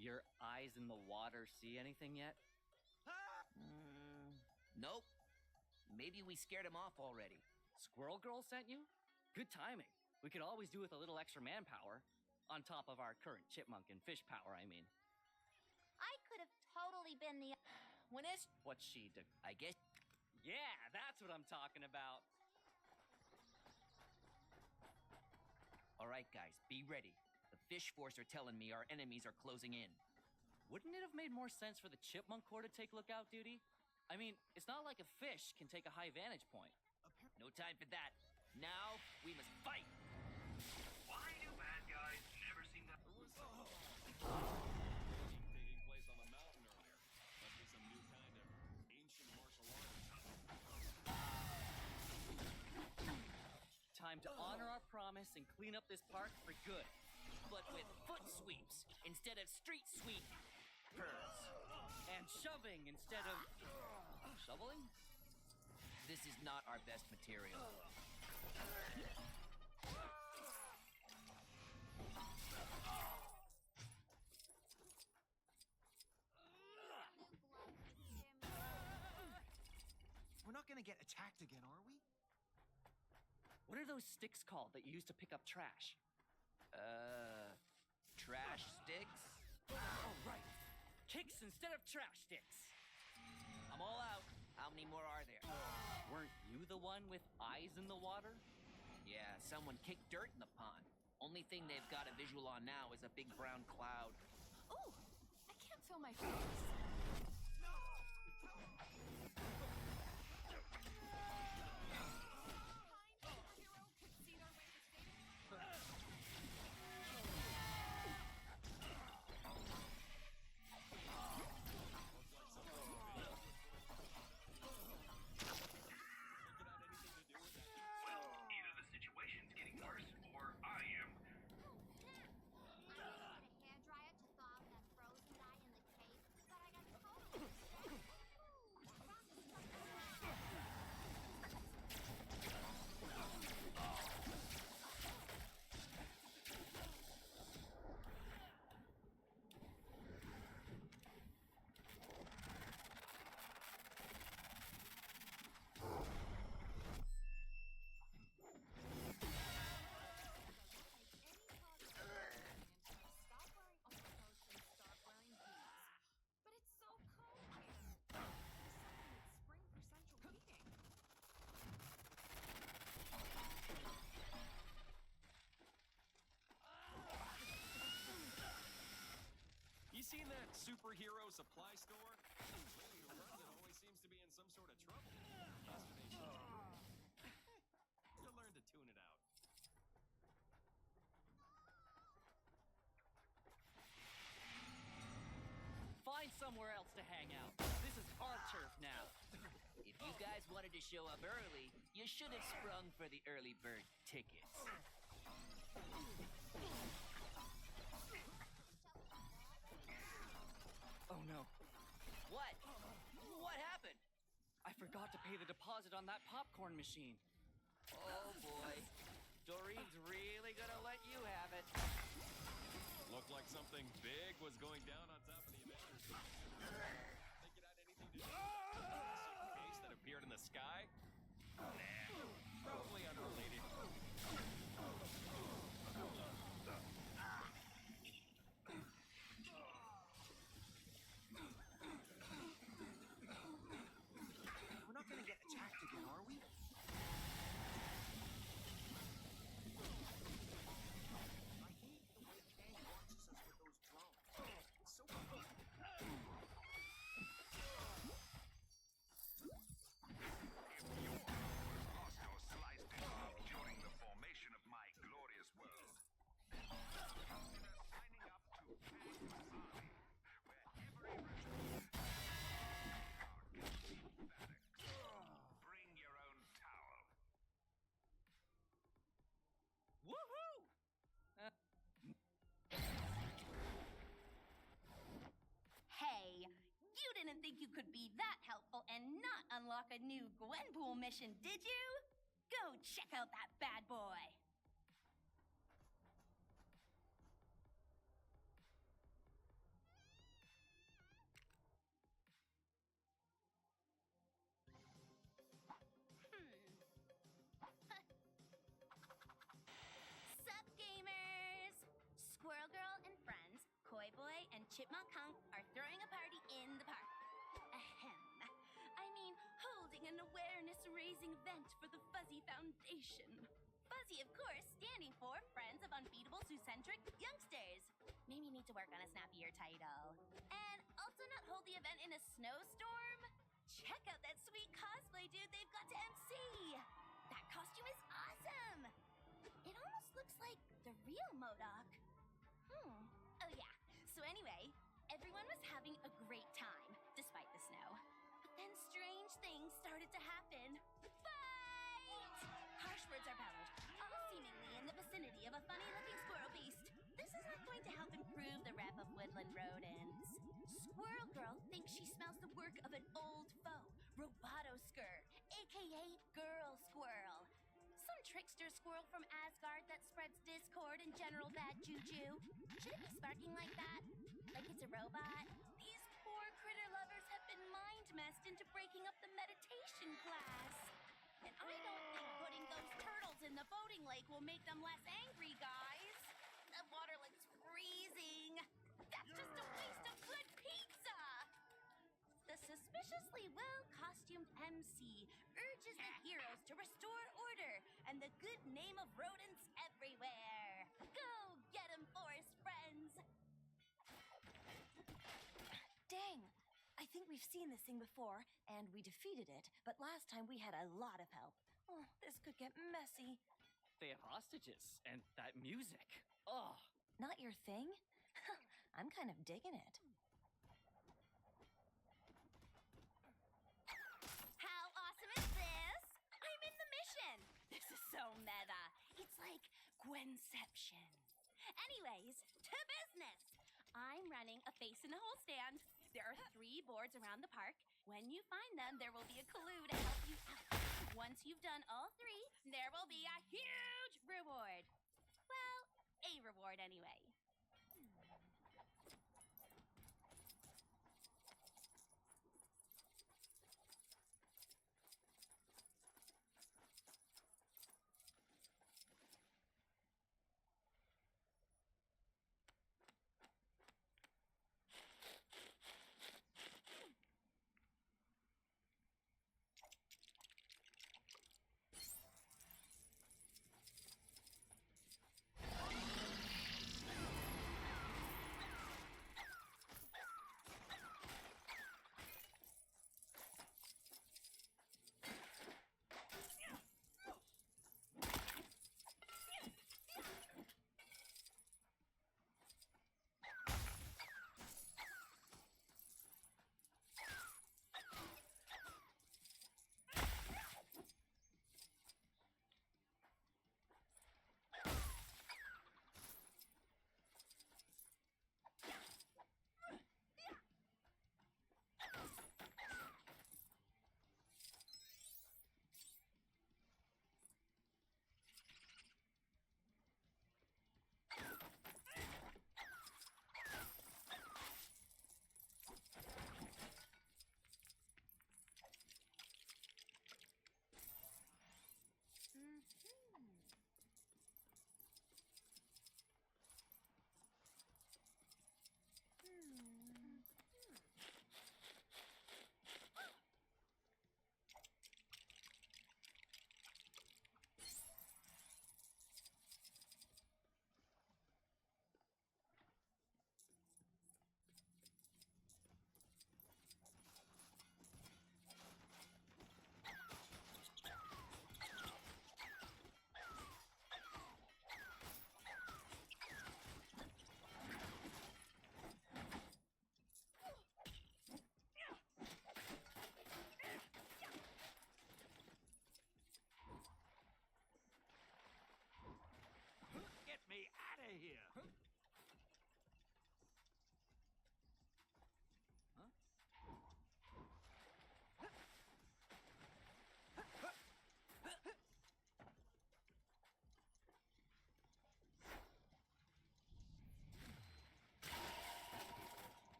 Your eyes in the water see anything yet? Nope. Maybe we scared him off already. Squirrel Girl sent you? Good timing. We could always do with a little extra manpower. On top of our current chipmunk and fish power, I mean. I could have totally been the. When is. What's she do? I guess. Yeah, that's what I'm talking about. Alright, guys, be ready. The Fish Force are telling me our enemies are closing in. Wouldn't it have made more sense for the Chipmunk Corps to take lookout duty? I mean, it's not like a fish can take a high vantage point. No time for that. Now, we must fight! Why do bad guys never seem to... There was taking place on the mountain earlier. Must be some new kind of ancient martial arts. Time to honor our promise and clean up this park for good. But with foot sweeps instead of street sweep. And shoving instead of... shoveling? This is not our best material. We're not gonna get attacked again, are we? What are those sticks called that you use to pick up trash? Trash sticks? Oh, right. Kicks instead of trash sticks. I'm all out. How many more are there? Weren't you the one with eyes in the water? Yeah, someone kicked dirt in the pond. Only thing they've got a visual on now is a big brown cloud. Ooh, I can't feel my face. Seen that superhero supply store? The lady who runs it always seems to be in some sort of trouble. Yesterday she you'll learn to tune it out. Find somewhere else to hang out. This is our turf now. If you guys wanted to show up early, you should have sprung for the early bird tickets. Oh no. What? What happened? I forgot to pay the deposit on that popcorn machine. Oh boy. Doreen's really gonna let you have it. Looked like something big was going down on top of the Avengers. Think it had anything to do with that case that appeared in the sky? Nah, probably unrelated. We're not gonna get attacked again, are we? Hey, you didn't think you could be that helpful and not unlock a new Gwenpool mission, did you? Go check out that bad boy. Chipmunk Conk are throwing a party in the park. Ahem. I mean, holding an awareness-raising event for the Fuzzy Foundation. Fuzzy, of course, standing for Friends of Unbeatable Zoocentric Youngsters. Maybe need to work on a snappier title. And also not hold the event in a snowstorm? Check out that sweet cosplay dude they've got to MC! That costume is awesome! It almost looks like the real MODOK. Oh yeah. So anyway, everyone was having a great time, despite the snow. But then strange things started to happen. Fight! Harsh words are bellowed, all seemingly in the vicinity of a funny-looking squirrel beast. This is not going to help improve the rep of woodland rodents. Squirrel Girl thinks she smells the work of an old foe, Robotoskur, aka Girl Squirrel. Some trickster squirrel from Asgard that spreads discord and general bad juju. Should it be sparking like that? Like it's a robot? These poor critter lovers have been mind-messed into breaking up the meditation class. And I don't think putting those turtles in the voting lake will make them less angry, guys. The water looks freezing. That's just a waste of good pizza. The suspiciously well-costumed MC urges the heroes to restore order and the good name of rodents everywhere. Go get 'em, forest friends! Dang! I think we've seen this thing before, and we defeated it, but last time we had a lot of help. Oh, this could get messy. They have hostages, and that music. Oh. Not your thing? I'm kind of digging it. How awesome is this? I'm in the mission! This is so meta. It's like Gwenception. Anyways, to business! I'm running a face in the hole stand. There are 3 boards around the park. When you find them, there will be a clue to help you out. Once you've done all 3, there will be a huge reward. Well, a reward anyway.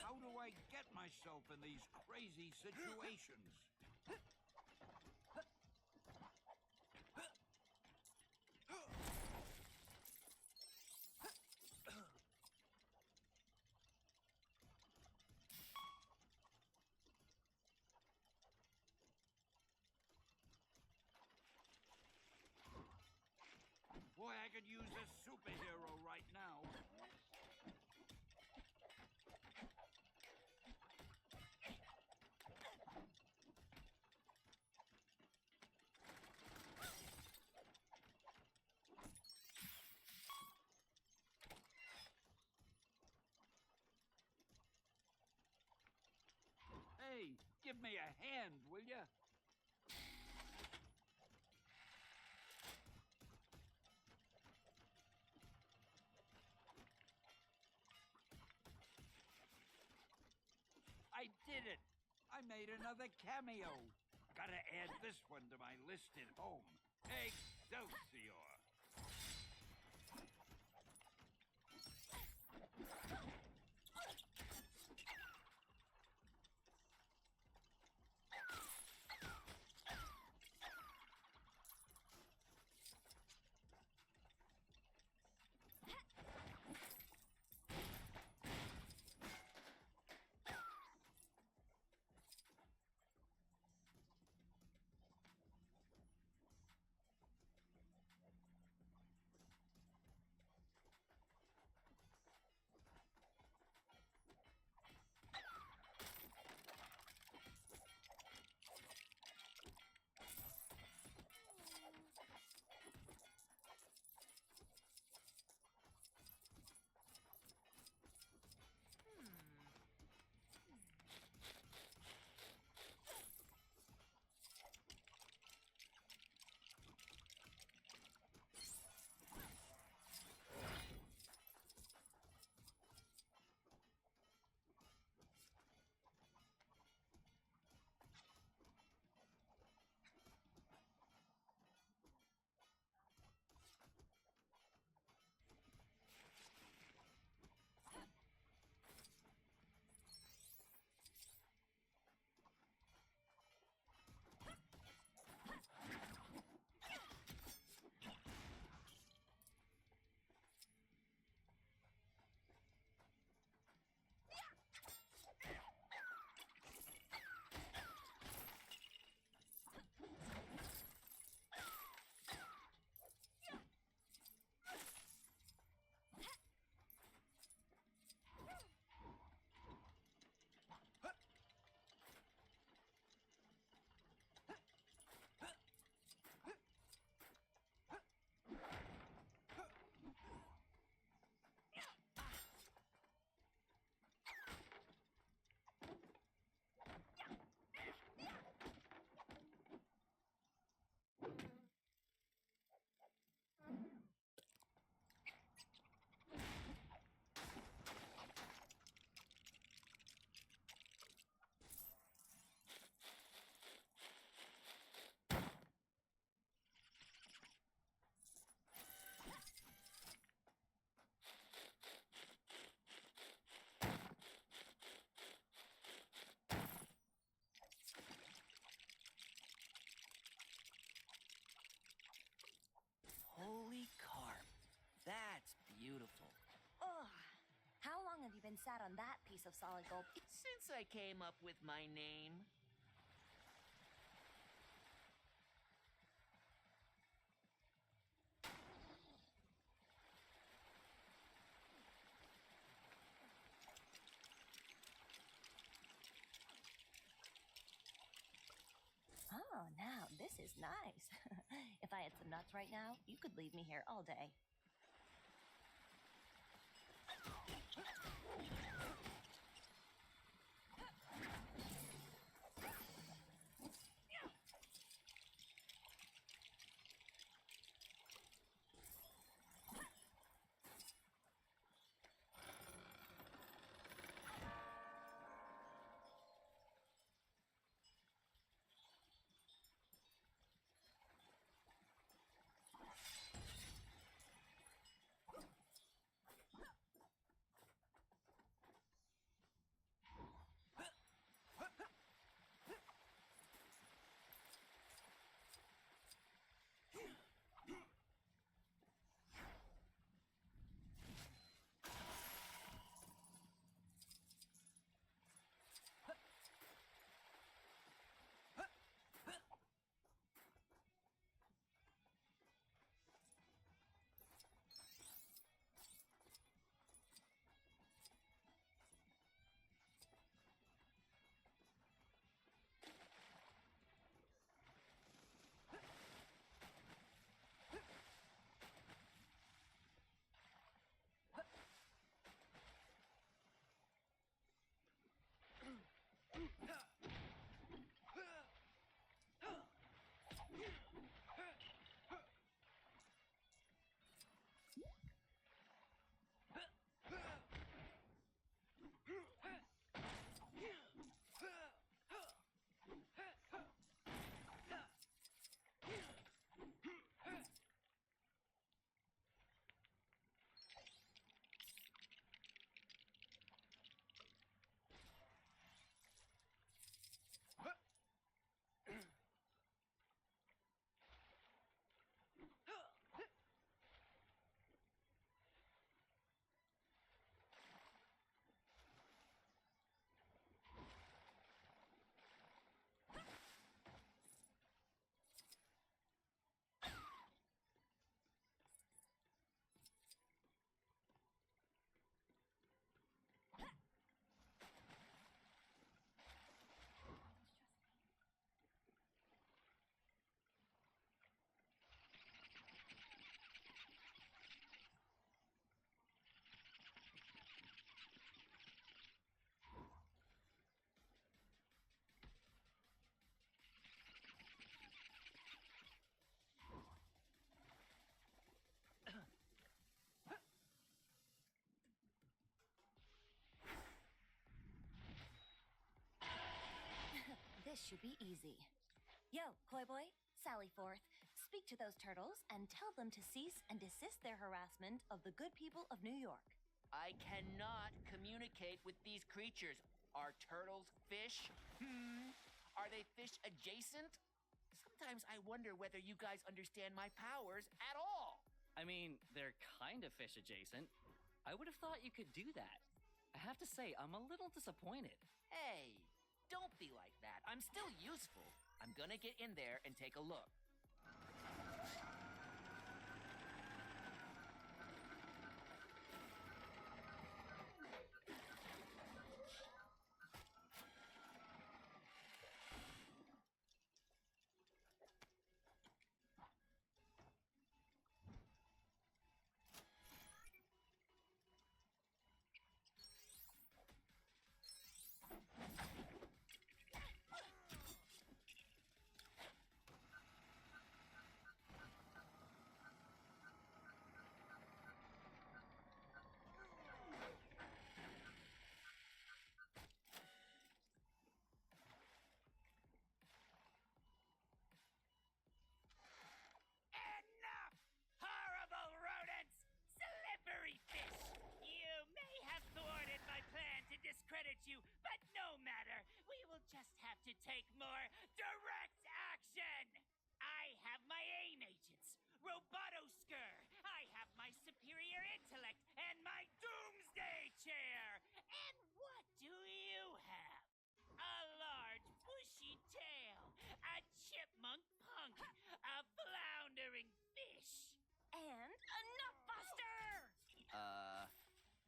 How do I get myself in these crazy situations? Boy, I could use a superhero right now. Hey, give me a hand, will ya? I did it! I made another cameo. Gotta add this one to my list at home. Excelsior! Holy carp. That's beautiful. Ugh. How long have you been sat on that piece of solid gold? Since I came up with my name. now, this is nice. If I had some nuts right now, you could leave me here all day. This should be easy. Yo, Koi Boy, sally forth. Speak to those turtles and tell them to cease and desist their harassment of the good people of New York. I cannot communicate with these creatures. Are turtles fish? Are they fish adjacent? Sometimes I wonder whether you guys understand my powers at all. I mean, they're kind of fish adjacent. I would have thought you could do that. I have to say, I'm a little disappointed. Hey, don't be like that. I'm still useful. I'm gonna get in there and take a look. Enough! Horrible rodents! Slippery fish! You may have thwarted my plan to discredit you, but no matter. We will just have to take more direct action! I have my AIM agents, Robotoskur. I have my superior intellect and my doomsday chair. And what do you have? A large bushy tail, a chipmunk punk, a floundering fish, and a nutbuster!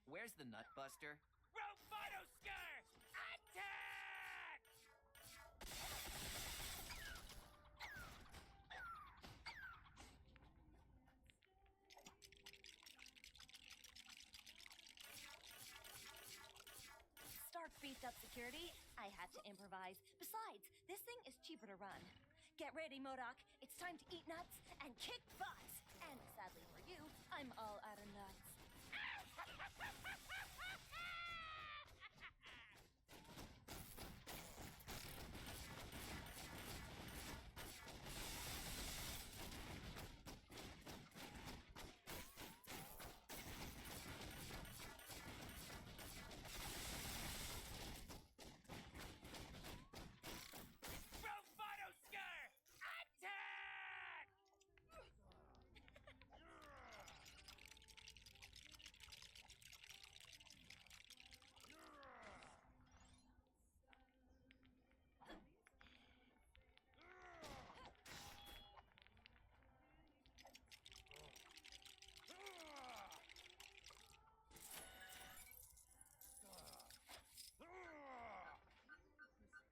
Where's the Nutbuster? Robotoskur! Attack! security, I had to improvise. Besides, this thing is cheaper to run. Get ready, MODOK. It's time to eat nuts and kick butts. And sadly for you, I'm all out of nuts.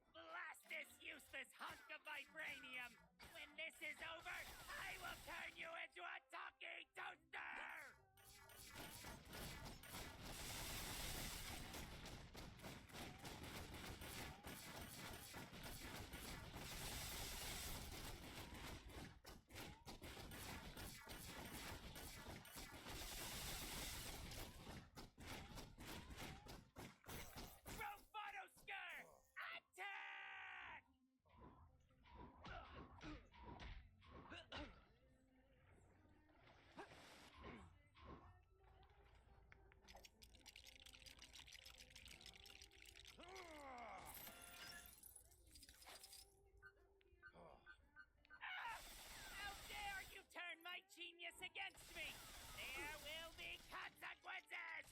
Blast this useless hunk of vibranium! When this is over, I will turn you into a talking toaster! Robotosker! Attack! How dare you turn my genius against me! There will be consequences!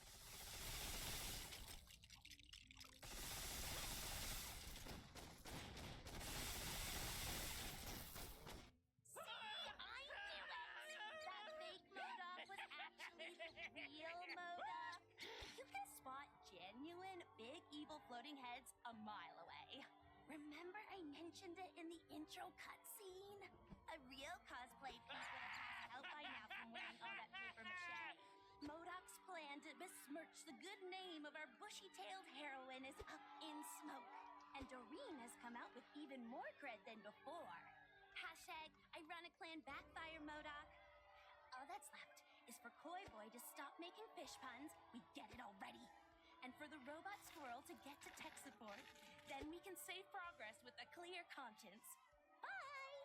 See, I knew it! That fake MODOK was actually the real MODOK. You can spot genuine big evil floating heads a mile away. Remember I mentioned it in the intro cutscene? A real cosplay piece would have passed out by now from wearing all that paper mache. MODOK's plan to besmirch the good name of our bushy-tailed heroine is up in smoke. And Doreen has come out with even more cred than before. Hashtag, I run a clan backfire, MODOK. All that's left is for Koi Boy to stop making fish puns. We get it already. And for the robot squirrel to get to tech support, then we can save progress with a clear conscience. Bye!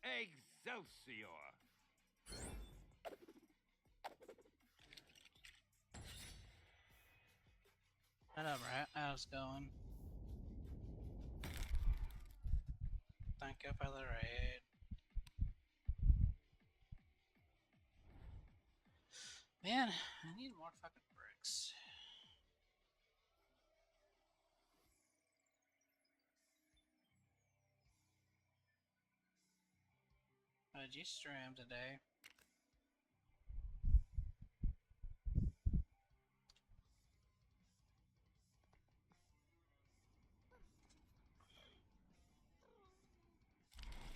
Excelsior! What up, Rat? How's it going? Thank you for the raid. Man, I need more fucking bricks. Did you stream today?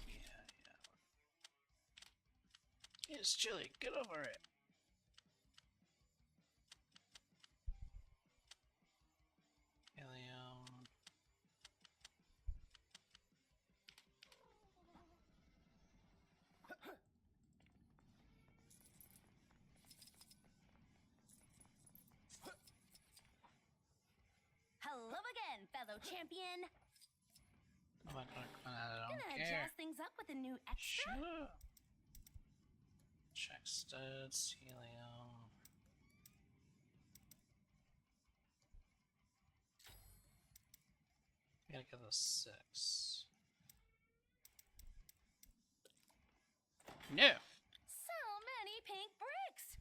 Yeah. It's chilly. Get over it. Helium. Hello again, fellow champion. I'm not gonna come out. I don't Gonna care. jazz things up with a new extra. Sure. Check studs, helium. I gotta get those 6. No. So many pink bricks.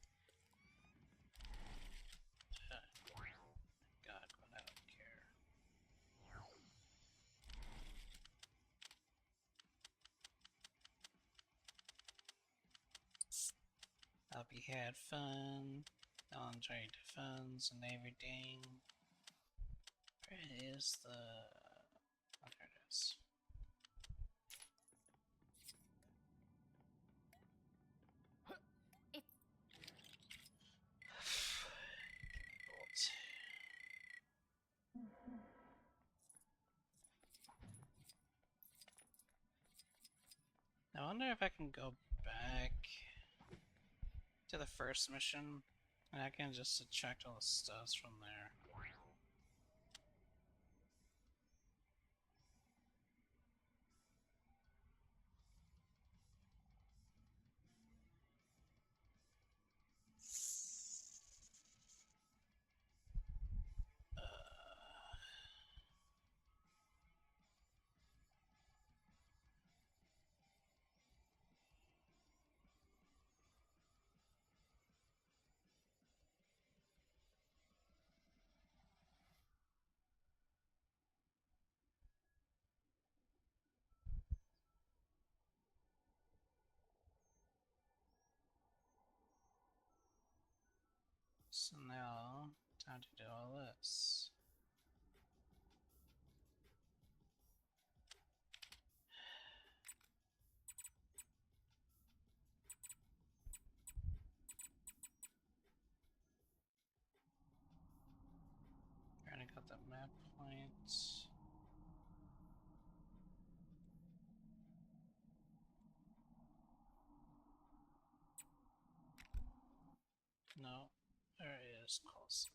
God, but I don't care. Hope you had fun. Y'all enjoyed the funs and everything. Where is the... Oh, there it is. I wonder if I can go back to the first mission and I can just subtract all the stuffs from there. So now, time to do all this. Already got the map points. No, there is Coulson.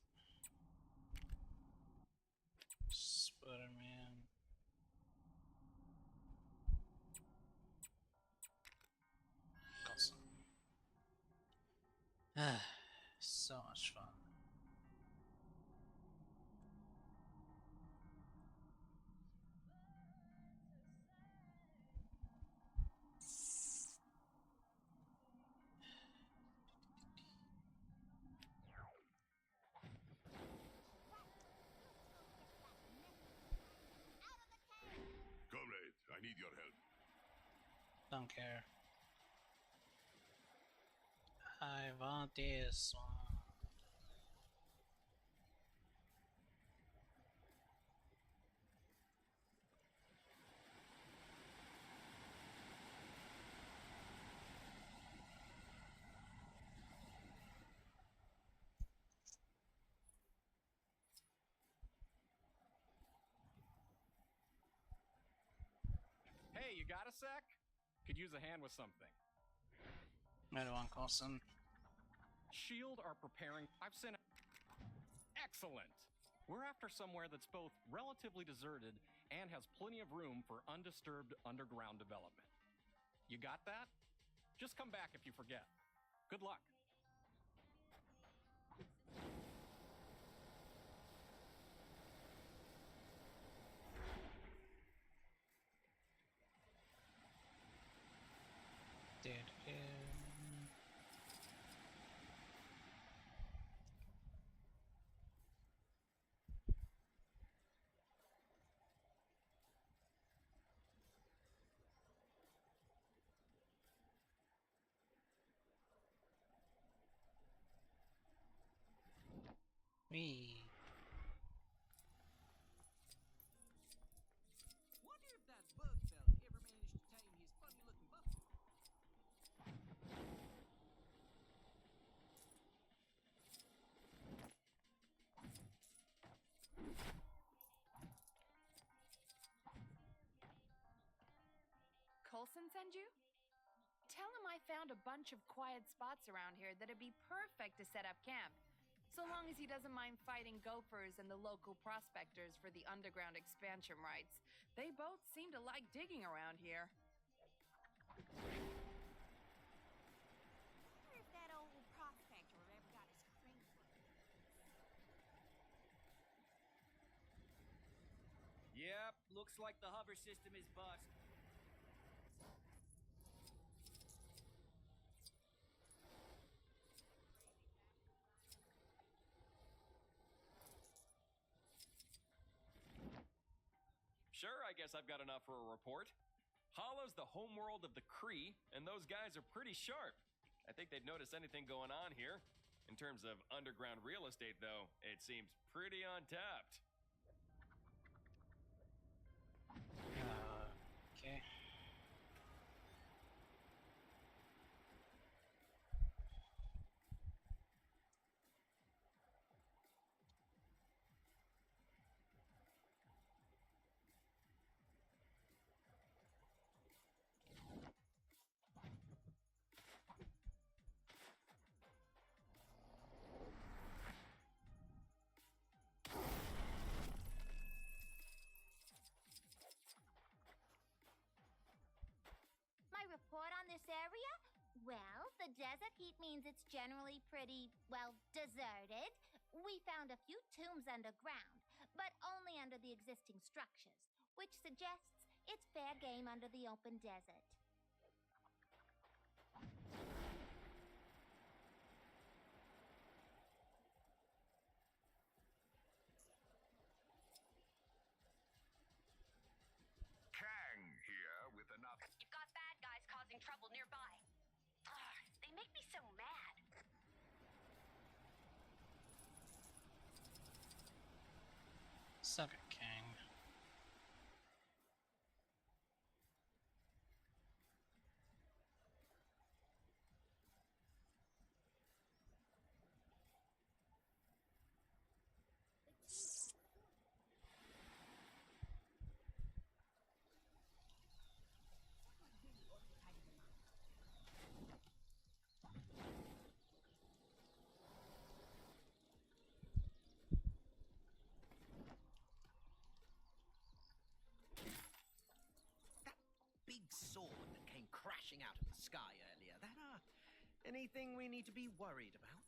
Spider-Man. Coulson. So much fun. Comrade, I need your help. Don't care. I want this one. Hey, you got a sec? Could use a hand with something. I don't want Coulson. Shield are preparing. I've sent. Excellent. We're after somewhere that's both relatively deserted and has plenty of room for undisturbed underground development. You got that? Just come back if you forget. Good luck. Me. Wonder if that bug fella ever managed to tame his funny-looking buffalo. Coulson send you? Tell him I found a bunch of quiet spots around here that'd be perfect to set up camp. So long as he doesn't mind fighting gophers and the local prospectors for the underground expansion rights. They both seem to like digging around here. Wonder if that old prospector ever got his string closed. Yep, looks like the hover system is bust. Sure, I guess I've got enough for a report. Hollow's the homeworld of the Kree, and those guys are pretty sharp. I think they'd notice anything going on here. In terms of underground real estate, though, it seems pretty untapped. Okay. My report on this area? Well, the desert heat means it's generally pretty, well, deserted. We found a few tombs underground, but only under the existing structures, which suggests it's fair game under the open desert. Kang here with another. You've got bad guys causing trouble nearby. Ugh, they make me so mad. Suck it, Kang. Big sword that came crashing out of the sky earlier. Anything we need to be worried about?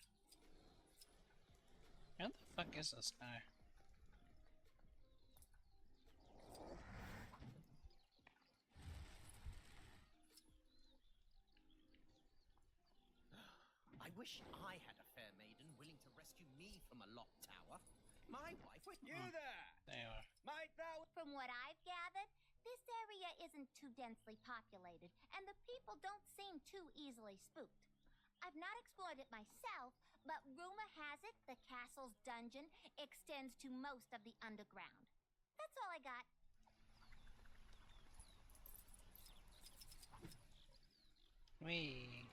Where the fuck is this guy? I wish I had a fair maiden willing to rescue me from a locked tower. My wife would... You there! There you are. Might thou... From what I've gathered, this area isn't too densely populated, and the people don't seem too easily spooked. I've not explored it myself, but rumor has it the castle's dungeon extends to most of the underground. That's all I got. Wee.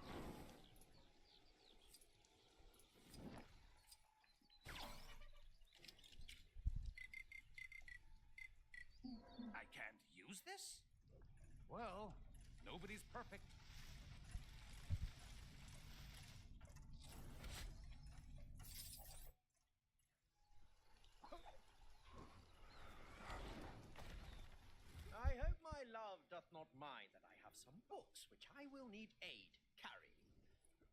I can't use this? Well, nobody's perfect. I hope my love doth not mind that I have some books which I will need aid carrying.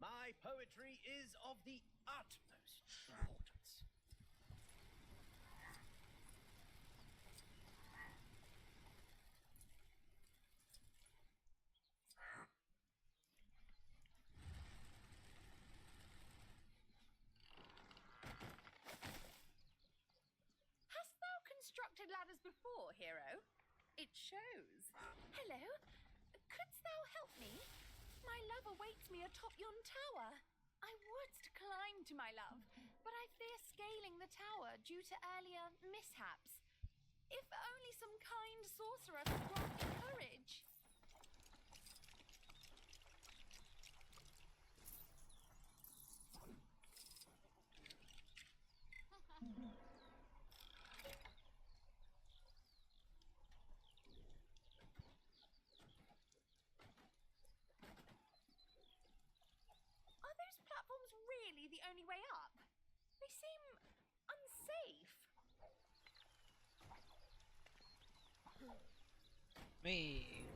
My poetry is of the utmost importance. Hast thou constructed ladders before, hero? It shows. Hello? Couldst thou help me? My love awaits me atop yon tower. I would climb to my love, but I fear scaling the tower due to earlier mishaps. If only some kind sorcerer could grant me courage. Are those platforms really the only way up? They seem unsafe. Wee.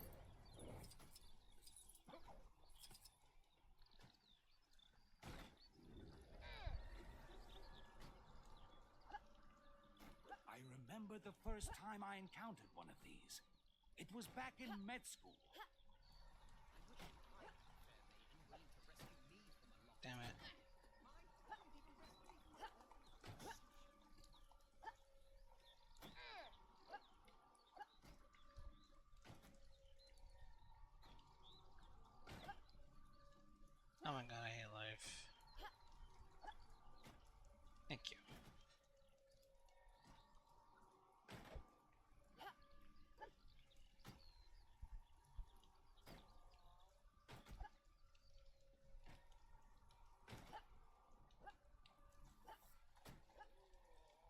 I remember the first time I encountered one of these. It was back in med school. Damn it. Thank you.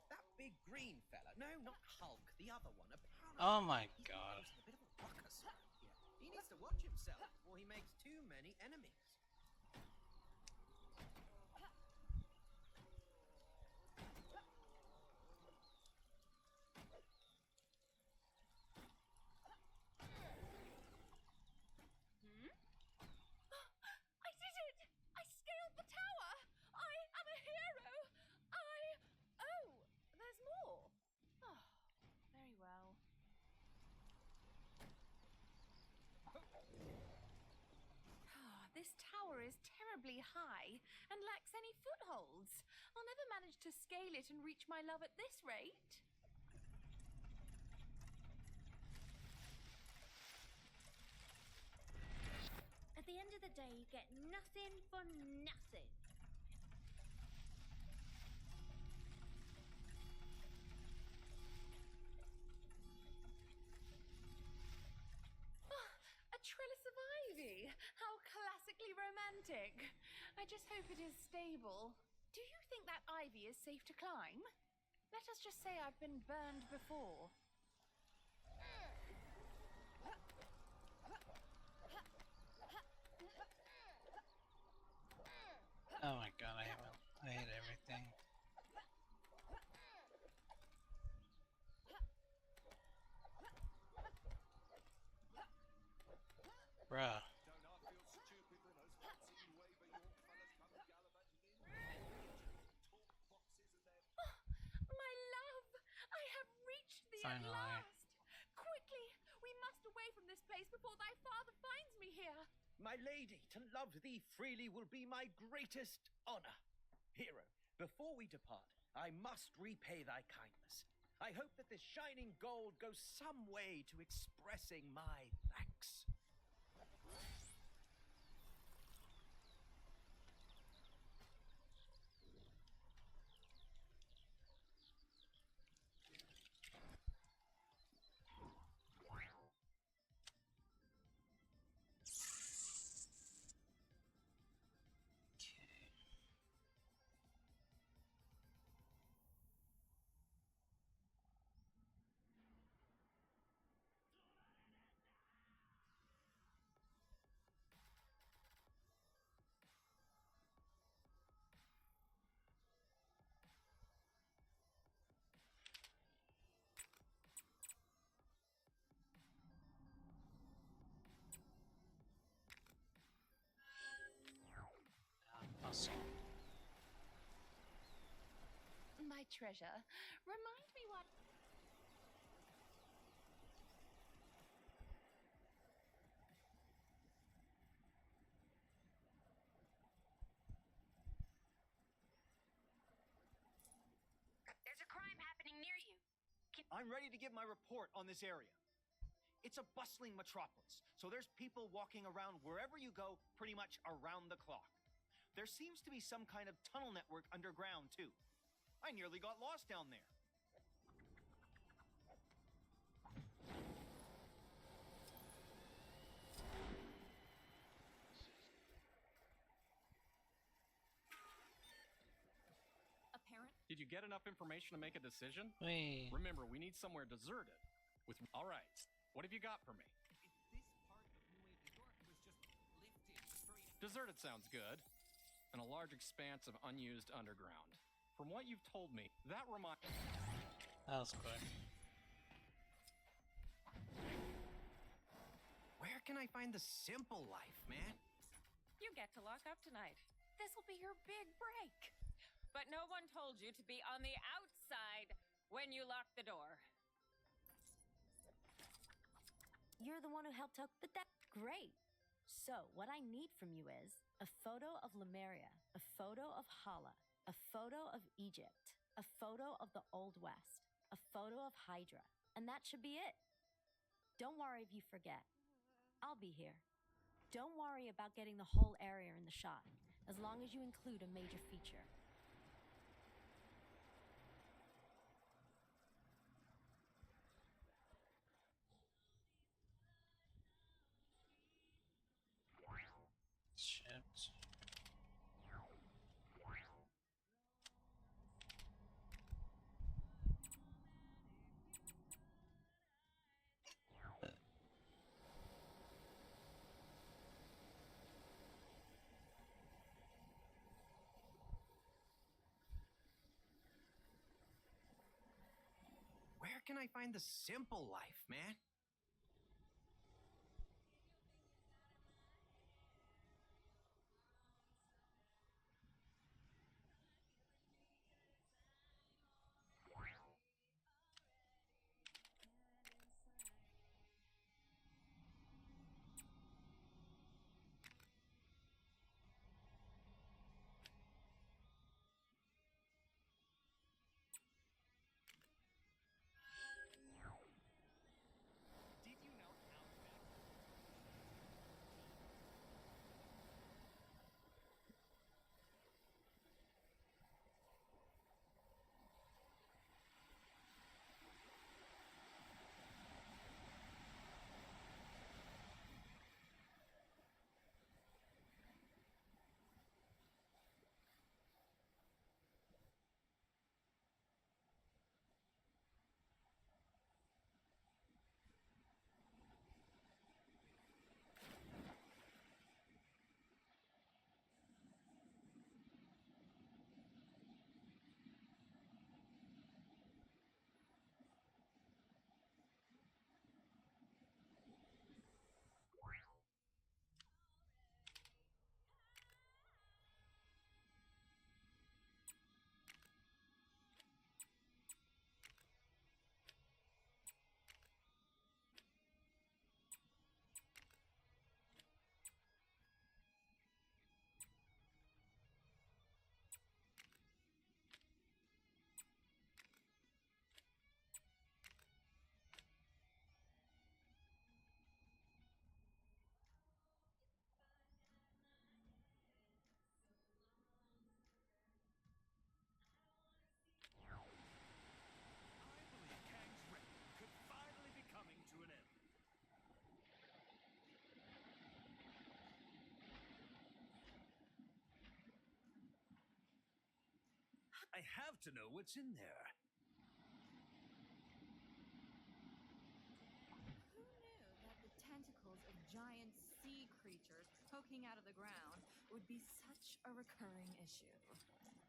That big green fella. No, not Hulk. The other one. Apparently, Oh my he's god. a bit of a ruckus around here. He needs to watch himself before he makes too many enemies. I did it! I scaled the tower! I am a hero! Oh, there's more! Oh, very well. This tower is terribly high and lacks any footholds. I'll never manage to scale it and reach my love at this rate. At the end of the day, you get nothing for nothing. A trellis of ivy! How classically romantic. I just hope it is stable. Do you think that ivy is safe to climb? Let us just say I've been burned before. Oh my god, I hate everything. Bruh. My love! I have reached thee at Finally. last! Quickly! We must away from this place before thy father finds me here! My lady, to love thee freely will be my greatest honor. Hero, before we depart, I must repay thy kindness. I hope that this shining gold goes some way to expressing my thanks. Awesome. My treasure, remind me what... There's a crime happening near you. I'm ready to give my report on this area. It's a bustling metropolis, so there's people walking around wherever you go, pretty much around the clock. There seems to be some kind of tunnel network underground, too. I nearly got lost down there. Did you get enough information to make a decision? Wait. Remember, we need somewhere deserted. All right, what have you got for me? Deserted sounds good. And a large expanse of unused underground. From what you've told me, that reminds... That was quick. Where can I find the simple life, man? You get to lock up tonight. This'll be your big break. But no one told you to be on the outside when you lock the door. You're the one who helped hook the deck. Great. So, what I need from you is a photo of Lemuria, a photo of Hala, a photo of Egypt, a photo of the Old West, a photo of Hydra, and that should be it. Don't worry if you forget. I'll be here. Don't worry about getting the whole area in the shot, as long as you include a major feature. can I find the simple life, man? I have to know what's in there. Who knew that the tentacles of giant sea creatures poking out of the ground would be such a recurring issue? The giant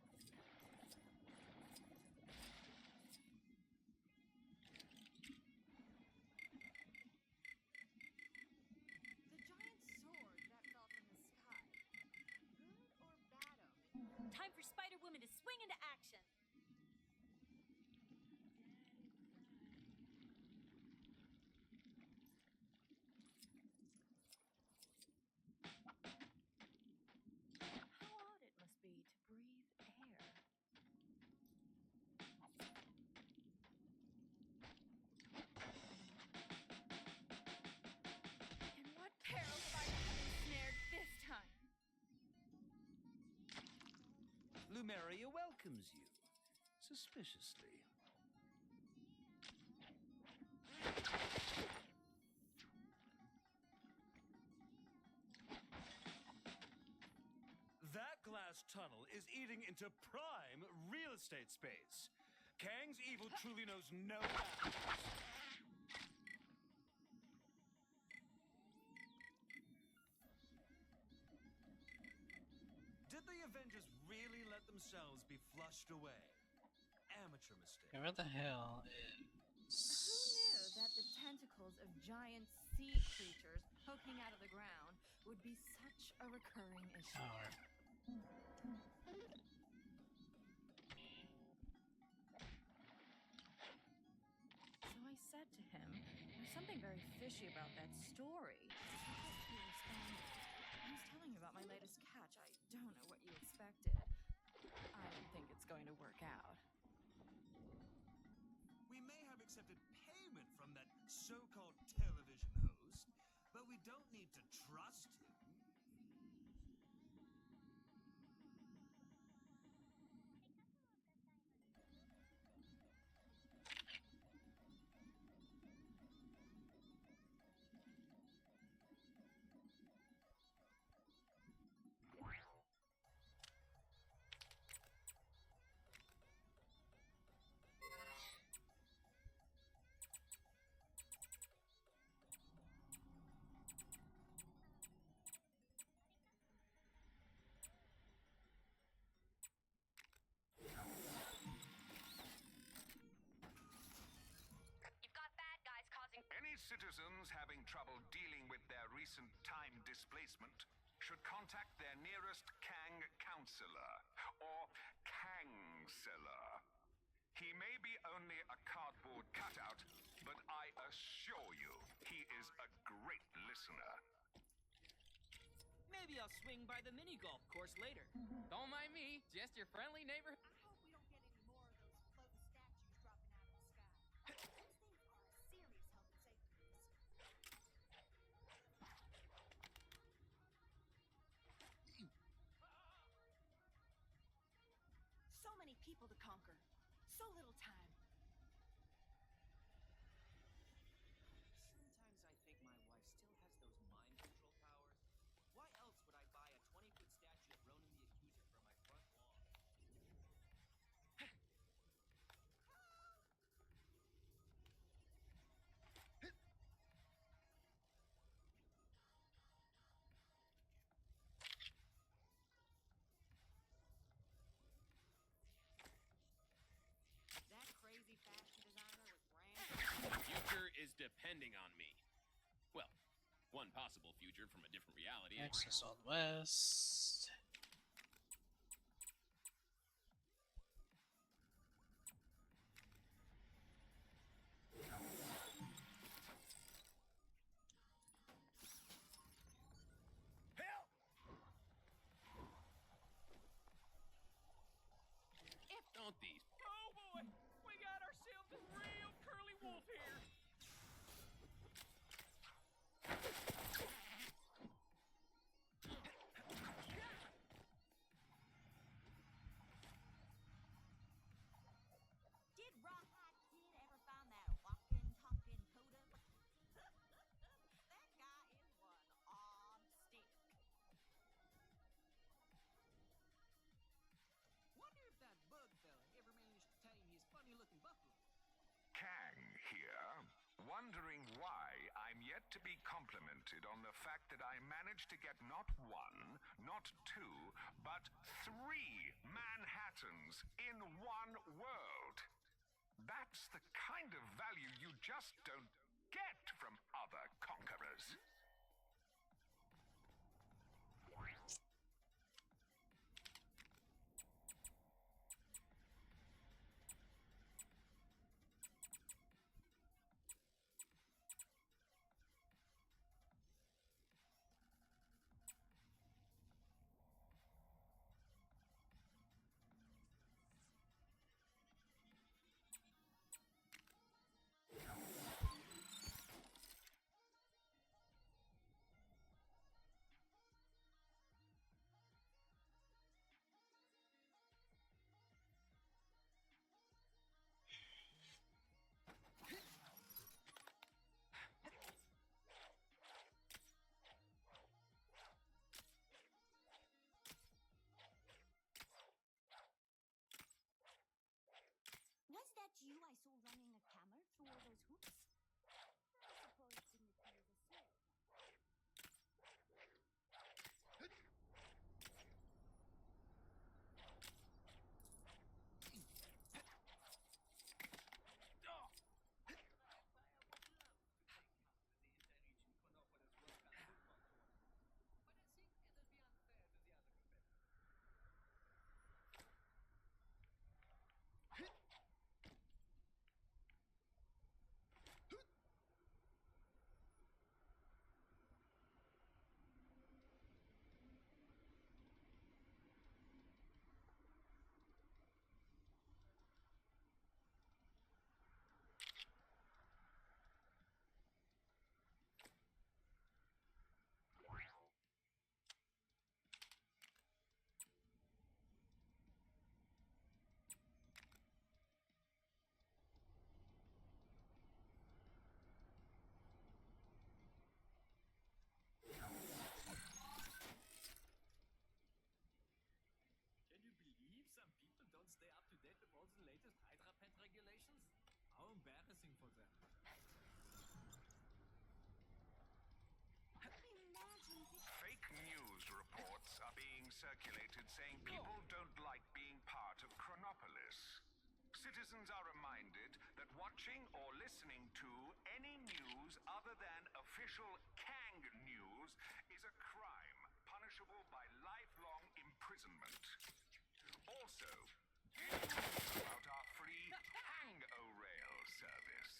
sword that fell from the sky. Good or bad omen? Time for Spider-Woman to swing into action. How odd it must be to breathe air. In what perils have I become ensnared this time? Lumeria welcomes you, suspiciously. That glass tunnel is eating into prime real estate space. Kang's evil truly knows no bounds. Did the Avengers really let themselves be flushed away? Amateur mistake. Where the hell Who is... knew that the tentacles of giant sea creatures poking out of the ground would be such a recurring issue? Power. So I said to him, there's something very fishy about that story. He responded, I was telling you about my latest catch. I don't know what you expected. I don't think it's going to work out. We may have accepted payment from that so-called television host, but we don't need to trust him. Citizens having trouble dealing with their recent time displacement should contact their nearest Kang counselor, or Kangseller. He may be only a cardboard cutout, but I assure you, he is a great listener. Maybe I'll swing by the mini golf course later. Don't mind me, just your friendly neighbor. So many people to conquer. So little time. Sometimes I think my wife still has those mind control powers. Why else would I buy a 20-foot statue of Ronan the Accuser for my front lawn? That crazy fashion designer with brand. The future is depending on me. Well, one possible future from a different reality. Access Old West. Don't these Oh boy, we got ourselves a real curly wolf here. Did Rawhide Kid ever find that walking, talking Coda? That guy is one odd stick. Wonder if that bug fella ever managed to tame his funny-looking buffalo. Kang here, wondering why I'm yet to be complimented on the fact that I managed to get not one, not two, but 3 Manhattans in one world. That's the kind of value you just don't get from other conquerors. Was that you I saw running a camel through all those hoops? I suppose it didn't appear to slow. Can you believe some people don't stay up to date with all the latest Hydra Pet regulations? How embarrassing for them. Fake news reports are being circulated saying people don't like being part of Chronopolis. Citizens are reminded that watching or listening to any news other than official Kang news is a crime punishable by lifelong imprisonment. Also, news about our free Hang-O-Rail service.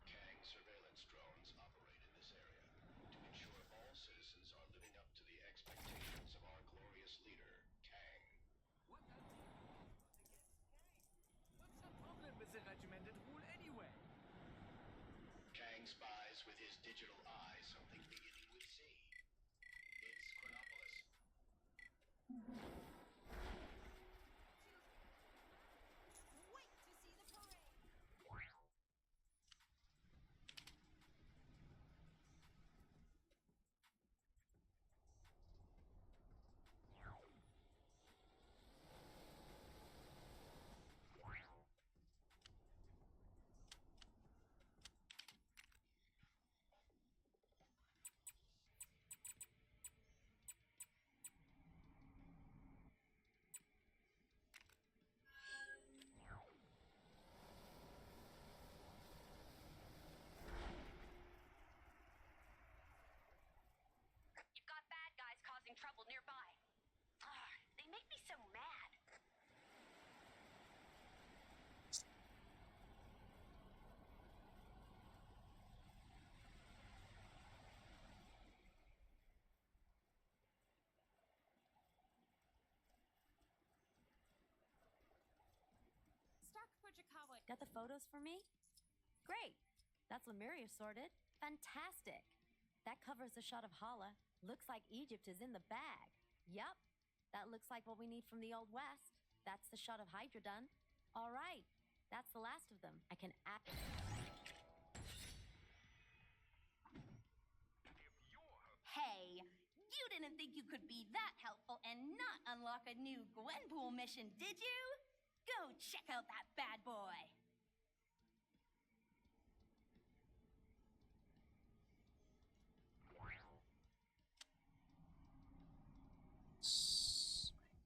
Kang surveillance drones operate in this area to ensure all citizens are living up to the expectations of our glorious leader, Kang. What's the problem with the regimented rule anyway? Kang spies with his digital eye something beginning with C. It's Chronopolis. Wait to see the parade. You've got bad guys causing trouble nearby. They make me so mad. Stark Fujikawa. Got the photos for me? Great. That's Lemuria sorted. Fantastic. That covers a shot of Hala. Looks like Egypt is in the bag. Yup. That looks like what we need from the Old West. That's the shot of Hydra done. All right. That's the last of them. I can Hey, you didn't think you could be that helpful and not unlock a new Gwenpool mission, did you? Go check out that bad boy.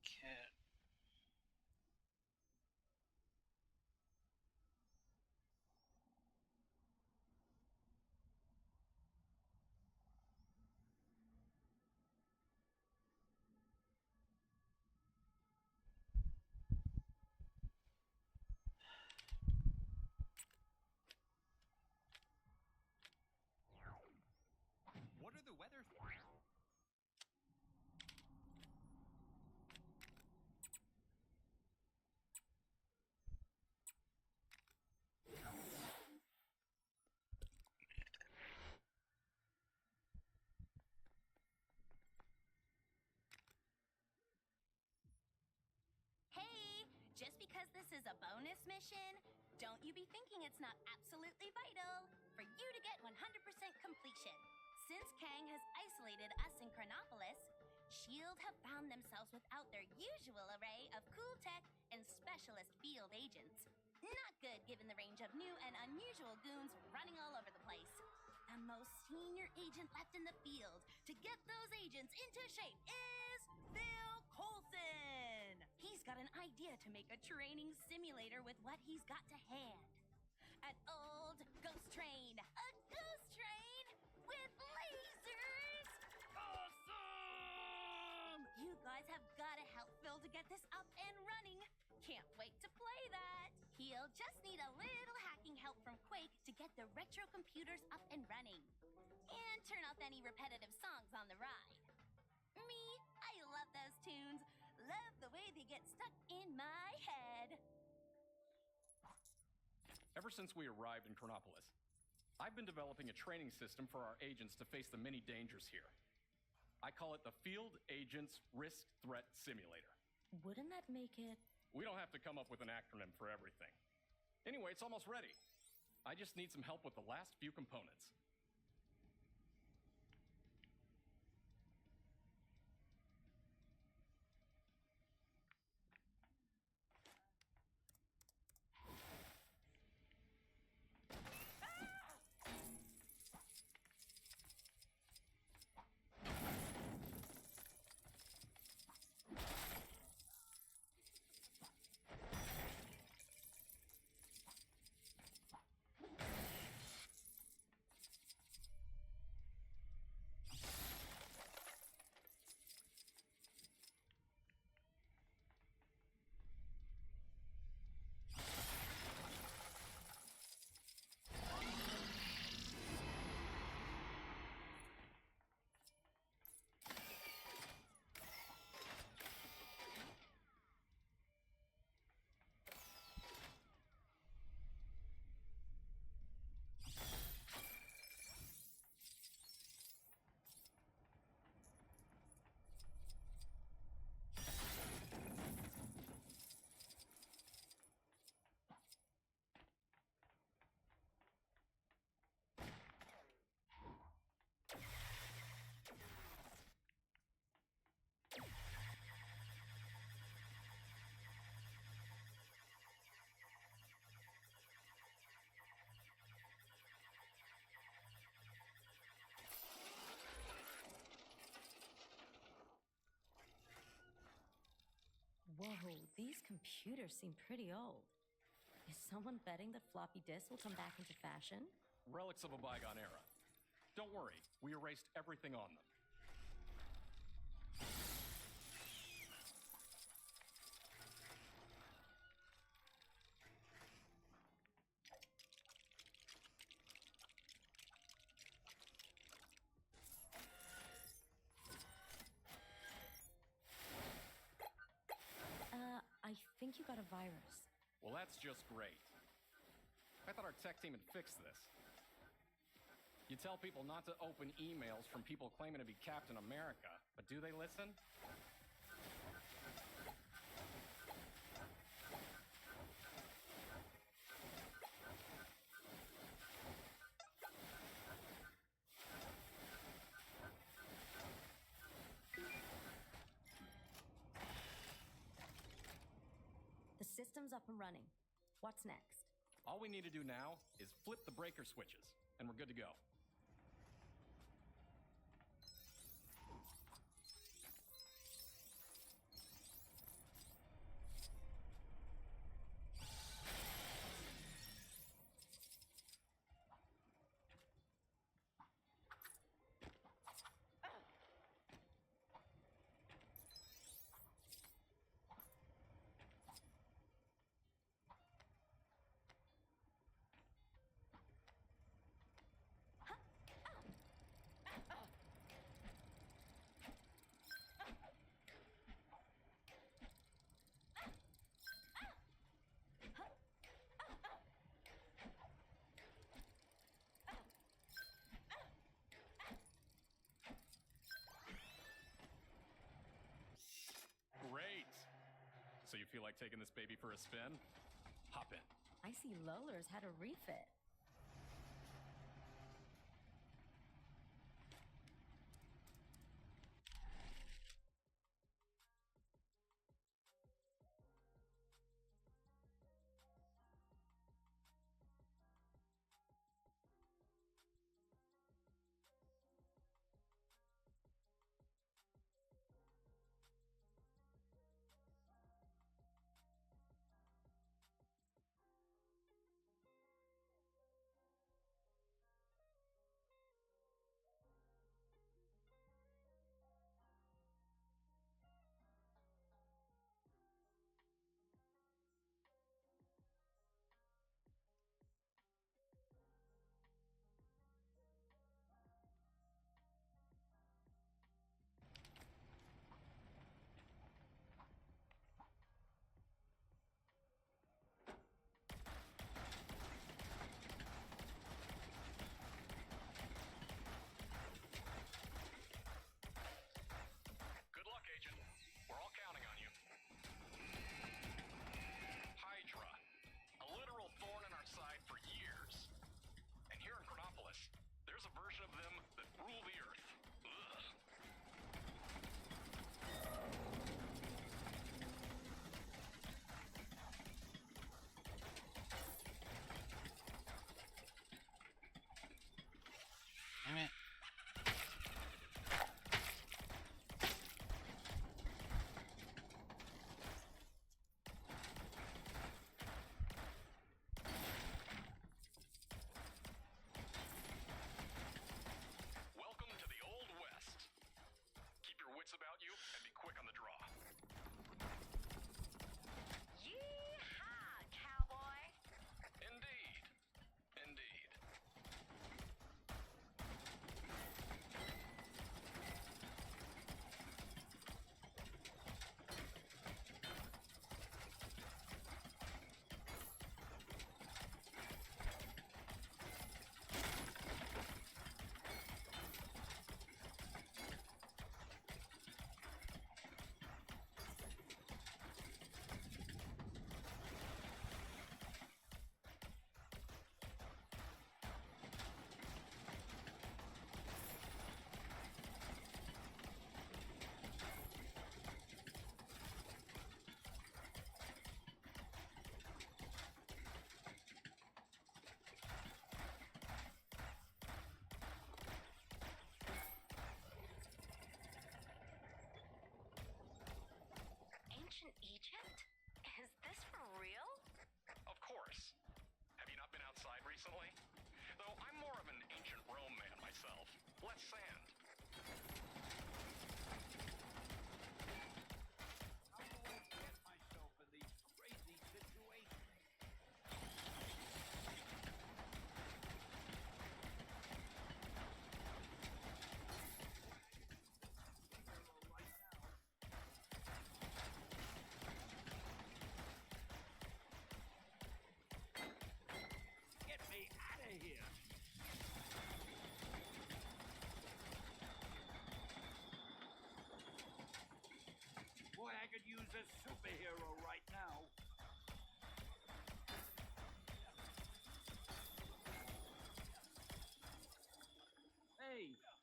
Kit. What are the weather? Hey, just because this is a bonus mission, don't you be thinking it's not absolutely vital for you to get 100% completion. Since Kang has isolated us in Chronopolis, S.H.I.E.L.D. have found themselves without their usual array of cool tech and specialist field agents. Not good given the range of new and unusual goons running all over the place. The most senior agent left in the field to get those agents into shape is Phil Coulson. He's got an idea to make a training simulator with what he's got to hand. An old ghost train. A ghost train with lasers! Awesome! You guys have got to help Phil to get this up and running. Can't wait to play that. He'll just need a little hacking help from Quake to get the retro computers up and running. And turn off any repetitive songs on the ride. Me, I love those tunes. Love the way they get stuck in my head. Ever since we arrived in Chronopolis, I've been developing a training system for our agents to face the many dangers here. I call it the Field Agents Risk Threat Simulator. Wouldn't that make it? We don't have to come up with an acronym for everything. Anyway, it's almost ready. I just need some help with the last few components. These computers seem pretty old. Is someone betting that floppy disks will come back into fashion? Relics of a bygone era. Don't worry, we erased everything on them. I think you got a virus. Well, that's just great. I thought our tech team had fixed this. You tell people not to open emails from people claiming to be Captain America, but do they listen? The system's up and running. What's next? All we need to do now is flip the breaker switches, and we're good to go. Great! So you feel like taking this baby for a spin? Hop in. I see Lowler's had a refit.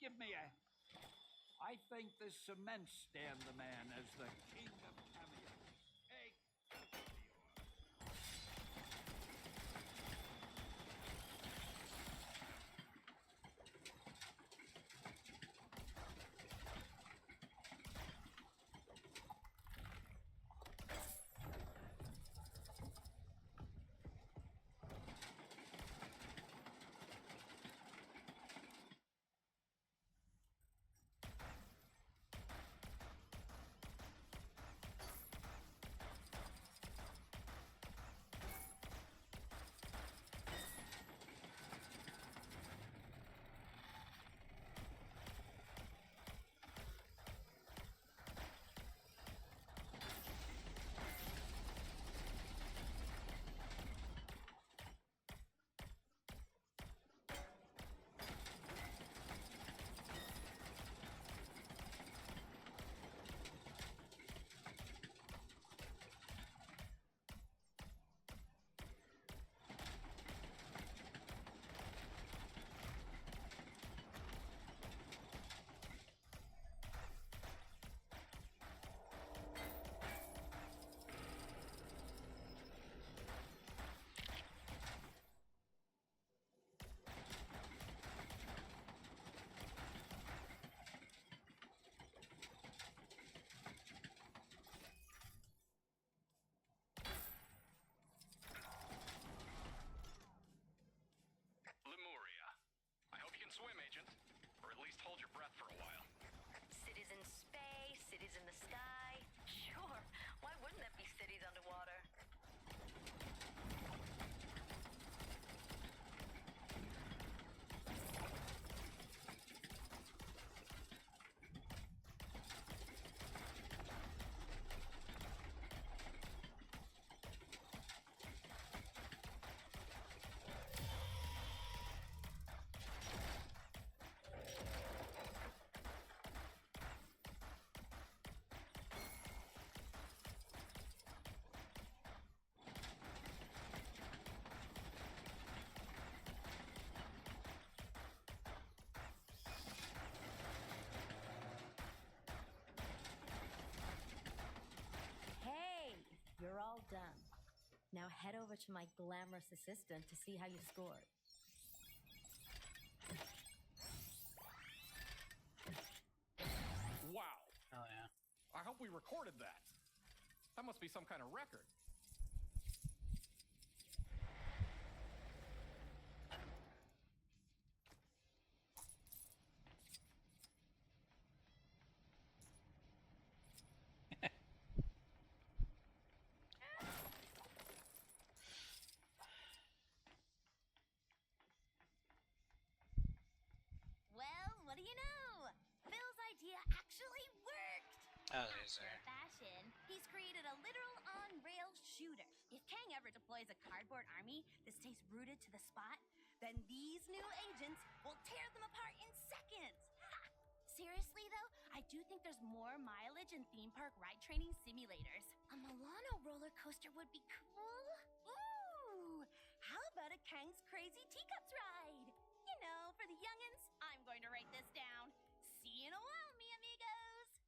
give me a... I think this cements Stan the Man as the king of cameos. Lemuria. I hope you can swim, Agent. Or at least hold your breath for a while. Cities in space, cities in the sky. Sure, why wouldn't there be cities underwater? Hey, you're all done. Now head over to my glamorous assistant to see how you scored. Wow. Oh, yeah. I hope we recorded that. That must be some kind of record. Well, what do you know? Phil's idea actually worked! Oh, After fashion, he's created a literal on-rail shooter. If Kang ever deploys a cardboard army that stays rooted to the spot, then these new agents will tear them apart in seconds. Ha! Seriously, though, I do think there's more mileage in theme park ride training simulators. A Milano roller coaster would be cool. Ooh! How about a Kang's Crazy Teacups ride? You know, for the youngins, I'm going to write this down. See you in a while, mi amigos.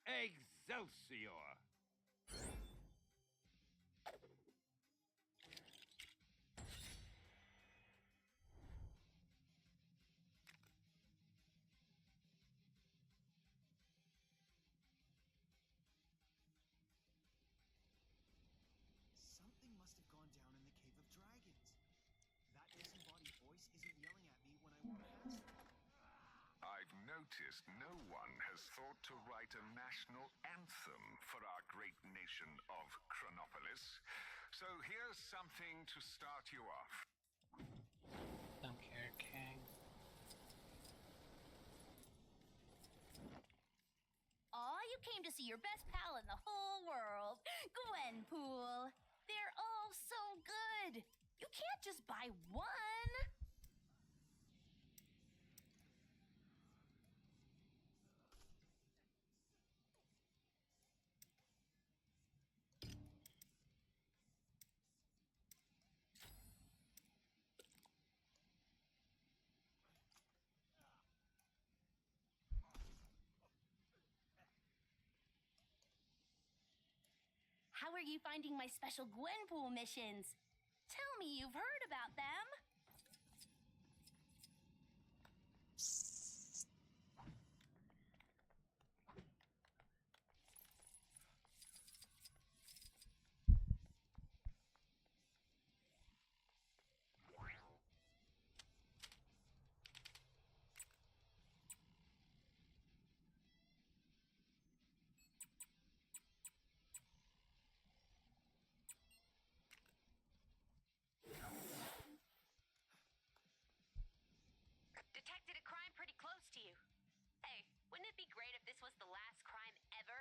Excelsior! Something must have gone down in the Cave of Dragons. That disembodied voice isn't yelling at me when I walk past it. I've noticed no one has thought to write a national anthem for our great nation of Chronopolis. So here's something to start you off. Don't care, King. Aw, you came to see your best pal in the whole world, Gwenpool. They're all so good. You can't just buy one. How are you finding my special Gwenpool missions? Tell me you've heard about them. Detected a crime pretty close to you. Hey, wouldn't it be great if this was the last crime ever?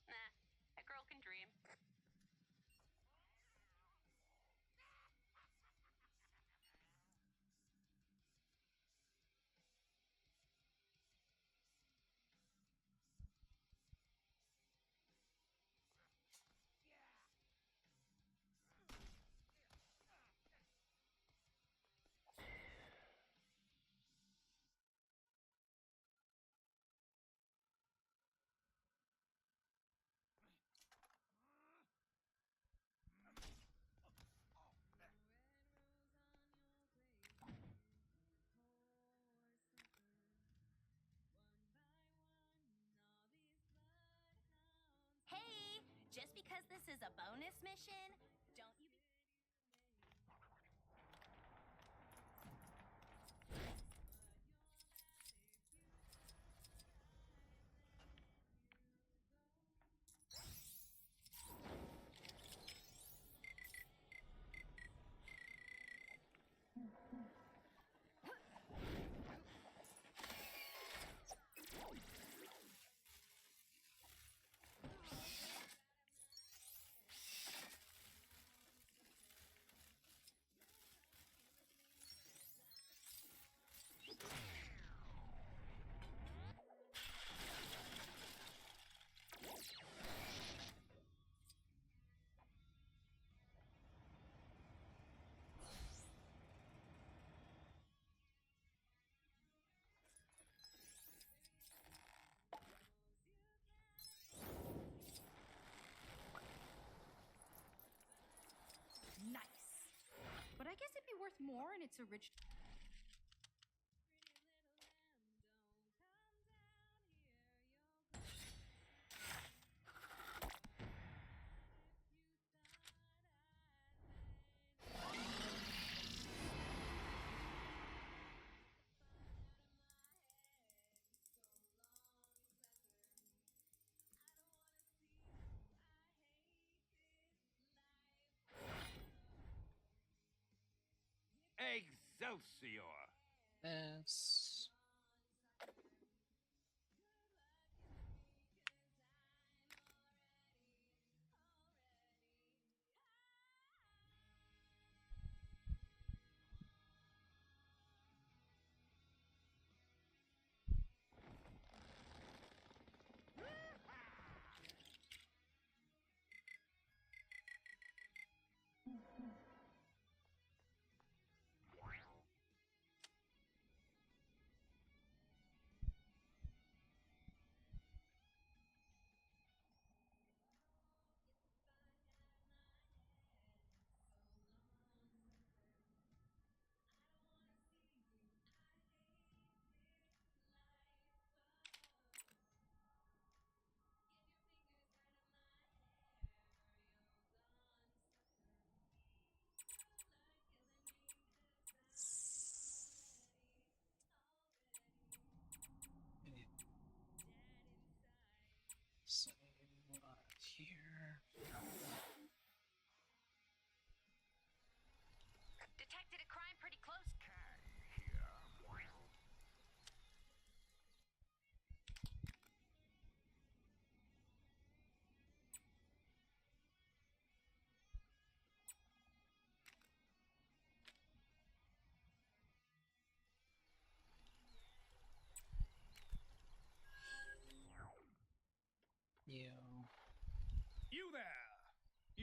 Nah, a girl can dream. Hey, just because this is a bonus mission, don't you be... Nice. But I guess it'd be worth more in its original. Excelsior! Yes.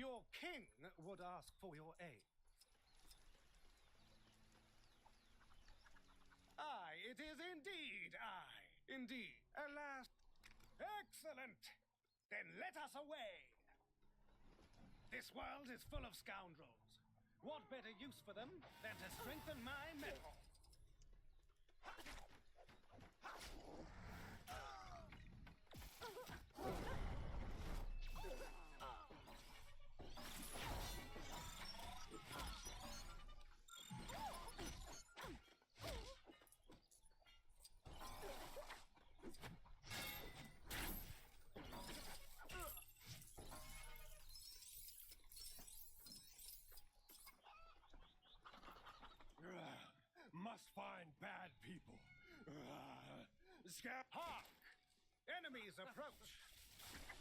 Your king would ask for your aid. Aye, it is indeed I. Indeed. Alas. Excellent. Then let us away. This world is full of scoundrels. What better use for them than to strengthen my metal? Must find bad people. Hark! Enemies approach.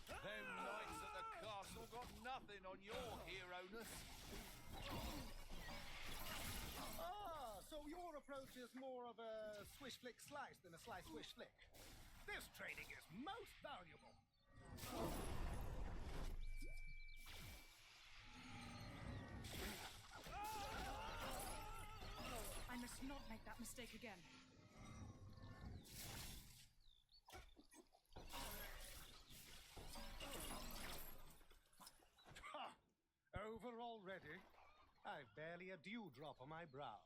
Them knights at the castle got nothing on your hero-ness. Ah, so your approach is more of a swish flick slice than a slice swish flick. This training is most valuable. I must not make that mistake again. Ha! Over already? I've barely a dewdrop on my brow.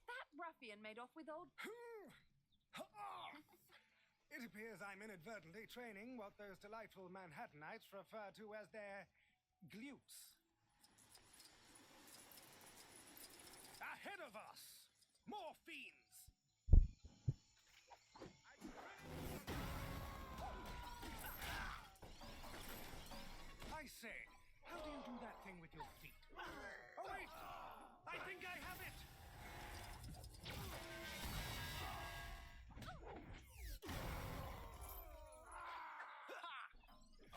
That ruffian made off with old... It appears I'm inadvertently training what those delightful Manhattanites refer to as their glutes. Ahead of us! More fiends! I say, how do you do that thing with your feet? Oh wait! I think I have it!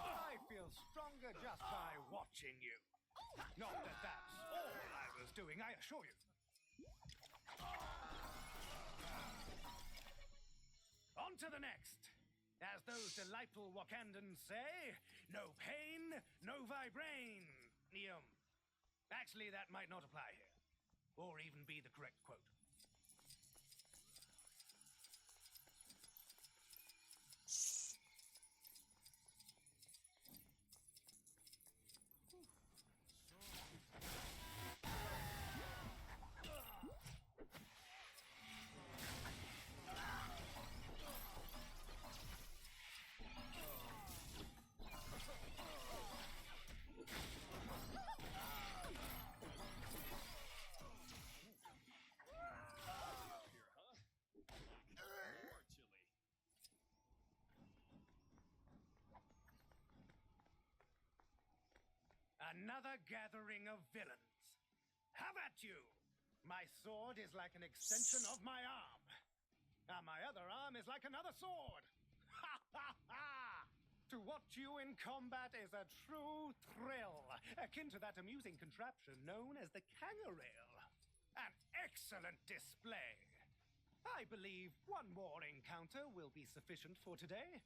I feel stronger just by watching you. Not that that's all I was doing, I assure you. On to the next. As those delightful Wakandans say, no pain, no vibranium. Actually, that might not apply here. Or even be the correct quote. Another gathering of villains. Have at you! My sword is like an extension of my arm. And my other arm is like another sword. Ha ha ha! To watch you in combat is a true thrill, akin to that amusing contraption known as the Kangaroo. An excellent display. I believe one more encounter will be sufficient for today.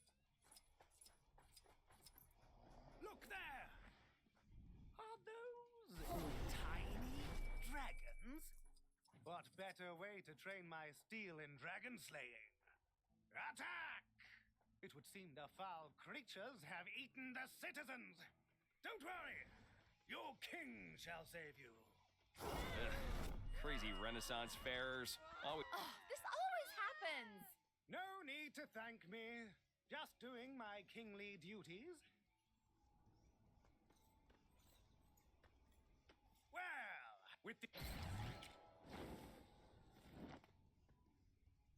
Look there! Are those tiny dragons? What better way to train my steel in dragon slaying? Attack! It would seem the foul creatures have eaten the citizens. Don't worry, your king shall save you. Crazy Renaissance farers. Always. Oh, this always happens. No need to thank me. Just doing my kingly duties. Well, with the...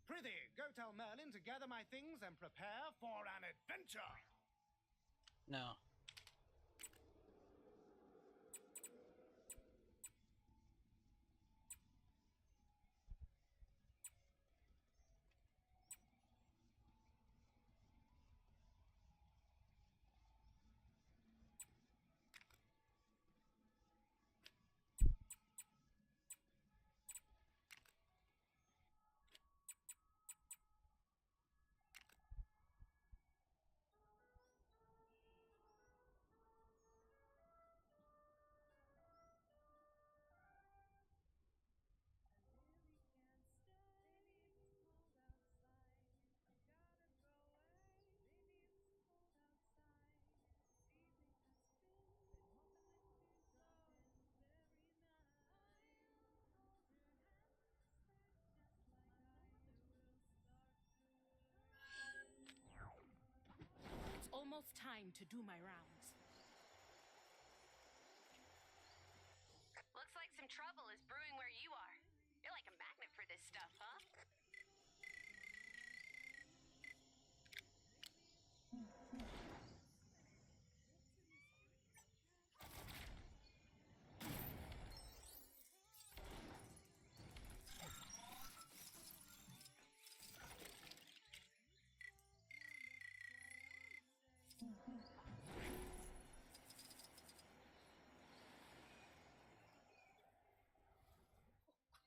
Prithee, go tell Merlin to gather my things and prepare for an adventure. No. time to do my rounds. Looks like some trouble is brewing where you are. You're like a magnet for this stuff, huh?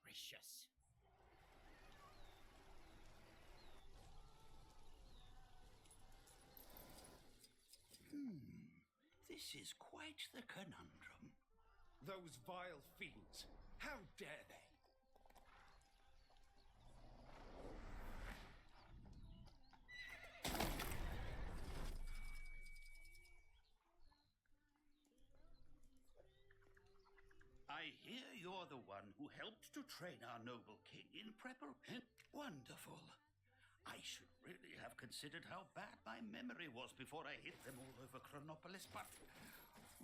Gracious. This is quite the conundrum. Those vile fiends. How dare they? I hear you're the one who helped to train our noble king in preparation. Wonderful. I should really have considered how bad my memory was before I hit them all over Chronopolis, but,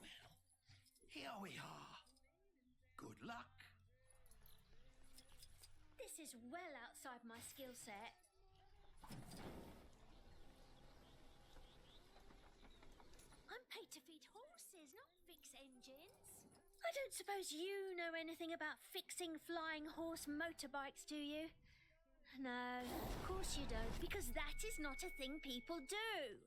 well, here we are. Good luck. This is well outside my skill set. I'm paid to feed horses, not fix engines. I don't suppose you know anything about fixing flying horse motorbikes, do you? No, of course you don't, because that is not a thing people do.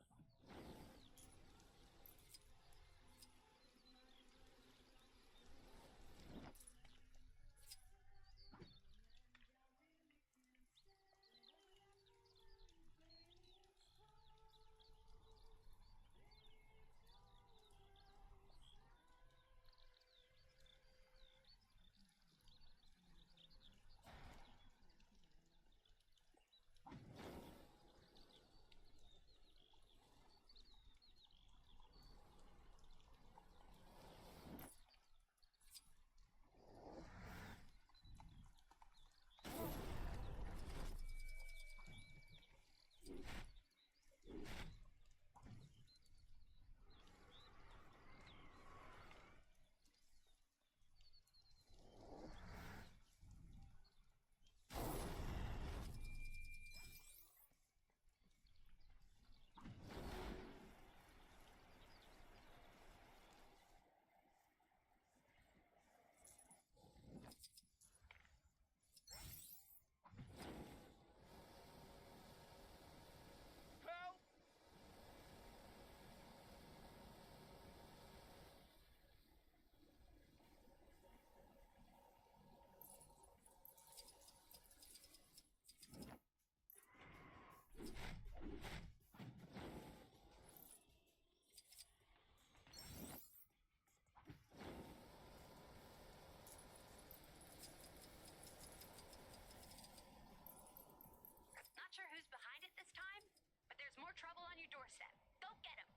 Not sure who's behind it this time, but there's more trouble on your doorstep. Go get him.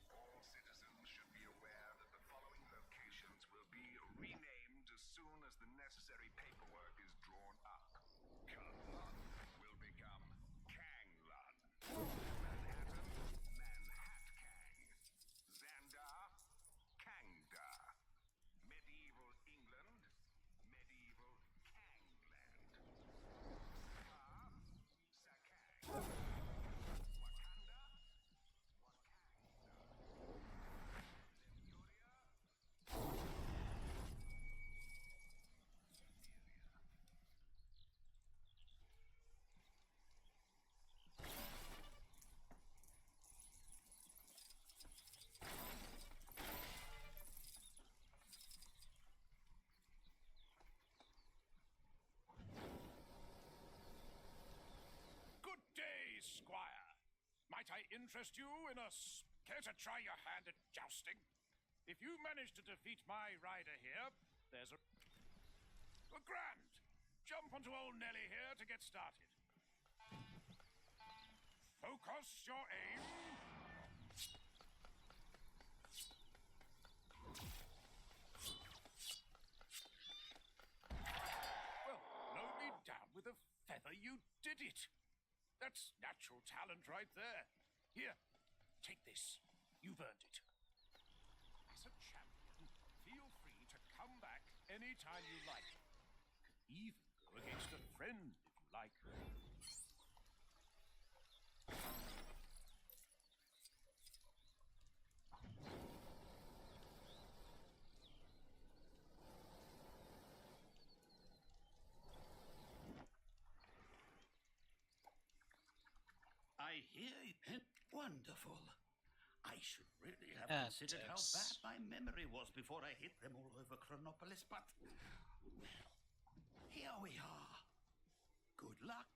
All citizens should be aware that the following locations will be renamed as soon as the necessary paperwork is drawn up. Kunlun will become Kanglun. Manhattan, Manhattkang. Xandar, Kangda. Medieval England, Medieval Kangland. Saka, Sakang. Wakanda, Good day, Squire. Might I interest you in care to try your hand at jousting? If you manage to defeat my rider here, there's a grand. Jump onto old Nelly here to get started. Focus your aim. great. That's natural talent right there. Here, take this. You've earned it. As a champion, feel free to come back anytime you like. You can even go against a friend if you like. I hear you. Wonderful. I should really have considered how Antics. bad my memory was before I hit them all over Chronopolis, but... Well, here we are. Good luck.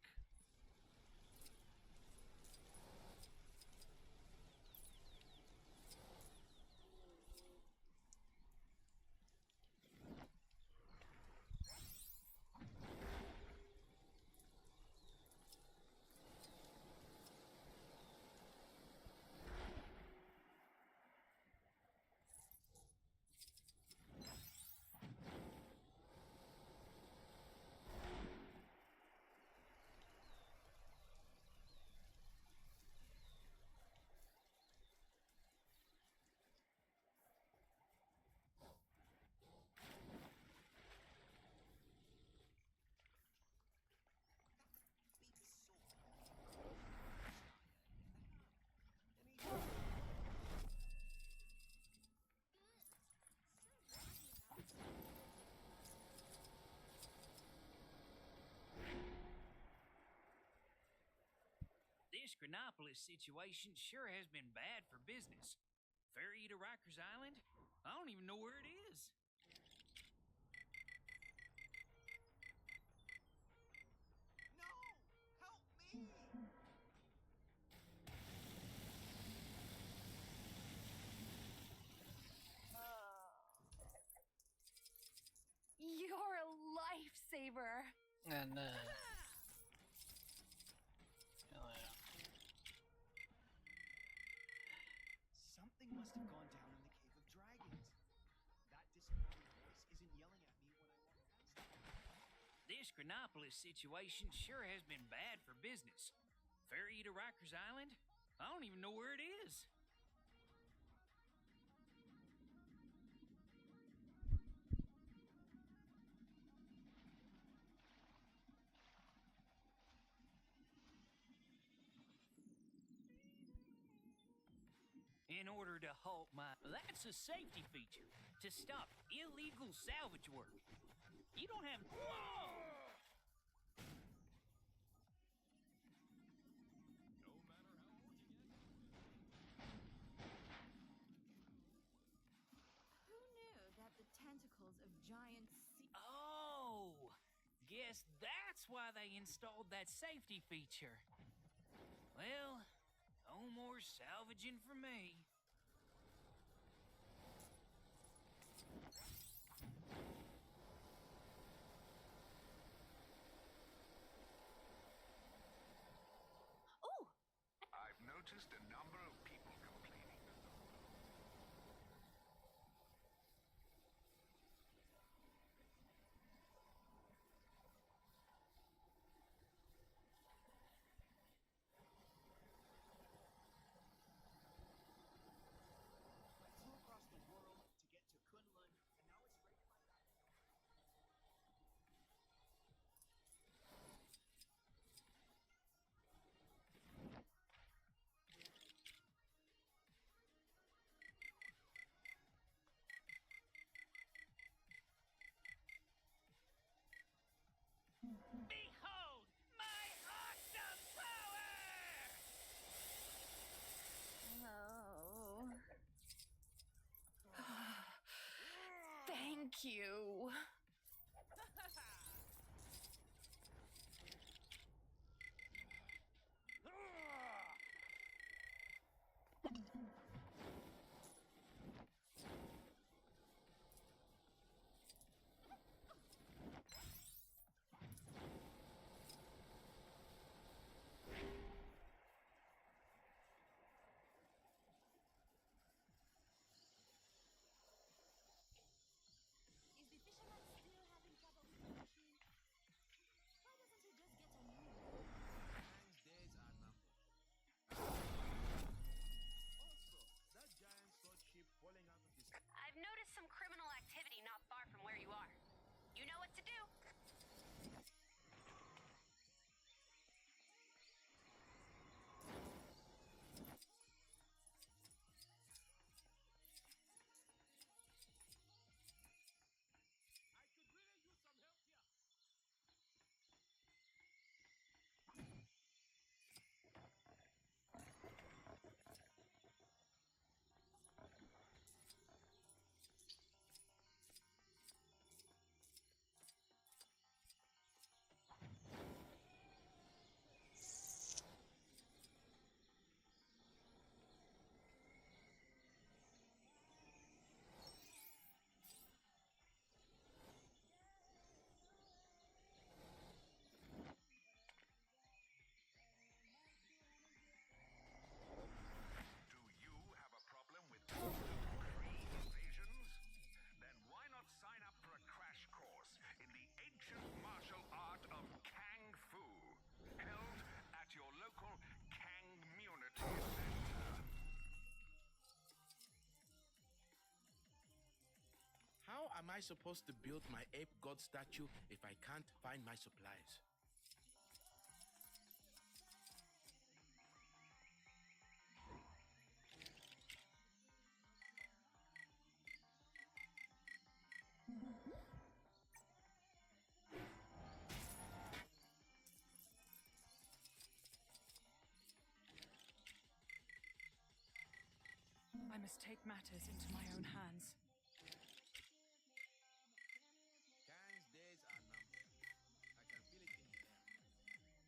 This Chronopolis situation sure has been bad for business. Ferry to Rikers Island? I don't even know where it is. You're a lifesaver. And Something must have gone down in the Cave of Dragons. That disembodied voice isn't yelling at me when I walk past it. This Chronopolis situation sure has been bad for business. Ferry to Rikers Island? I don't even know where it is. In order to halt my... That's a safety feature to stop illegal salvage work. You don't have... Whoa! Who knew that the tentacles of giant sea... Oh! Guess that's why they installed that safety feature. Well, no more salvaging for me. I've noticed a number of people complaining. I flew across the world to get to Kunlun, and now it's right in my back. Behold my awesome power! Oh. Thank you. Is the fisherman am I supposed to build my ape god statue if I can't find my supplies? I must take matters into my own hands. Kang's days are numbered. I can feel it in the air.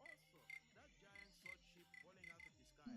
Also, that giant sword ship falling out of the sky.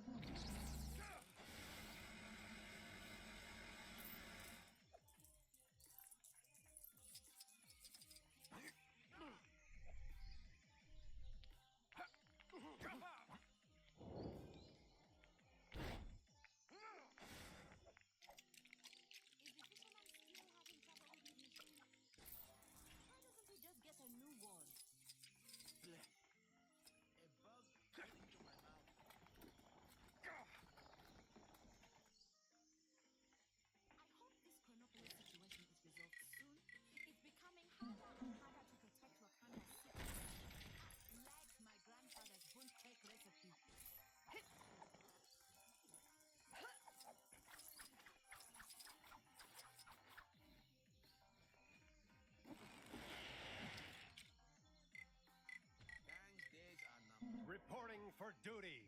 Reporting for duty.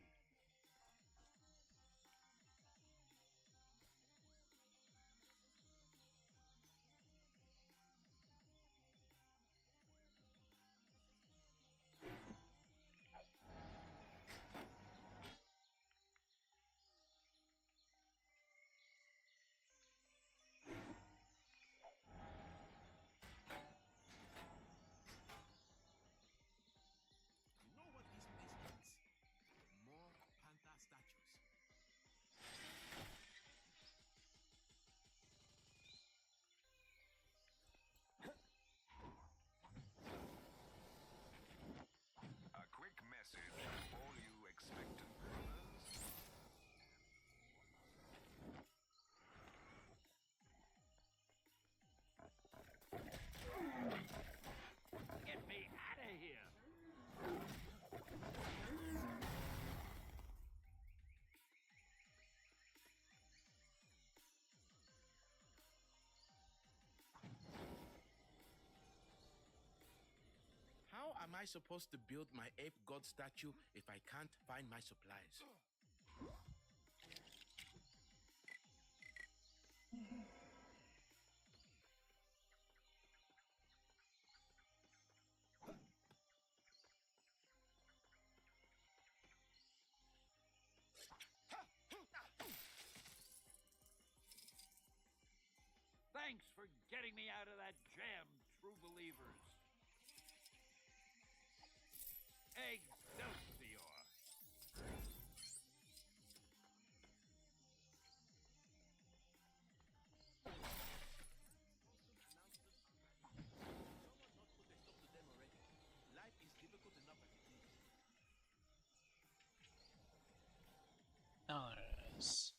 You know what this place needs? More panther statues. A quick message to all you expectant brothers. Get me out of here! How am I supposed to build my ape god statue if I can't find my supplies? Thanks for getting me out of that jam, true believers. Excelsior! Life is difficult enough as it is. Oh, there it is.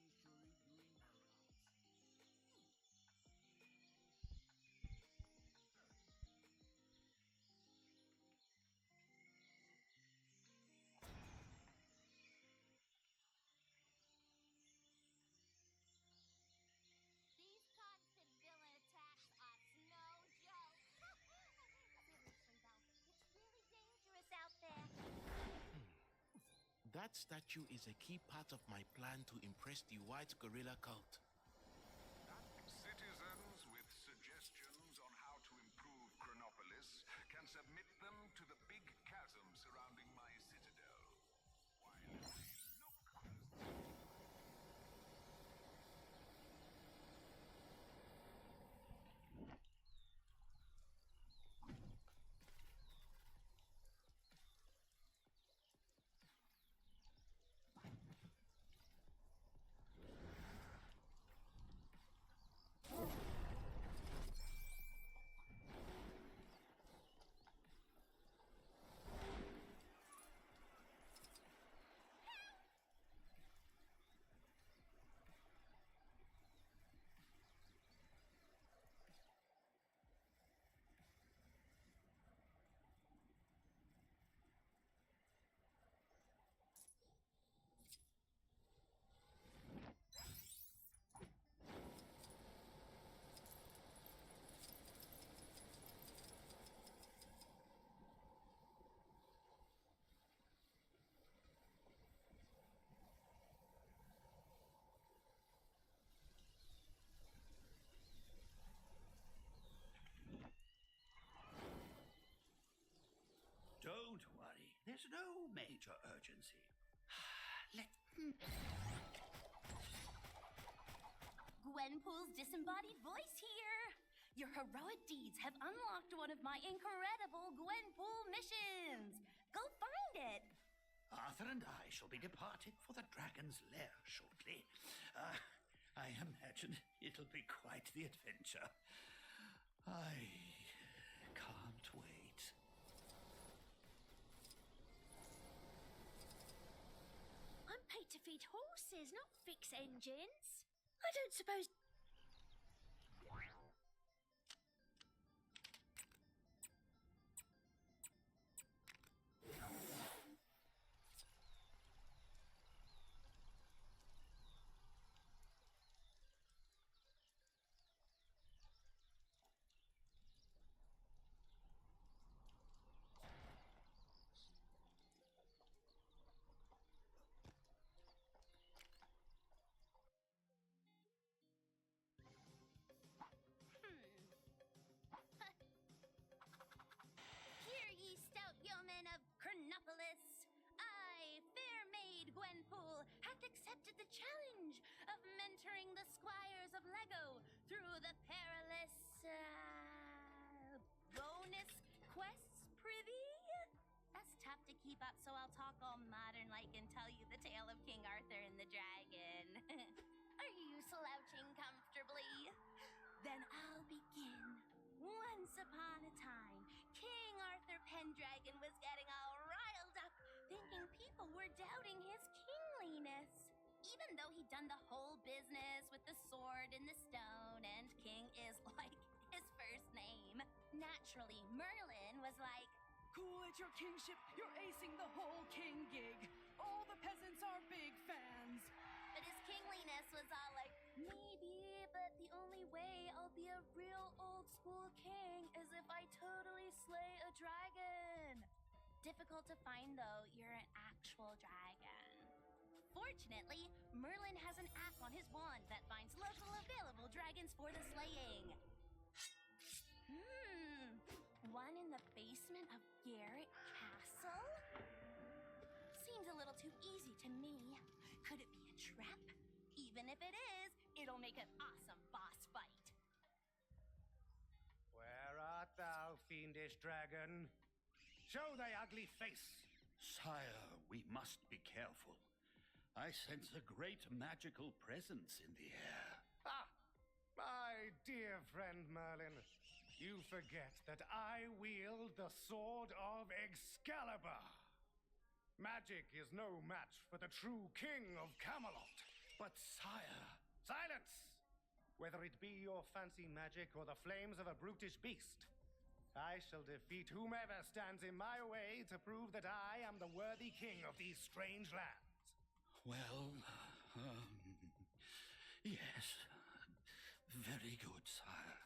It's always reassuring to see Shuri doing her rounds. These constant villain attacks are no joke. Seriously, though, it's really dangerous out there. That statue is a key part of my plan to impress the white gorilla cult. Citizens with suggestions on how to improve Chronopolis can submit them to the big chasm surrounding my citadel. While they look no major urgency. Let... Gwenpool's disembodied voice here. Your heroic deeds have unlocked one of my incredible Gwenpool missions. Go find it. Arthur and I shall be departing for the dragon's lair shortly. I imagine it'll be quite the adventure. I can't wait. I'm paid to feed horses, not fix engines. I don't suppose... Hear ye, stout yeomen of Chronopolis. I, fair maid Gwenpool, hath accepted the challenge of mentoring the squires of Lego through the perilous, bonus quests, prithee? That's tough to keep up, so I'll talk all modern-like and tell you the tale of King Arthur and the dragon. Are you slouching comfortably? Then I'll begin. Once upon a time, King Arthur Pendragon was getting all riled up, thinking people were doubting his kingliness. Even though he'd done the whole business with the sword and the stone, and king is like his first name. Naturally, Merlin was like, Cool at your kingship, you're acing the whole king gig. All the peasants are big fans. but his kingliness was all like, maybe, but the only way I'll be a real old school king is if I totally slay a dragon. Difficult to find, though. You're an actual dragon. Fortunately, Merlin has an app on his wand that finds local available dragons for the slaying. One in the basement of Garrett Castle? Seems a little too easy to me. Could it be a trap? Even if it is, it'll make an awesome boss fight. Where art thou, fiendish dragon? Show thy ugly face. Sire, we must be careful. I sense a great magical presence in the air. Ah, my dear friend Merlin, you forget that I wield the sword of Excalibur. Magic is no match for the true king of Camelot. But sire... Silence! Whether it be your fancy magic or the flames of a brutish beast, I shall defeat whomever stands in my way to prove that I am the worthy king of these strange lands. Well, yes. Very good, sire.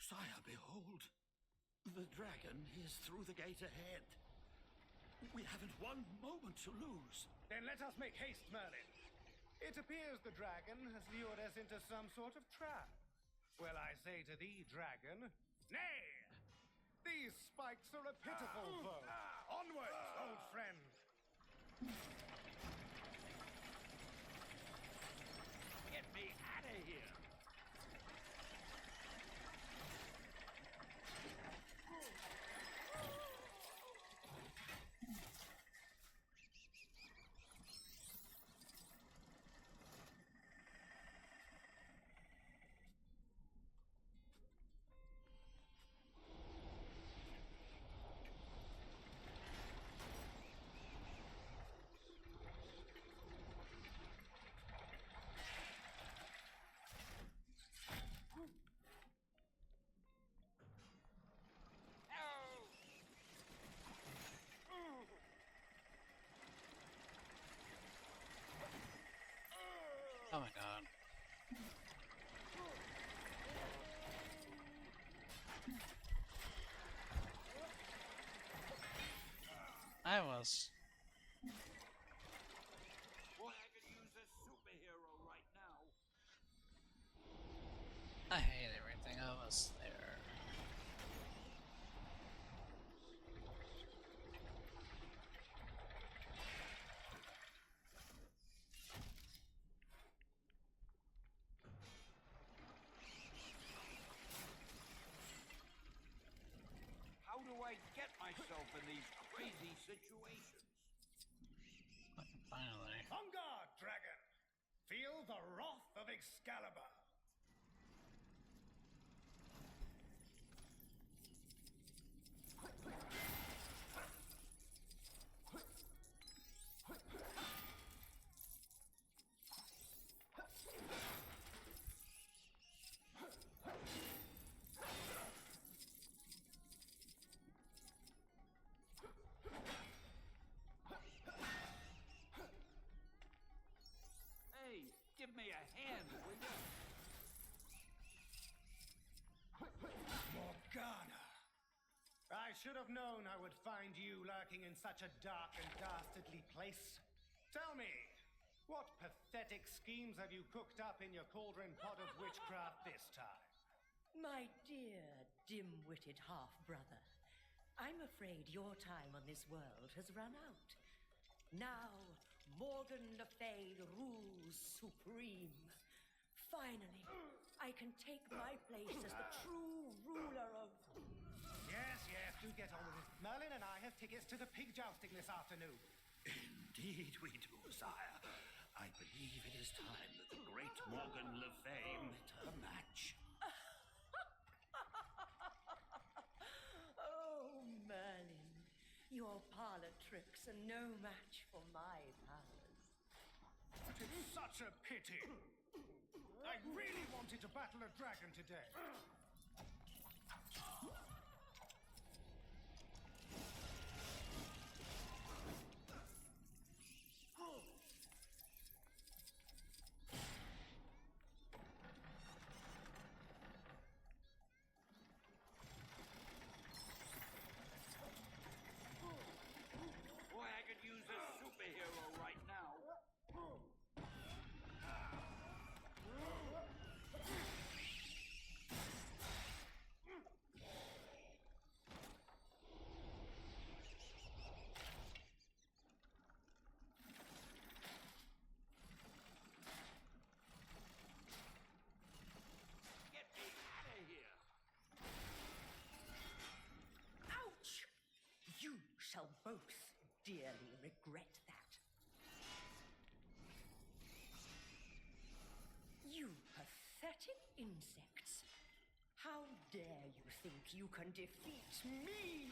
Sire, behold. The dragon is through the gate ahead. We haven't one moment to lose. Then let us make haste, Merlin. It appears the dragon has lured us into some sort of trap. Well, I say to thee, dragon, nay! These spikes are a pitiful foe. Onward, old friend! Get me out of here! my god. I was. Boy, I could use a superhero right now. I hate everything. I was there. How do I get myself in these crazy situations? Finally. On guard, dragon! Feel the wrath of Excalibur! Hey, give me a hand, will you? Morgana! I should have known I would find you lurking in such a dark and dastardly place. Tell me, what pathetic schemes have you cooked up in your cauldron pot of witchcraft this time? My dear, dim-witted half-brother, I'm afraid your time on this world has run out. Now, Morgan Le Fay rules supreme. Finally, I can take my place as the true ruler of... Yes, do get on with it. Merlin and I have tickets to the pig jousting this afternoon. Indeed we do, sire. I believe it is time that the great Morgan Le Fay met her match. Oh, Merlin, your parlor tricks are no match for my powers. But it's such a pity. I really wanted to battle a dragon today. Boy, I could use a superhero right now. Get me out of here! Ouch! You shall both dearly regret that. You pathetic insects! How dare you think you can defeat me?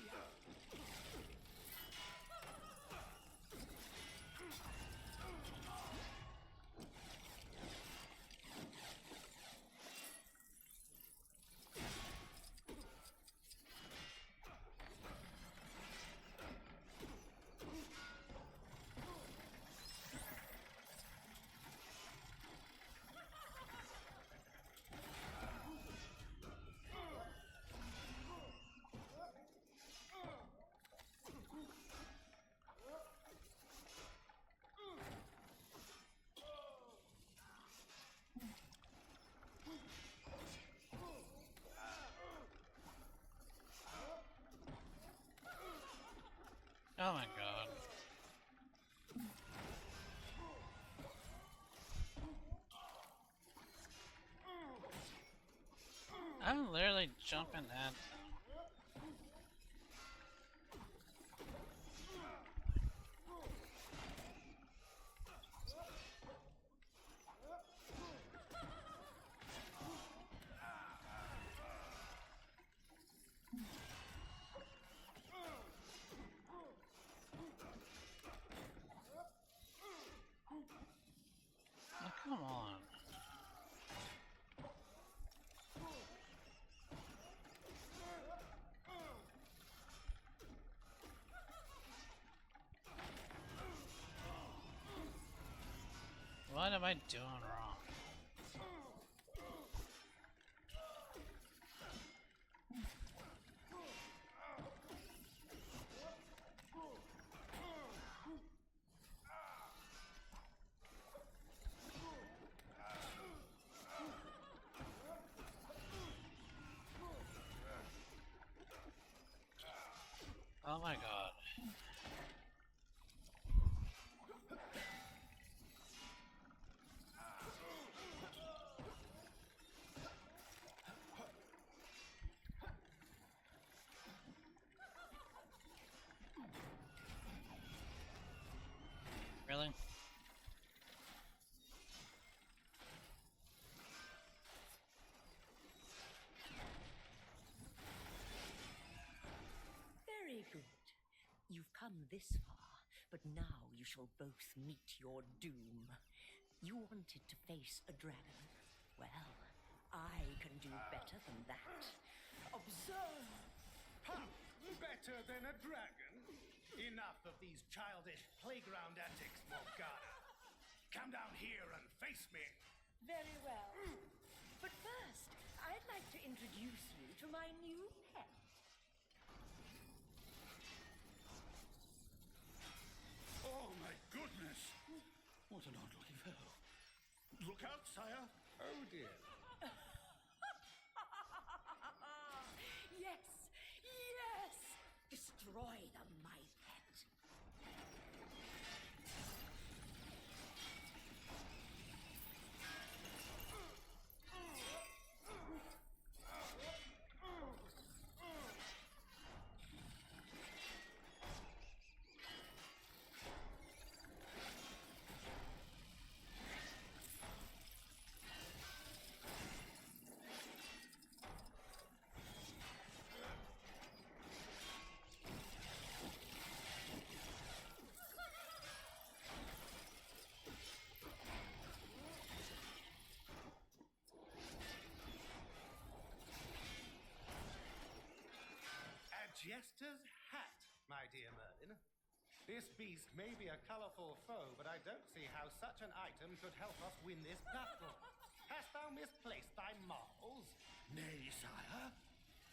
Oh my god. I'm literally jumping at... Oh, come on. What am I doing wrong? Oh my god. Really? Very good. You've come this far, but now you shall both meet your doom. You wanted to face a dragon. Well, I can do better than that. Observe! Ha! Better than a dragon? Enough of these childish playground antics, Morgana. Come down here and face me. Very well. But first, I'd like to introduce you to my new pet. Oh my goodness! What an odd-looking fellow. Look out, sire! Oh dear. Yes! Yes! Destroy them, my pet. Jester's hat, my dear Merlin. This beast may be a colorful foe, but I don't see how such an item could help us win this battle. Hast thou misplaced thy marbles? Nay, sire.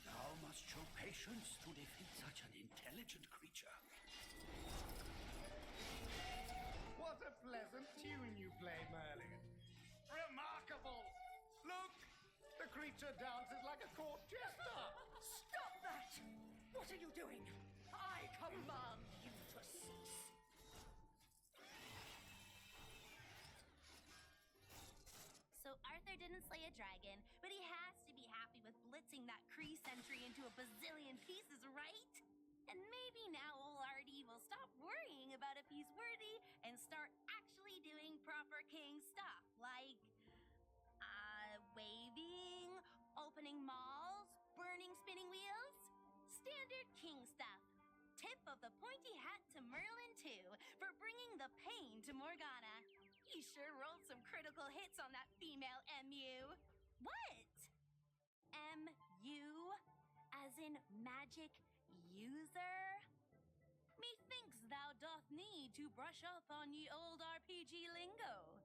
Thou must show patience to defeat such an intelligent creature. What a pleasant tune you play, Merlin. Remarkable! Look! The creature dances like a court jester! Stop that! What are you doing? I command you to cease. So Arthur didn't slay a dragon, but he has to be happy with blitzing that Kree sentry into a bazillion pieces, right? And maybe now old Artie will stop worrying about if he's worthy and start actually doing proper king stuff, like waving, opening malls, burning spinning wheels. Standard king stuff. Tip of the pointy hat to Merlin, too, for bringing the pain to Morgana. He sure rolled some critical hits on that female MU. What? MU? As in magic user? Methinks thou doth need to brush up on ye old RPG lingo.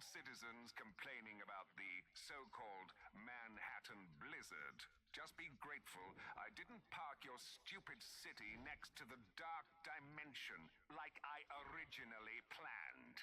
Citizens complaining about the so-called Manhattan Blizzard. Just be grateful I didn't park your stupid city next to the Dark Dimension like I originally planned.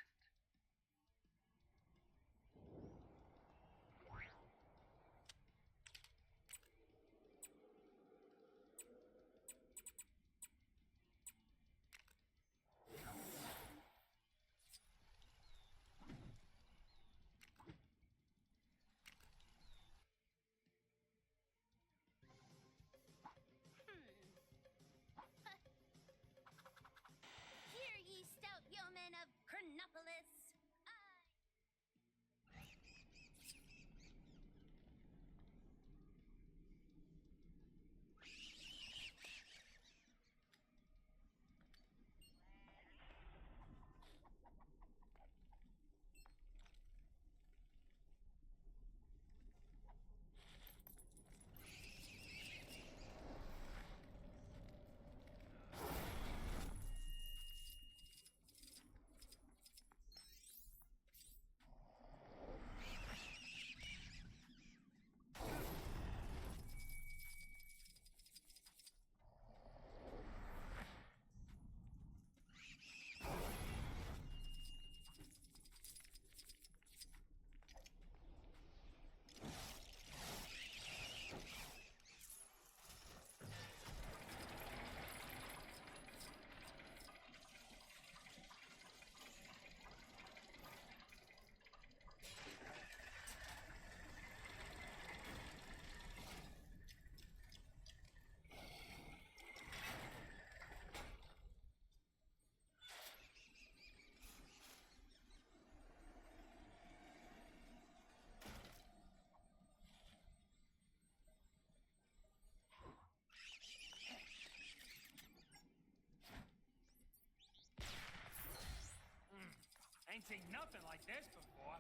ain't seen nothing like this before.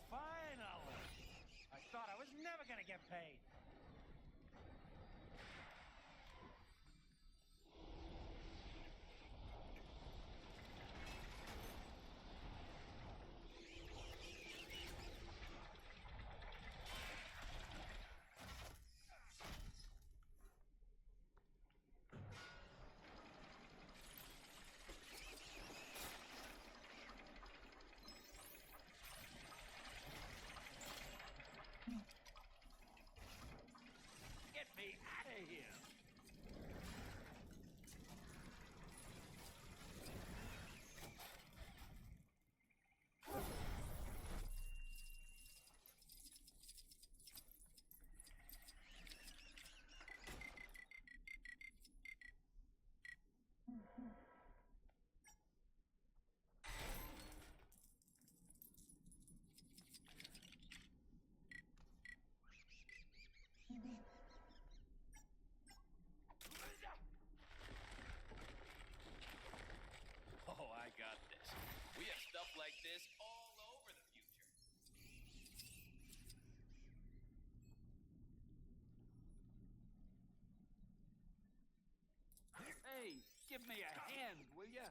Finally! I thought I was never gonna get paid. Get me out of here! Oh, I got this. We have stuff like this all over the future. Hey, give me a hand, will ya?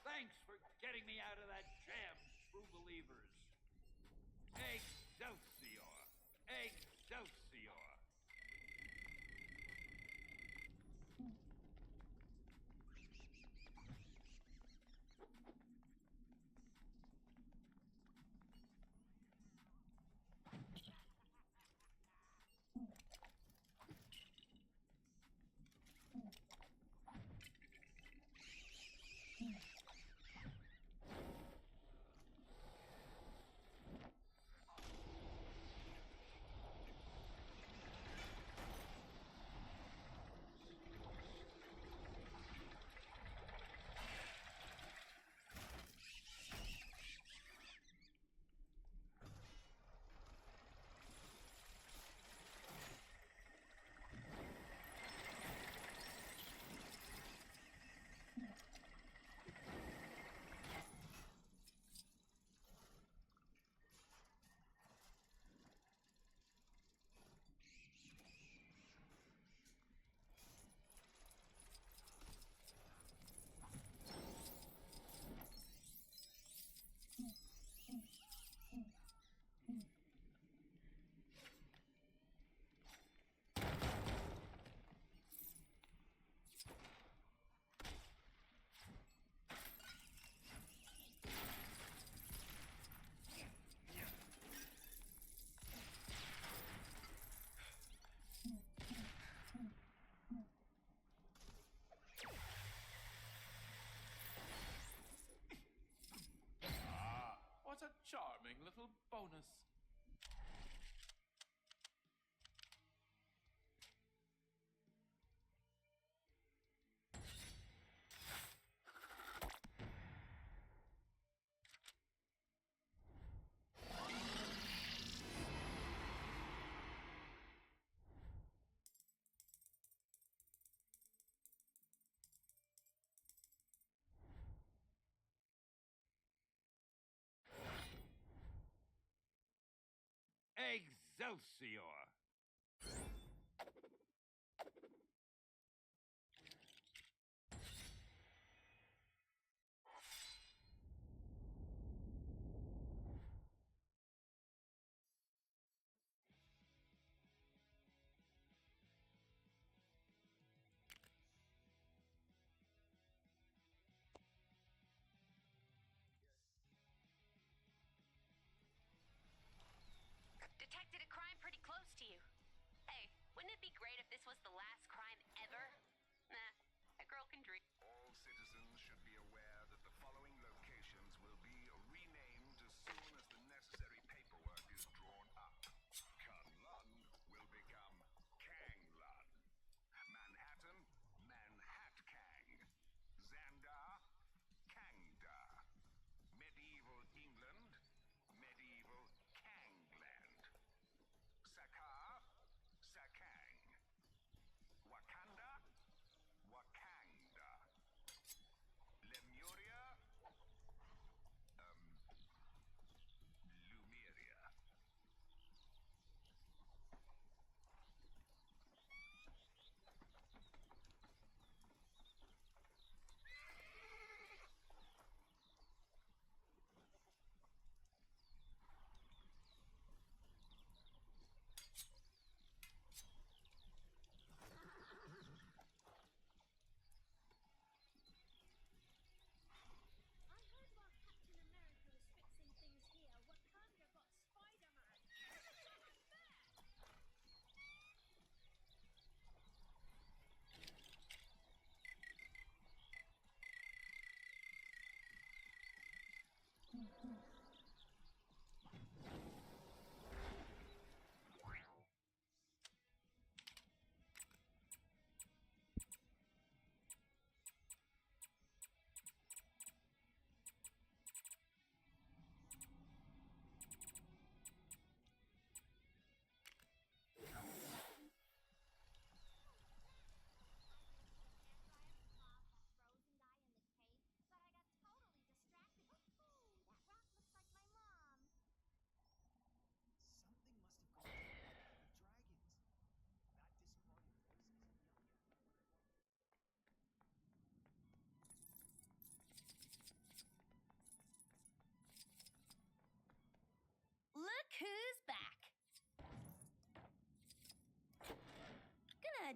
Thanks for getting me out of that jam, true believers. Excelsior! Excelsior! What a charming little bonus. Excelsior! Detected a crime pretty close to you. Hey, wouldn't it be great if this was the last crime ever? Nah, a girl can dream. All citizens should be aware that the following locations will be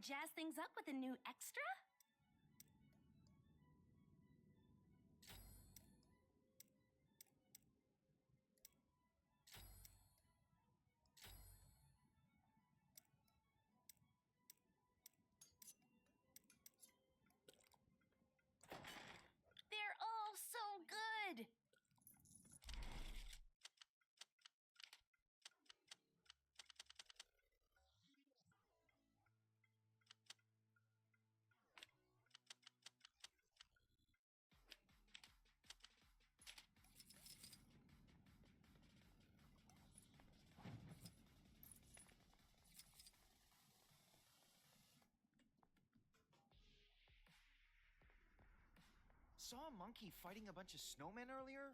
jazz things up with a new extra? They're all so good! Saw a monkey fighting a bunch of snowmen earlier?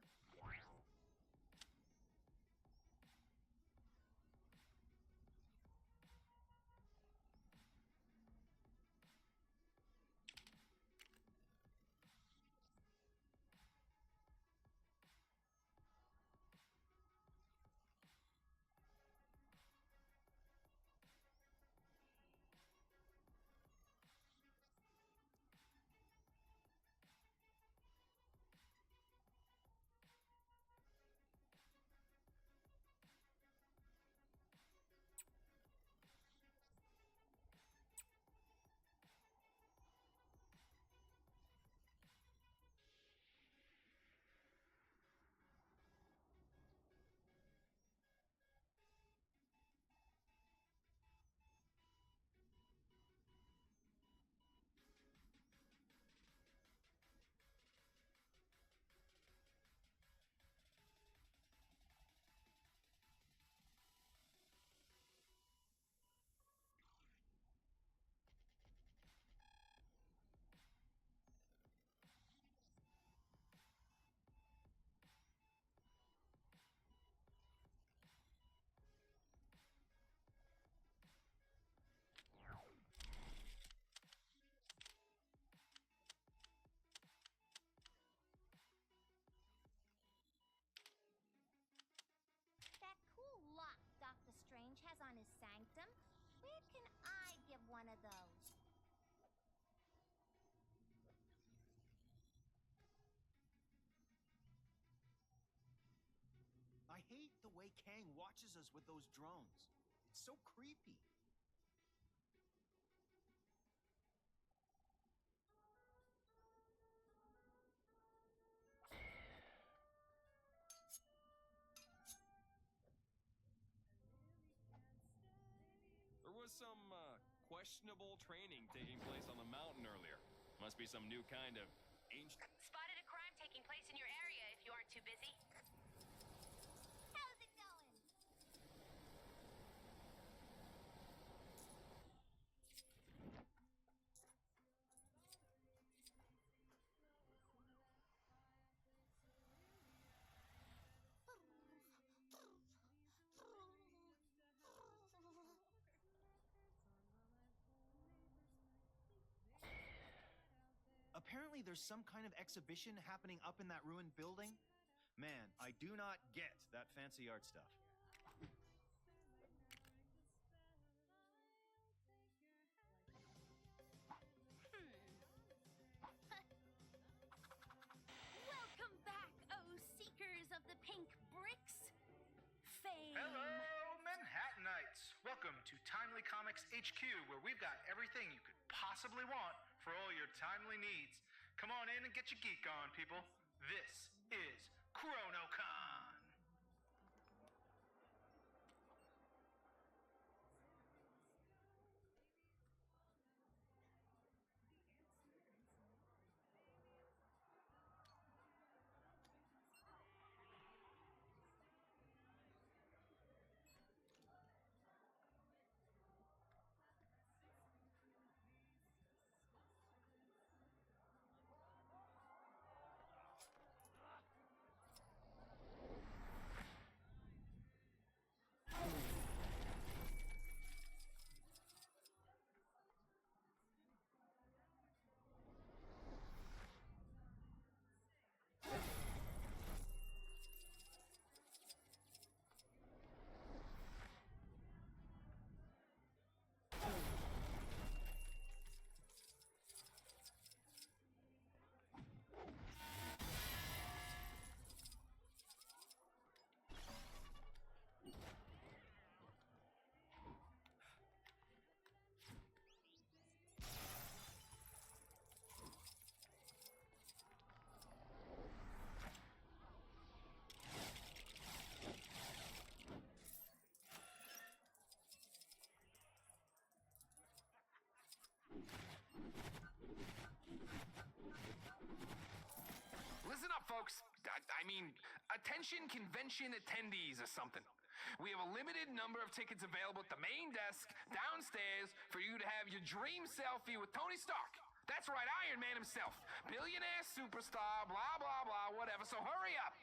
That cool lock Doctor Strange has on his sanctum. Where can I get one of those? I hate the way Kang watches us with those drones. It's so creepy. There was some questionable training taking place on the mountain earlier. Must be some new kind of ancient. Spotted a crime taking place in your area if you aren't too busy. How's it going? Apparently there's some kind of exhibition happening up in that ruined building. Man, I do not get that fancy art stuff. Welcome back, oh seekers of the pink bricks! Fame! Hello, Manhattanites! Welcome to Timely Comics HQ, where we've got everything you could possibly want for all your timely needs. Come on in and get your geek on, people. This is ChronoCon! mean, attention convention attendees or something. We have a limited number of tickets available at the main desk downstairs for you to have your dream selfie with Tony Stark. That's right, Iron Man himself. Billionaire superstar, blah, blah, blah, whatever. So hurry up.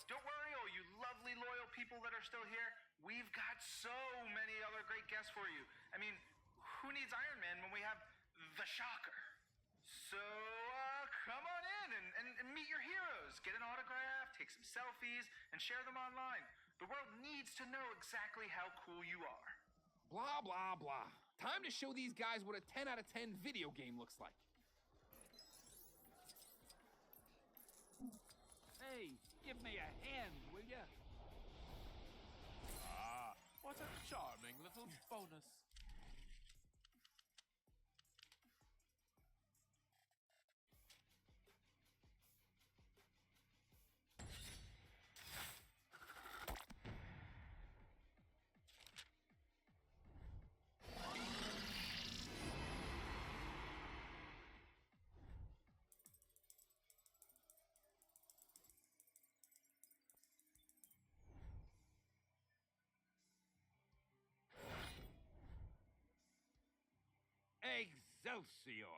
Don't worry, all you lovely, loyal people that are still here. We've got so many other great guests for you. I mean, who needs Iron Man when we have the Shocker? So, come on in and meet your heroes. Get an autograph, take some selfies, and share them online. The world needs to know exactly how cool you are. Blah, blah, blah. Time to show these guys what a 10 out of 10 video game looks like. Hey, give me a hand, will ya? Ah, what a charming little bonus. Excelsior!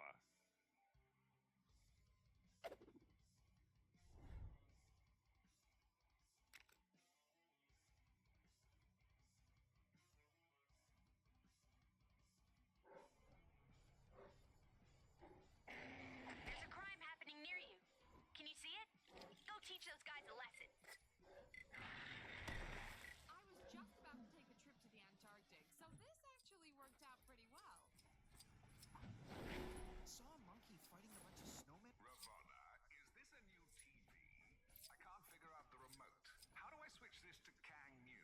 There's a crime happening near you. Can you see it? Go teach those guys a lesson. I was just about to take a trip to the Antarctic, so this actually worked out pretty well. Saw a monkey fighting a bunch of snowmen. Ravonna, is this a new TV? I can't figure out the remote. How do I switch this to Kang News?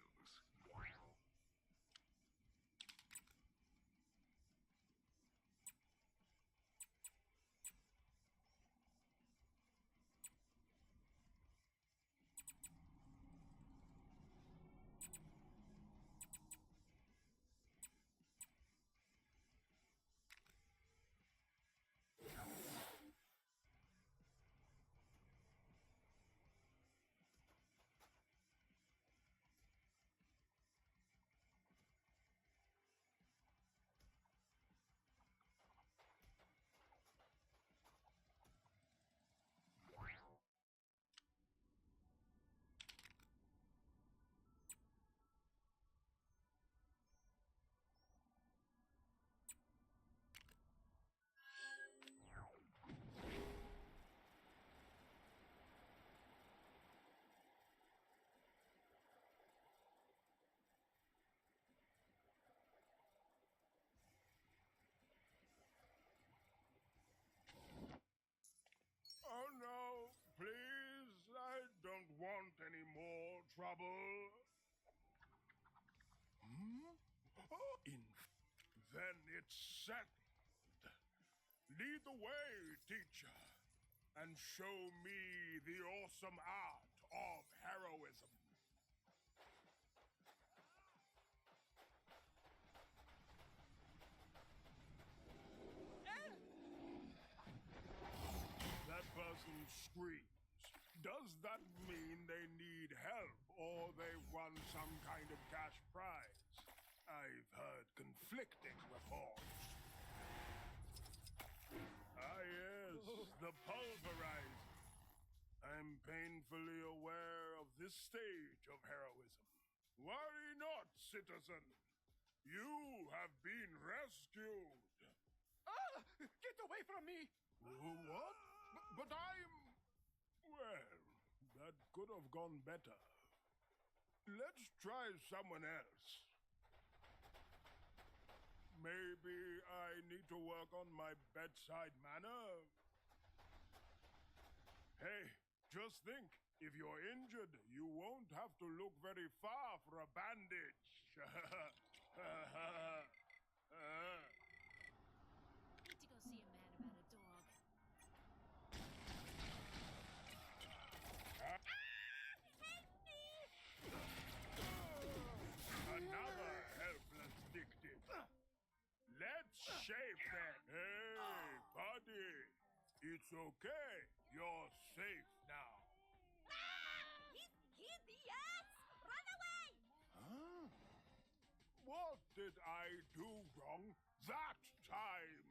Oh no, please, I don't want any more trouble. Oh, then it's settled. Lead the way, teacher, and show me the awesome art of heroism. That person screams. Does that mean they need help or they won some kind of cash prize? I've heard conflicting reports. Ah, yes, the pulverizer. I'm painfully aware of this stage of heroism. Worry not, citizen. You have been rescued. Ah! Get away from me! What? But I'm... Well, that could have gone better. Let's try someone else. Maybe I need to work on my bedside manner. Hey, just think, if you're injured, you won't have to look very far for a bandage. Need to go see a man about a dog. Another helpless victim. Let's safe then. Hey, buddy. It's okay. You're safe now. He's the ass! Run away! Huh? What did I do wrong that time?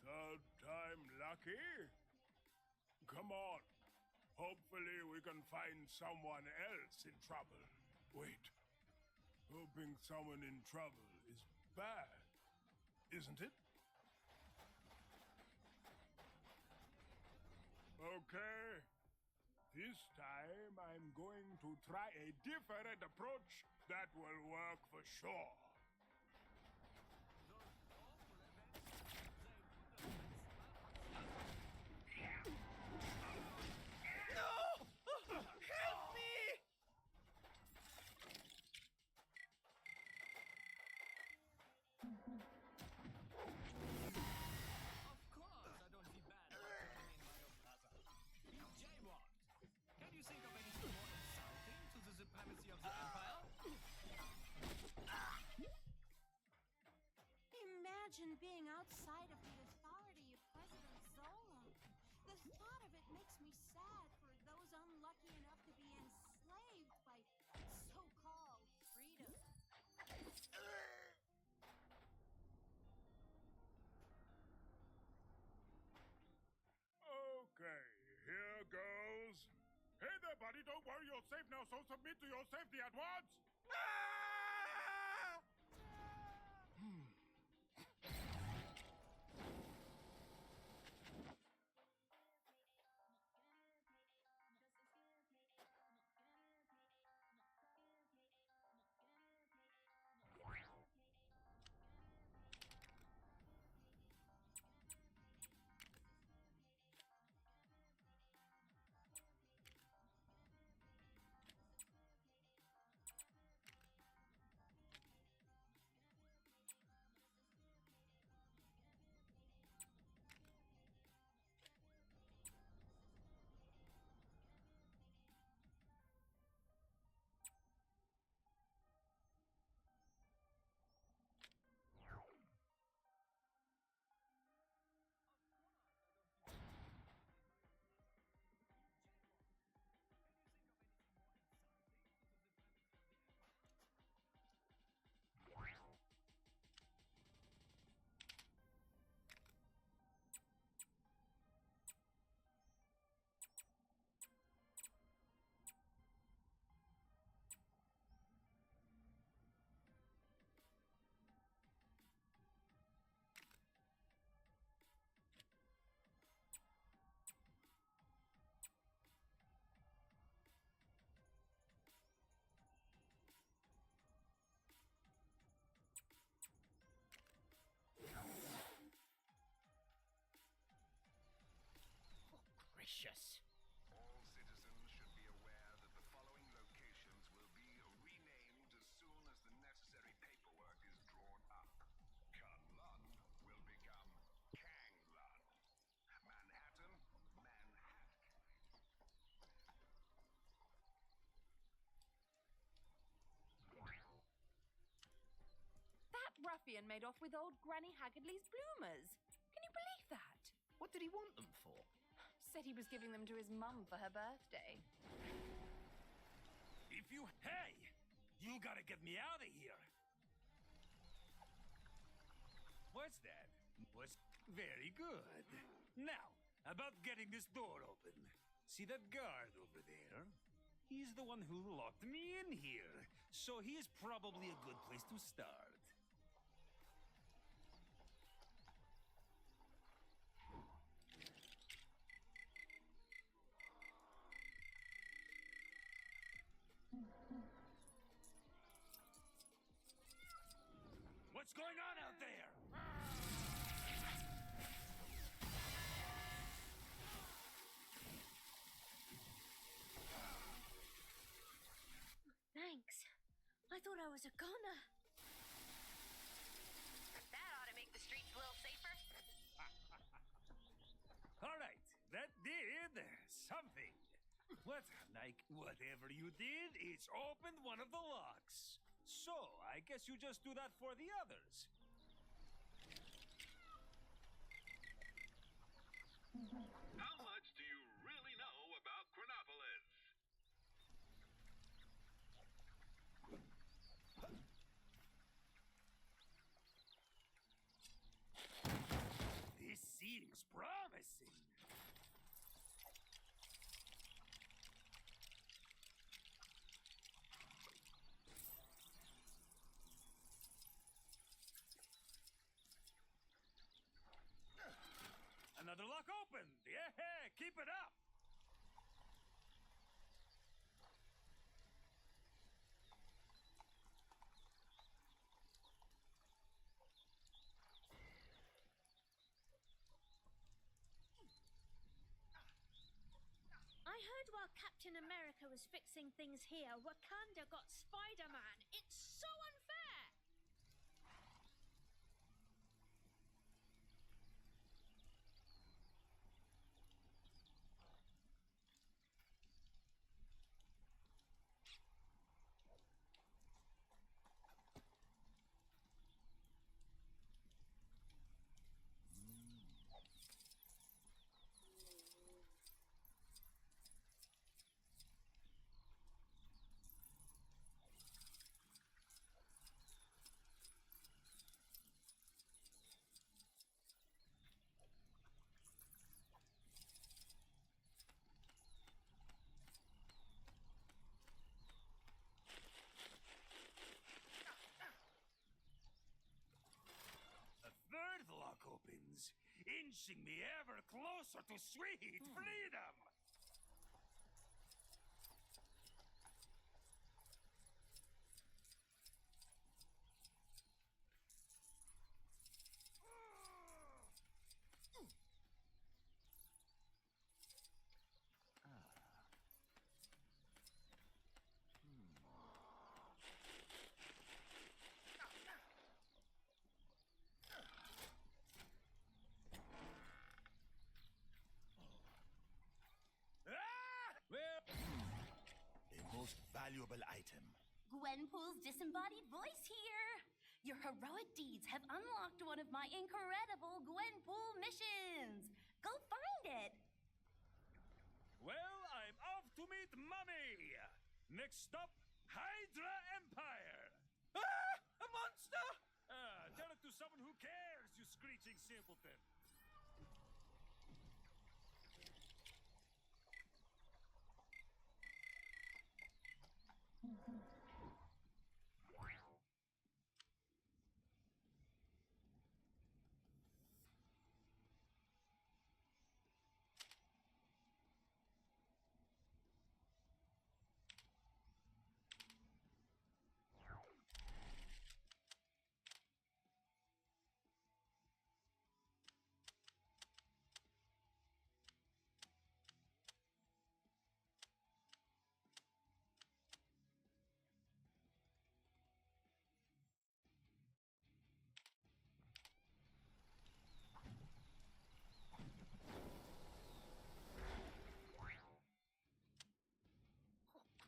Third time lucky? Come on. Hopefully we can find someone else in trouble. Wait. Hoping someone in trouble is bad, isn't it? Okay. This time I'm going to try a different approach that will work for sure. Imagine being outside of the authority of President Zola. The thought of it makes me sad for those unlucky enough to be enslaved by so-called freedom. Okay, here goes. Hey there, buddy, don't worry, you're safe now, so submit to your safety at once. Gracious. All citizens should be aware that the following locations will be renamed as soon as the necessary paperwork is drawn up. Kunlun will become Kanglun. Manhattan, Manhattan. That ruffian made off with old Granny Haggardly's bloomers. Can you believe that? What did he want them for? Said he was giving them to his mum for her birthday. If you... Hey! You gotta get me out of here! What's that? What's... Very good. Now, about getting this door open. See that guard over there? He's the one who locked me in here. So he is probably a good place to start. What's going on out there? Thanks. I thought I was a goner. That ought to make the streets a little safer. All right, that did something. What, like, whatever you did, it's opened one of the locks. So, I guess you just do that for the others. How much do you really know about Chronopolis? This seems promising. Another lock opened. Yeah, keep it up. I heard while Captain America was fixing things here, Wakanda got Spider-Man. It's so unfair! A third lock opens, inching me ever closer to sweet freedom. Well, a most valuable item. Gwenpool's disembodied voice here. Your heroic deeds have unlocked one of my incredible Gwenpool missions. Go find it. Well, I'm off to meet Mummy. Next stop, Hydra Empire. Ah! A monster! Tell it to someone who cares, you screeching simpleton.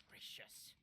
Gracious.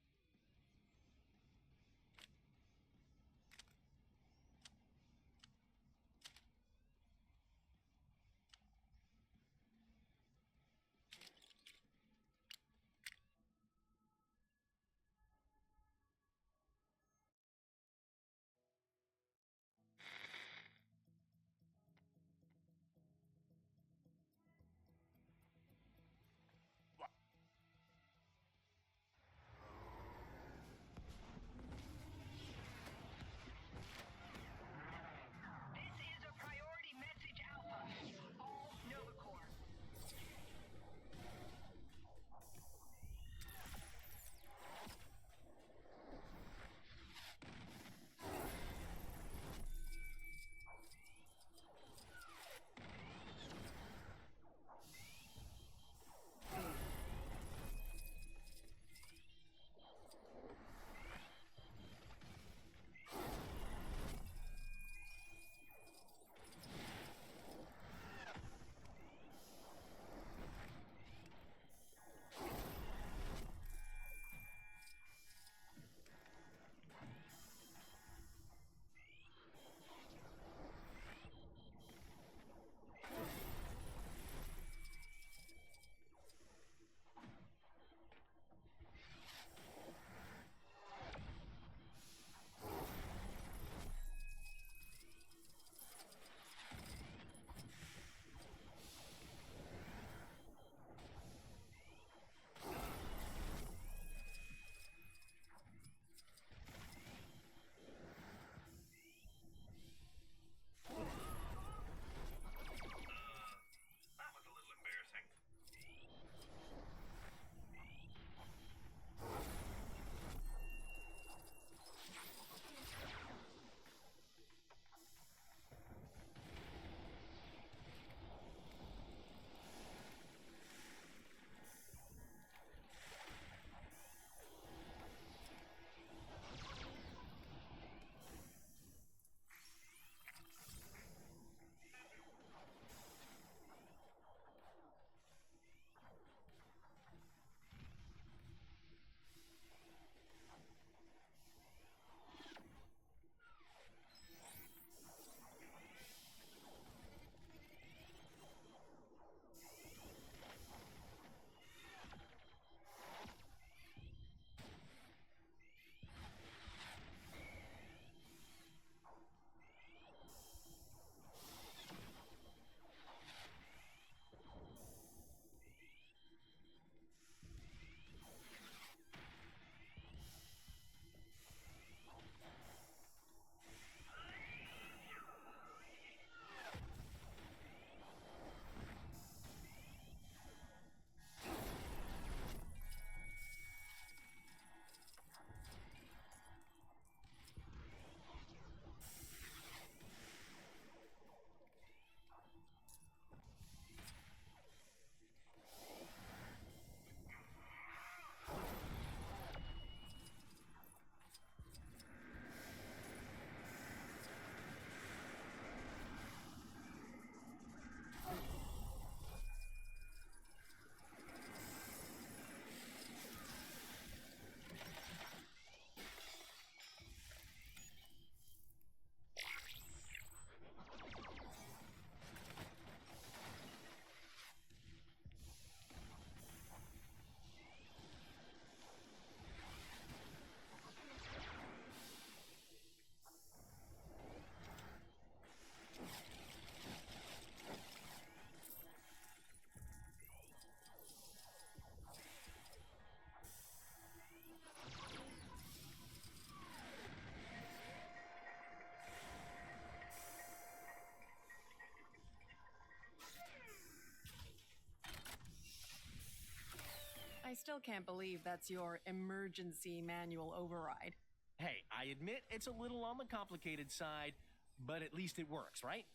still can't believe that's your emergency manual override. Hey, I admit it's a little on the complicated side, but at least it works, right?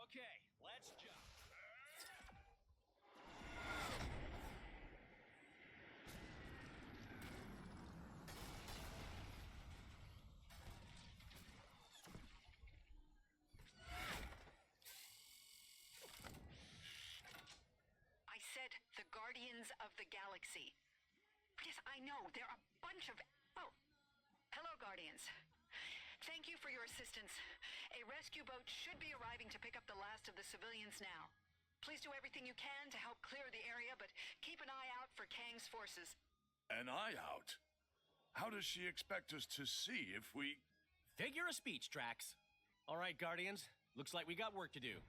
Okay, let's jump. I said the Guardians of the Galaxy. Yes, I know. They're a bunch of... Oh. Hello, Guardians. Thank you for your assistance. A rescue boat should be arriving to pick up the last of the civilians now. Please do everything you can to help clear the area, but keep an eye out for Kang's forces. An eye out? How does she expect us to see if we... Figure of speech, Drax. All right, Guardians. Looks like we got work to do.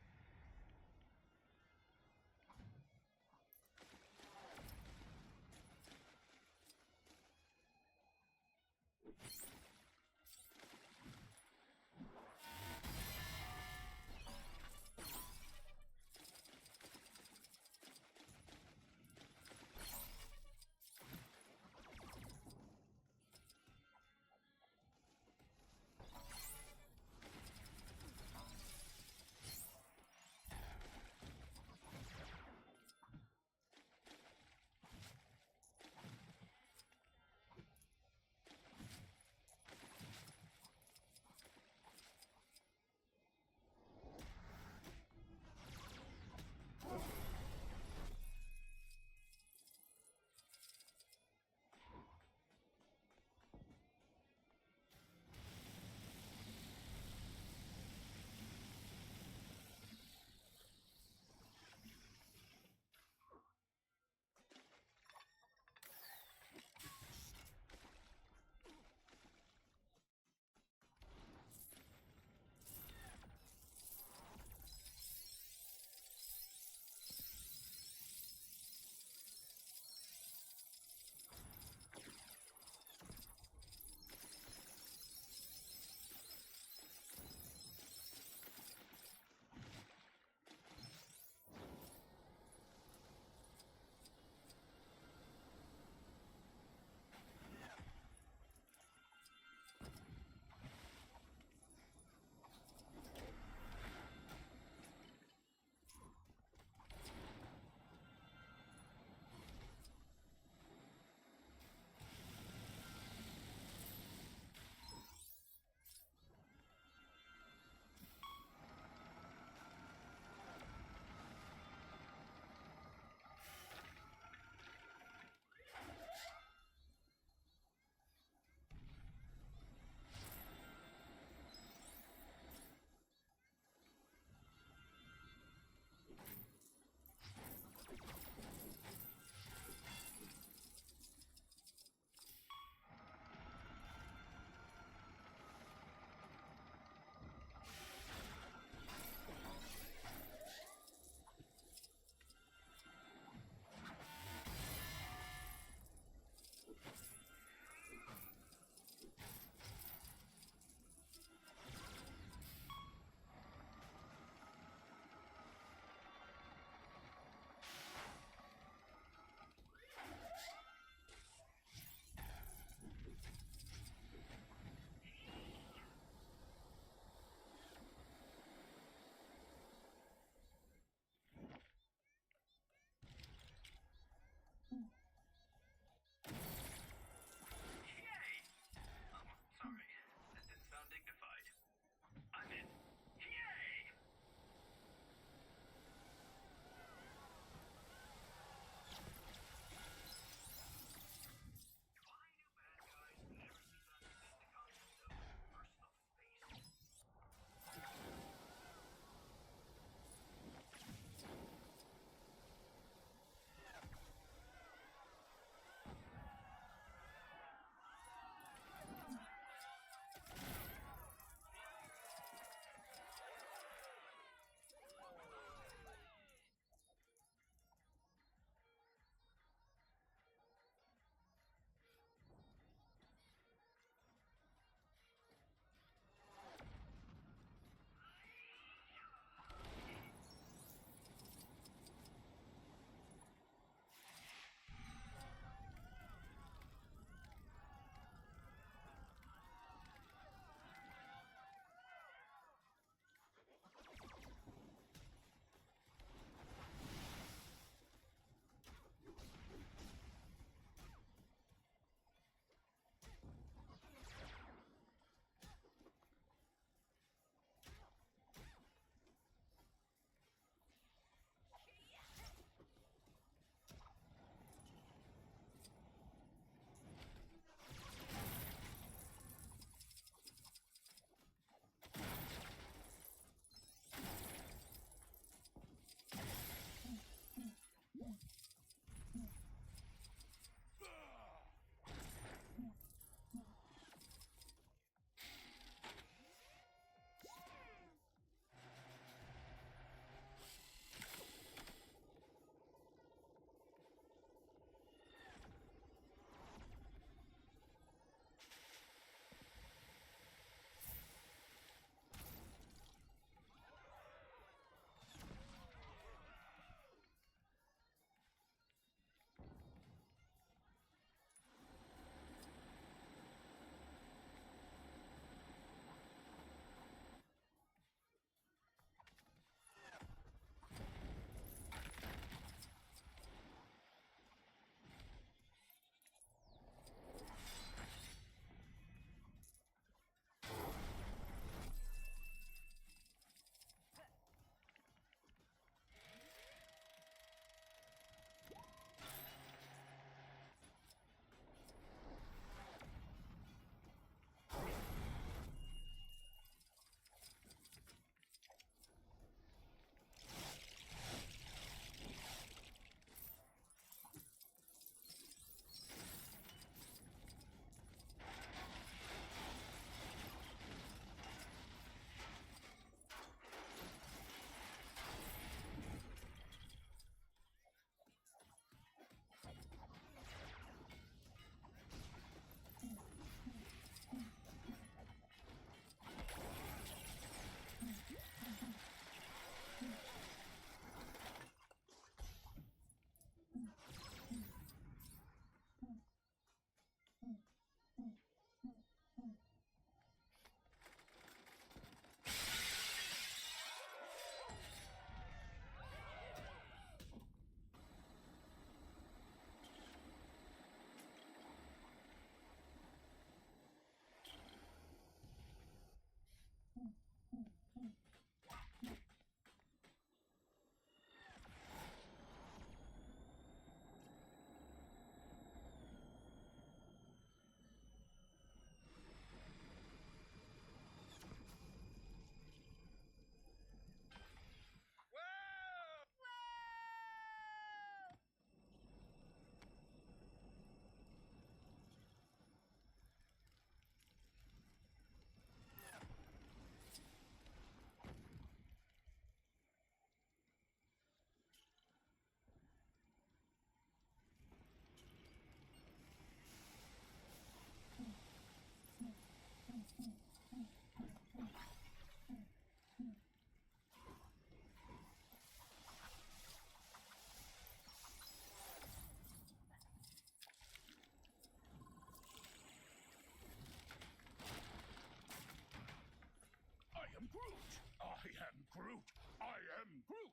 Groot! I am Groot! I am Groot!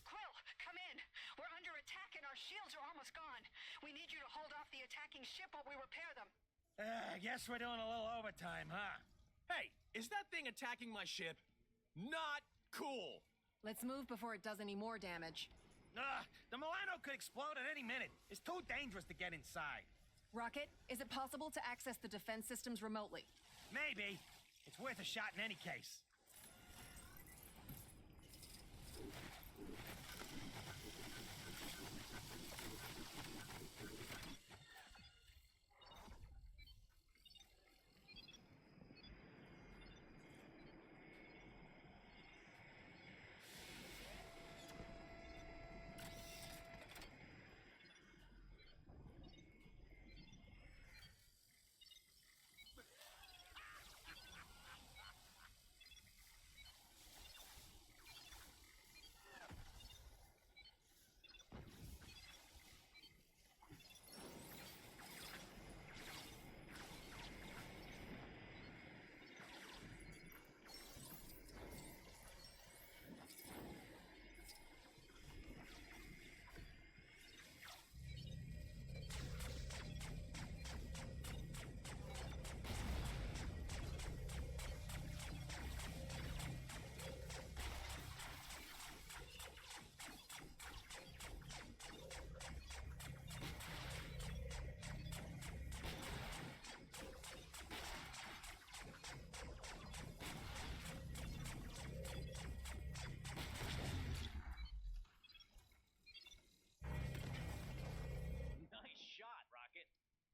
Quill, come in. We're under attack and our shields are almost gone. We need you to hold off the attacking ship while we repair them. I guess we're doing a little overtime, huh? Hey, is that thing attacking my ship? Not cool. Let's move before it does any more damage. The Milano could explode at any minute. It's too dangerous to get inside. Rocket, is it possible to access the defense systems remotely? Maybe. It's worth a shot in any case.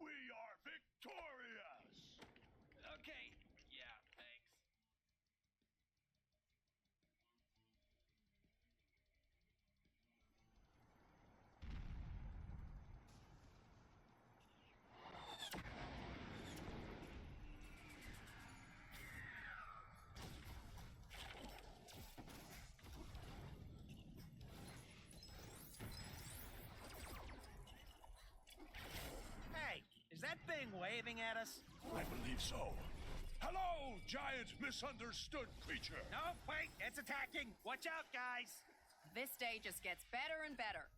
We are victorious! Okay. Yeah, thanks. Hey, is that thing waving at us? I believe so. Hello, giant misunderstood creature! No, wait, it's attacking! Watch out, guys! This day just gets better and better.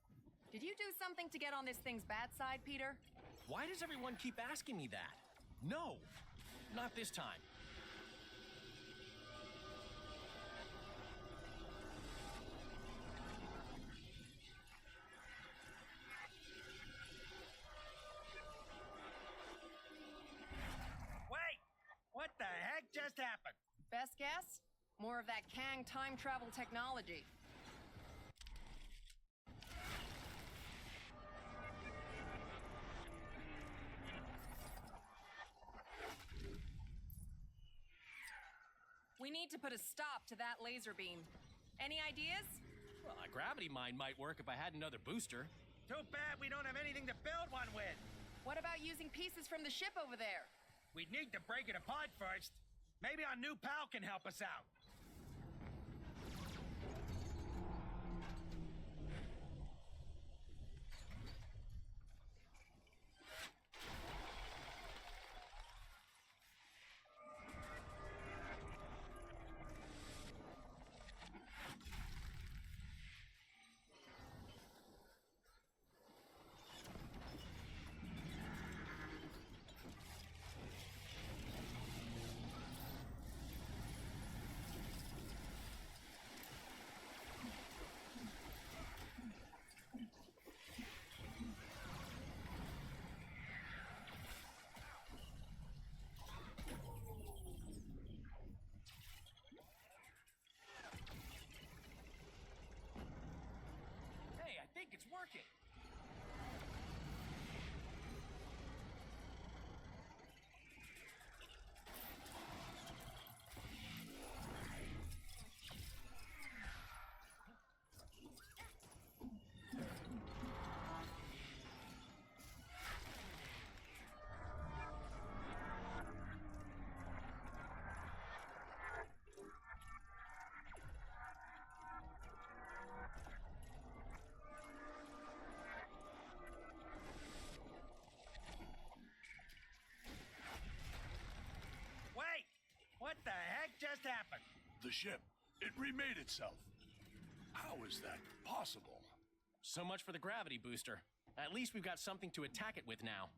Did you do something to get on this thing's bad side, Peter? Why does everyone keep asking me that? No, not this time. Wait! What the heck just happened? Best guess? More of that Kang time travel technology. We need to put a stop to that laser beam. Any ideas? Well, a gravity mine might work if I had another booster. Too bad we don't have anything to build one with. What about using pieces from the ship over there? We'd need to break it apart first. Maybe our new pal can help us out. the ship. It remade itself. How is that possible? So much for the gravity booster. At least we've got something to attack it with now.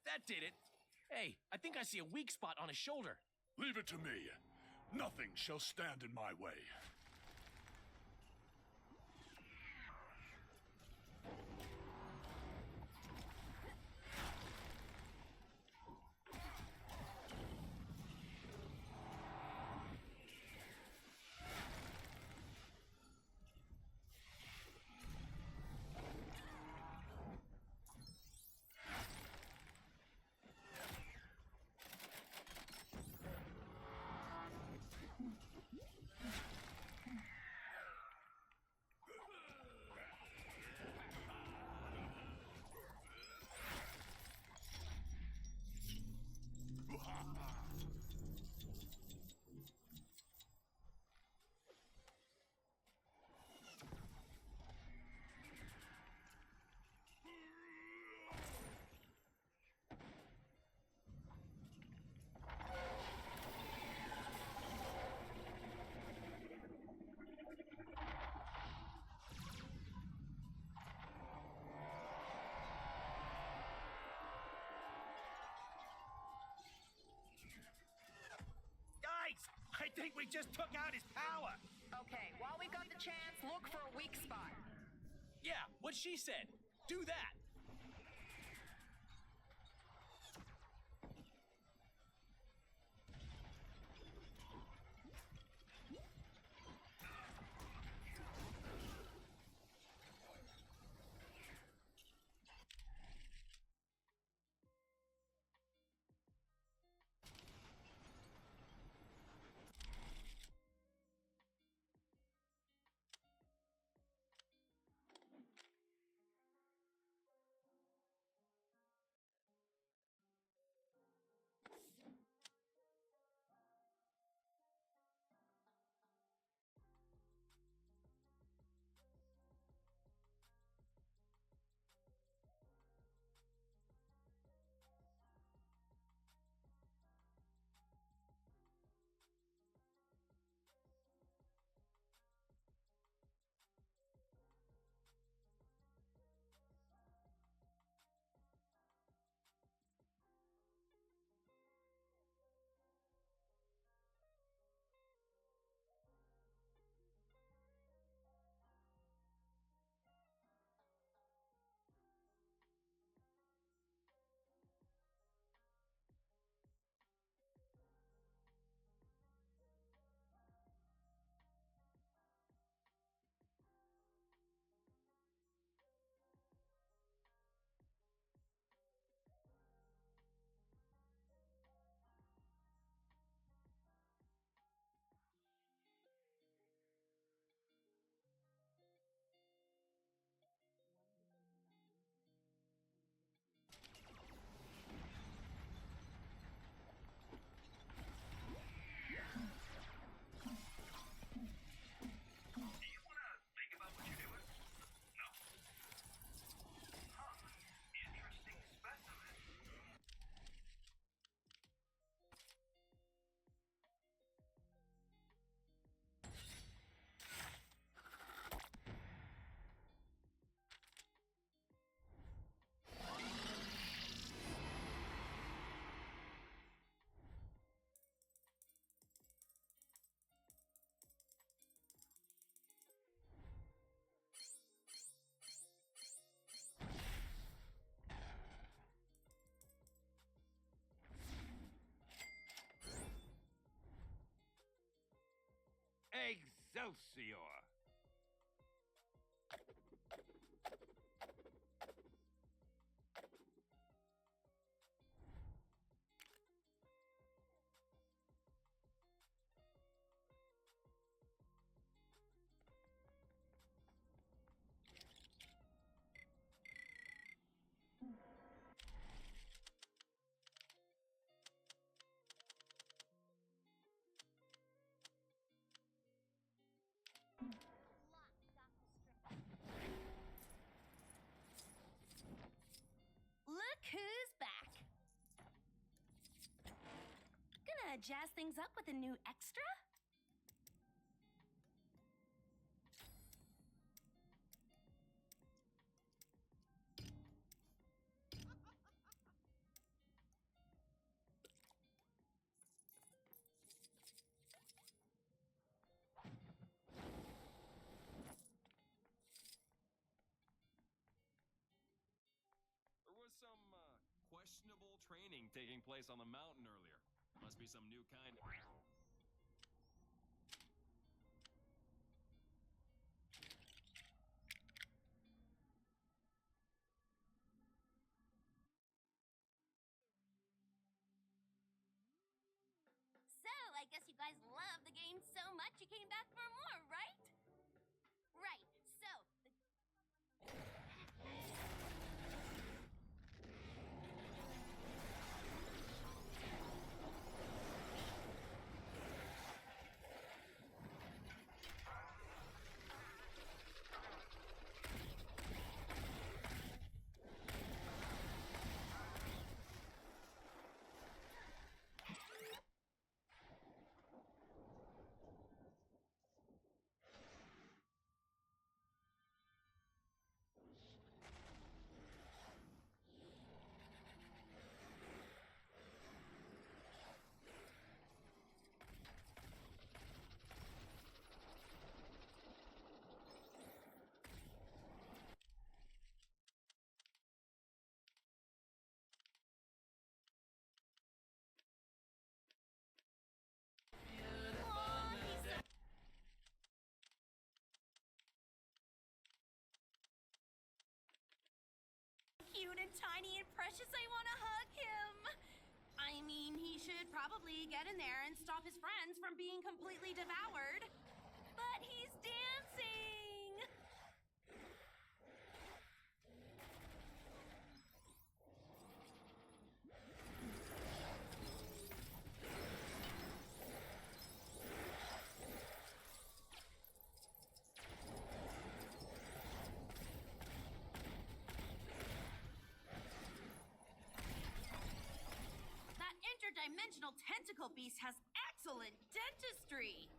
That did it. Hey, I think I see a weak spot on his shoulder. Leave it to me. Nothing shall stand in my way. I think we just took out his power. Okay, while we've got the chance, look for a weak spot. Yeah, what she said. Do that. Excelsior! Look who's back. Gonna jazz things up with a new extra? There was some questionable training taking place on the mountain earlier. Must be some new kind of... So, I guess you guys love the game so much you came back for more, right? Right, so... Cute and tiny and precious, I want to hug him. I mean, he should probably get in there and stop his friends from being completely devoured. But he's dancing. That interdimensional tentacle beast has excellent dentistry.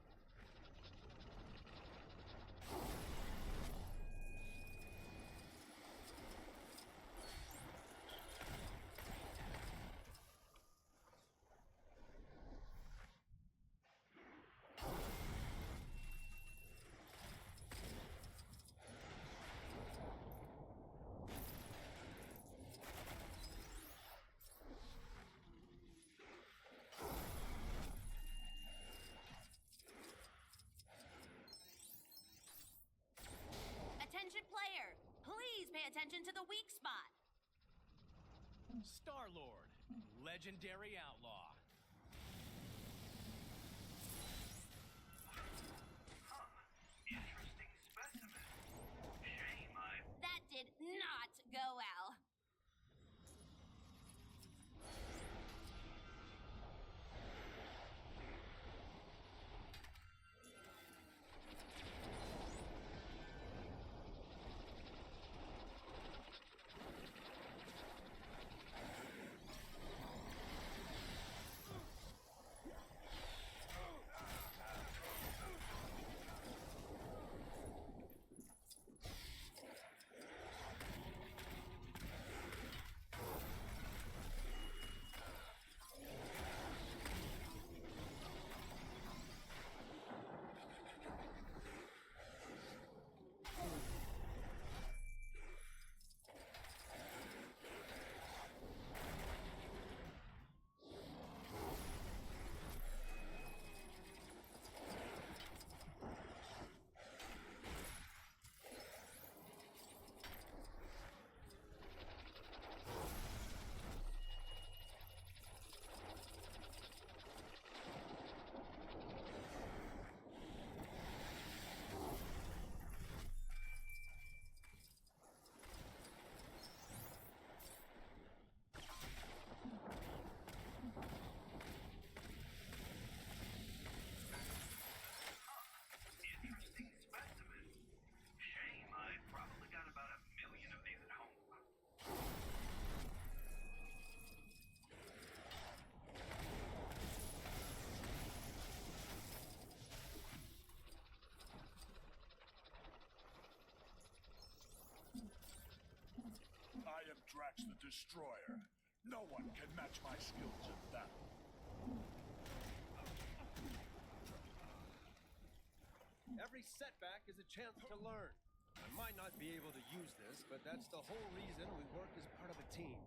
Attention player, please pay attention to the weak spot. Star-Lord, legendary outlaw. Interesting specimen. Shame That did not go well. destroyer. No one can match my skills in battle. Every setback is a chance to learn. I might not be able to use this, but that's the whole reason we work as part of a team.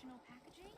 Promotional packaging?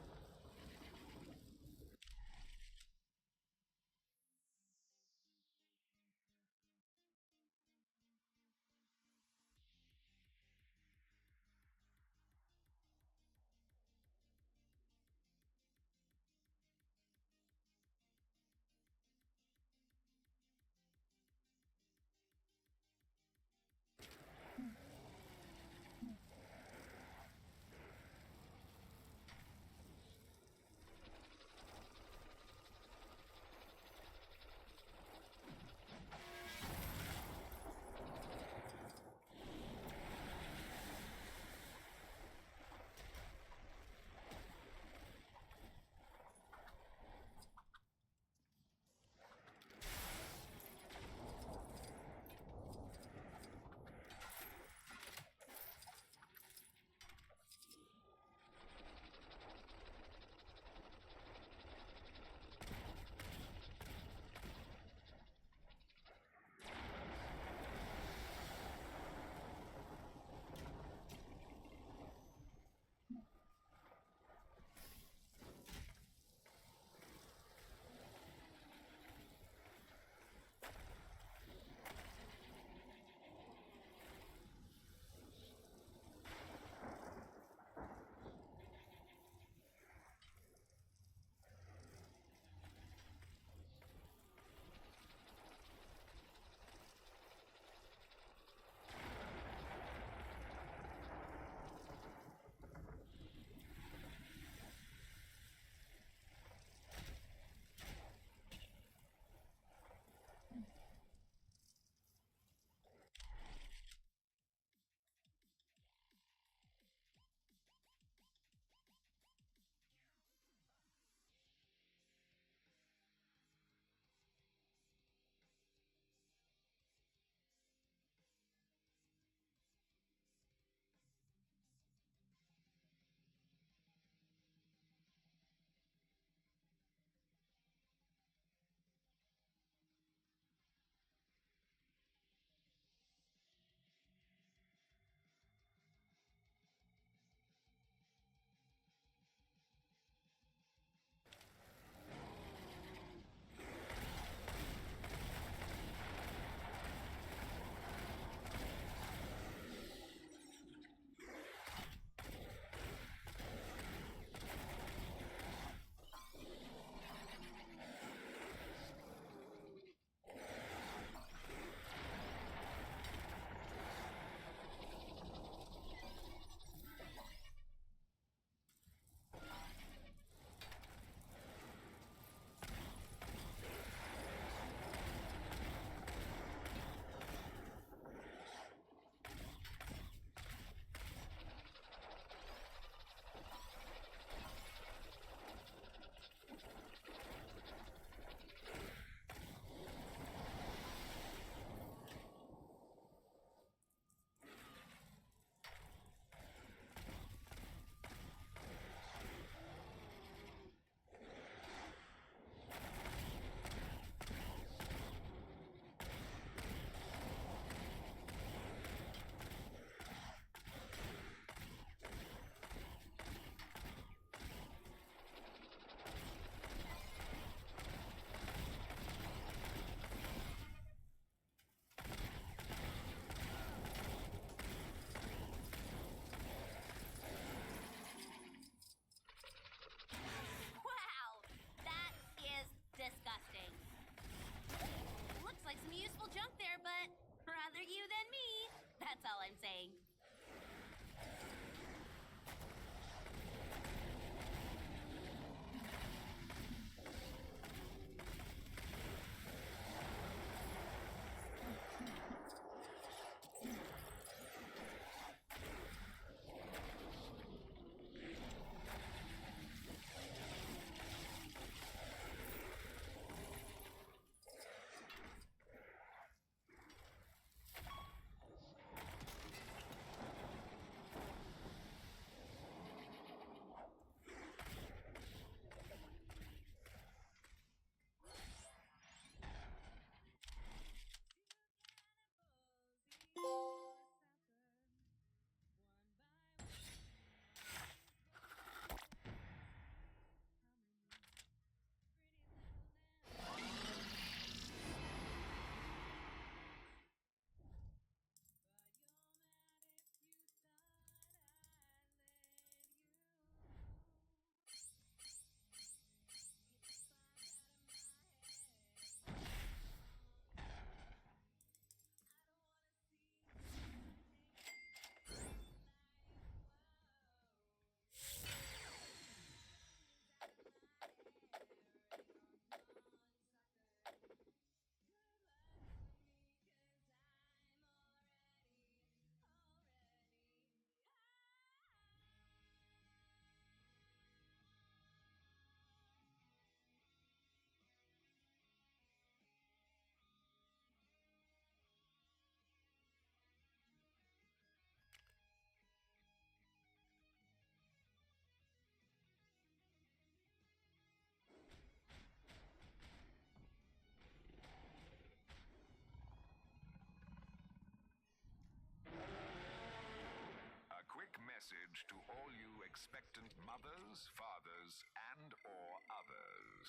message to all you expectant mothers, fathers, and/or others.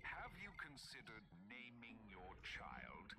Have you considered naming your child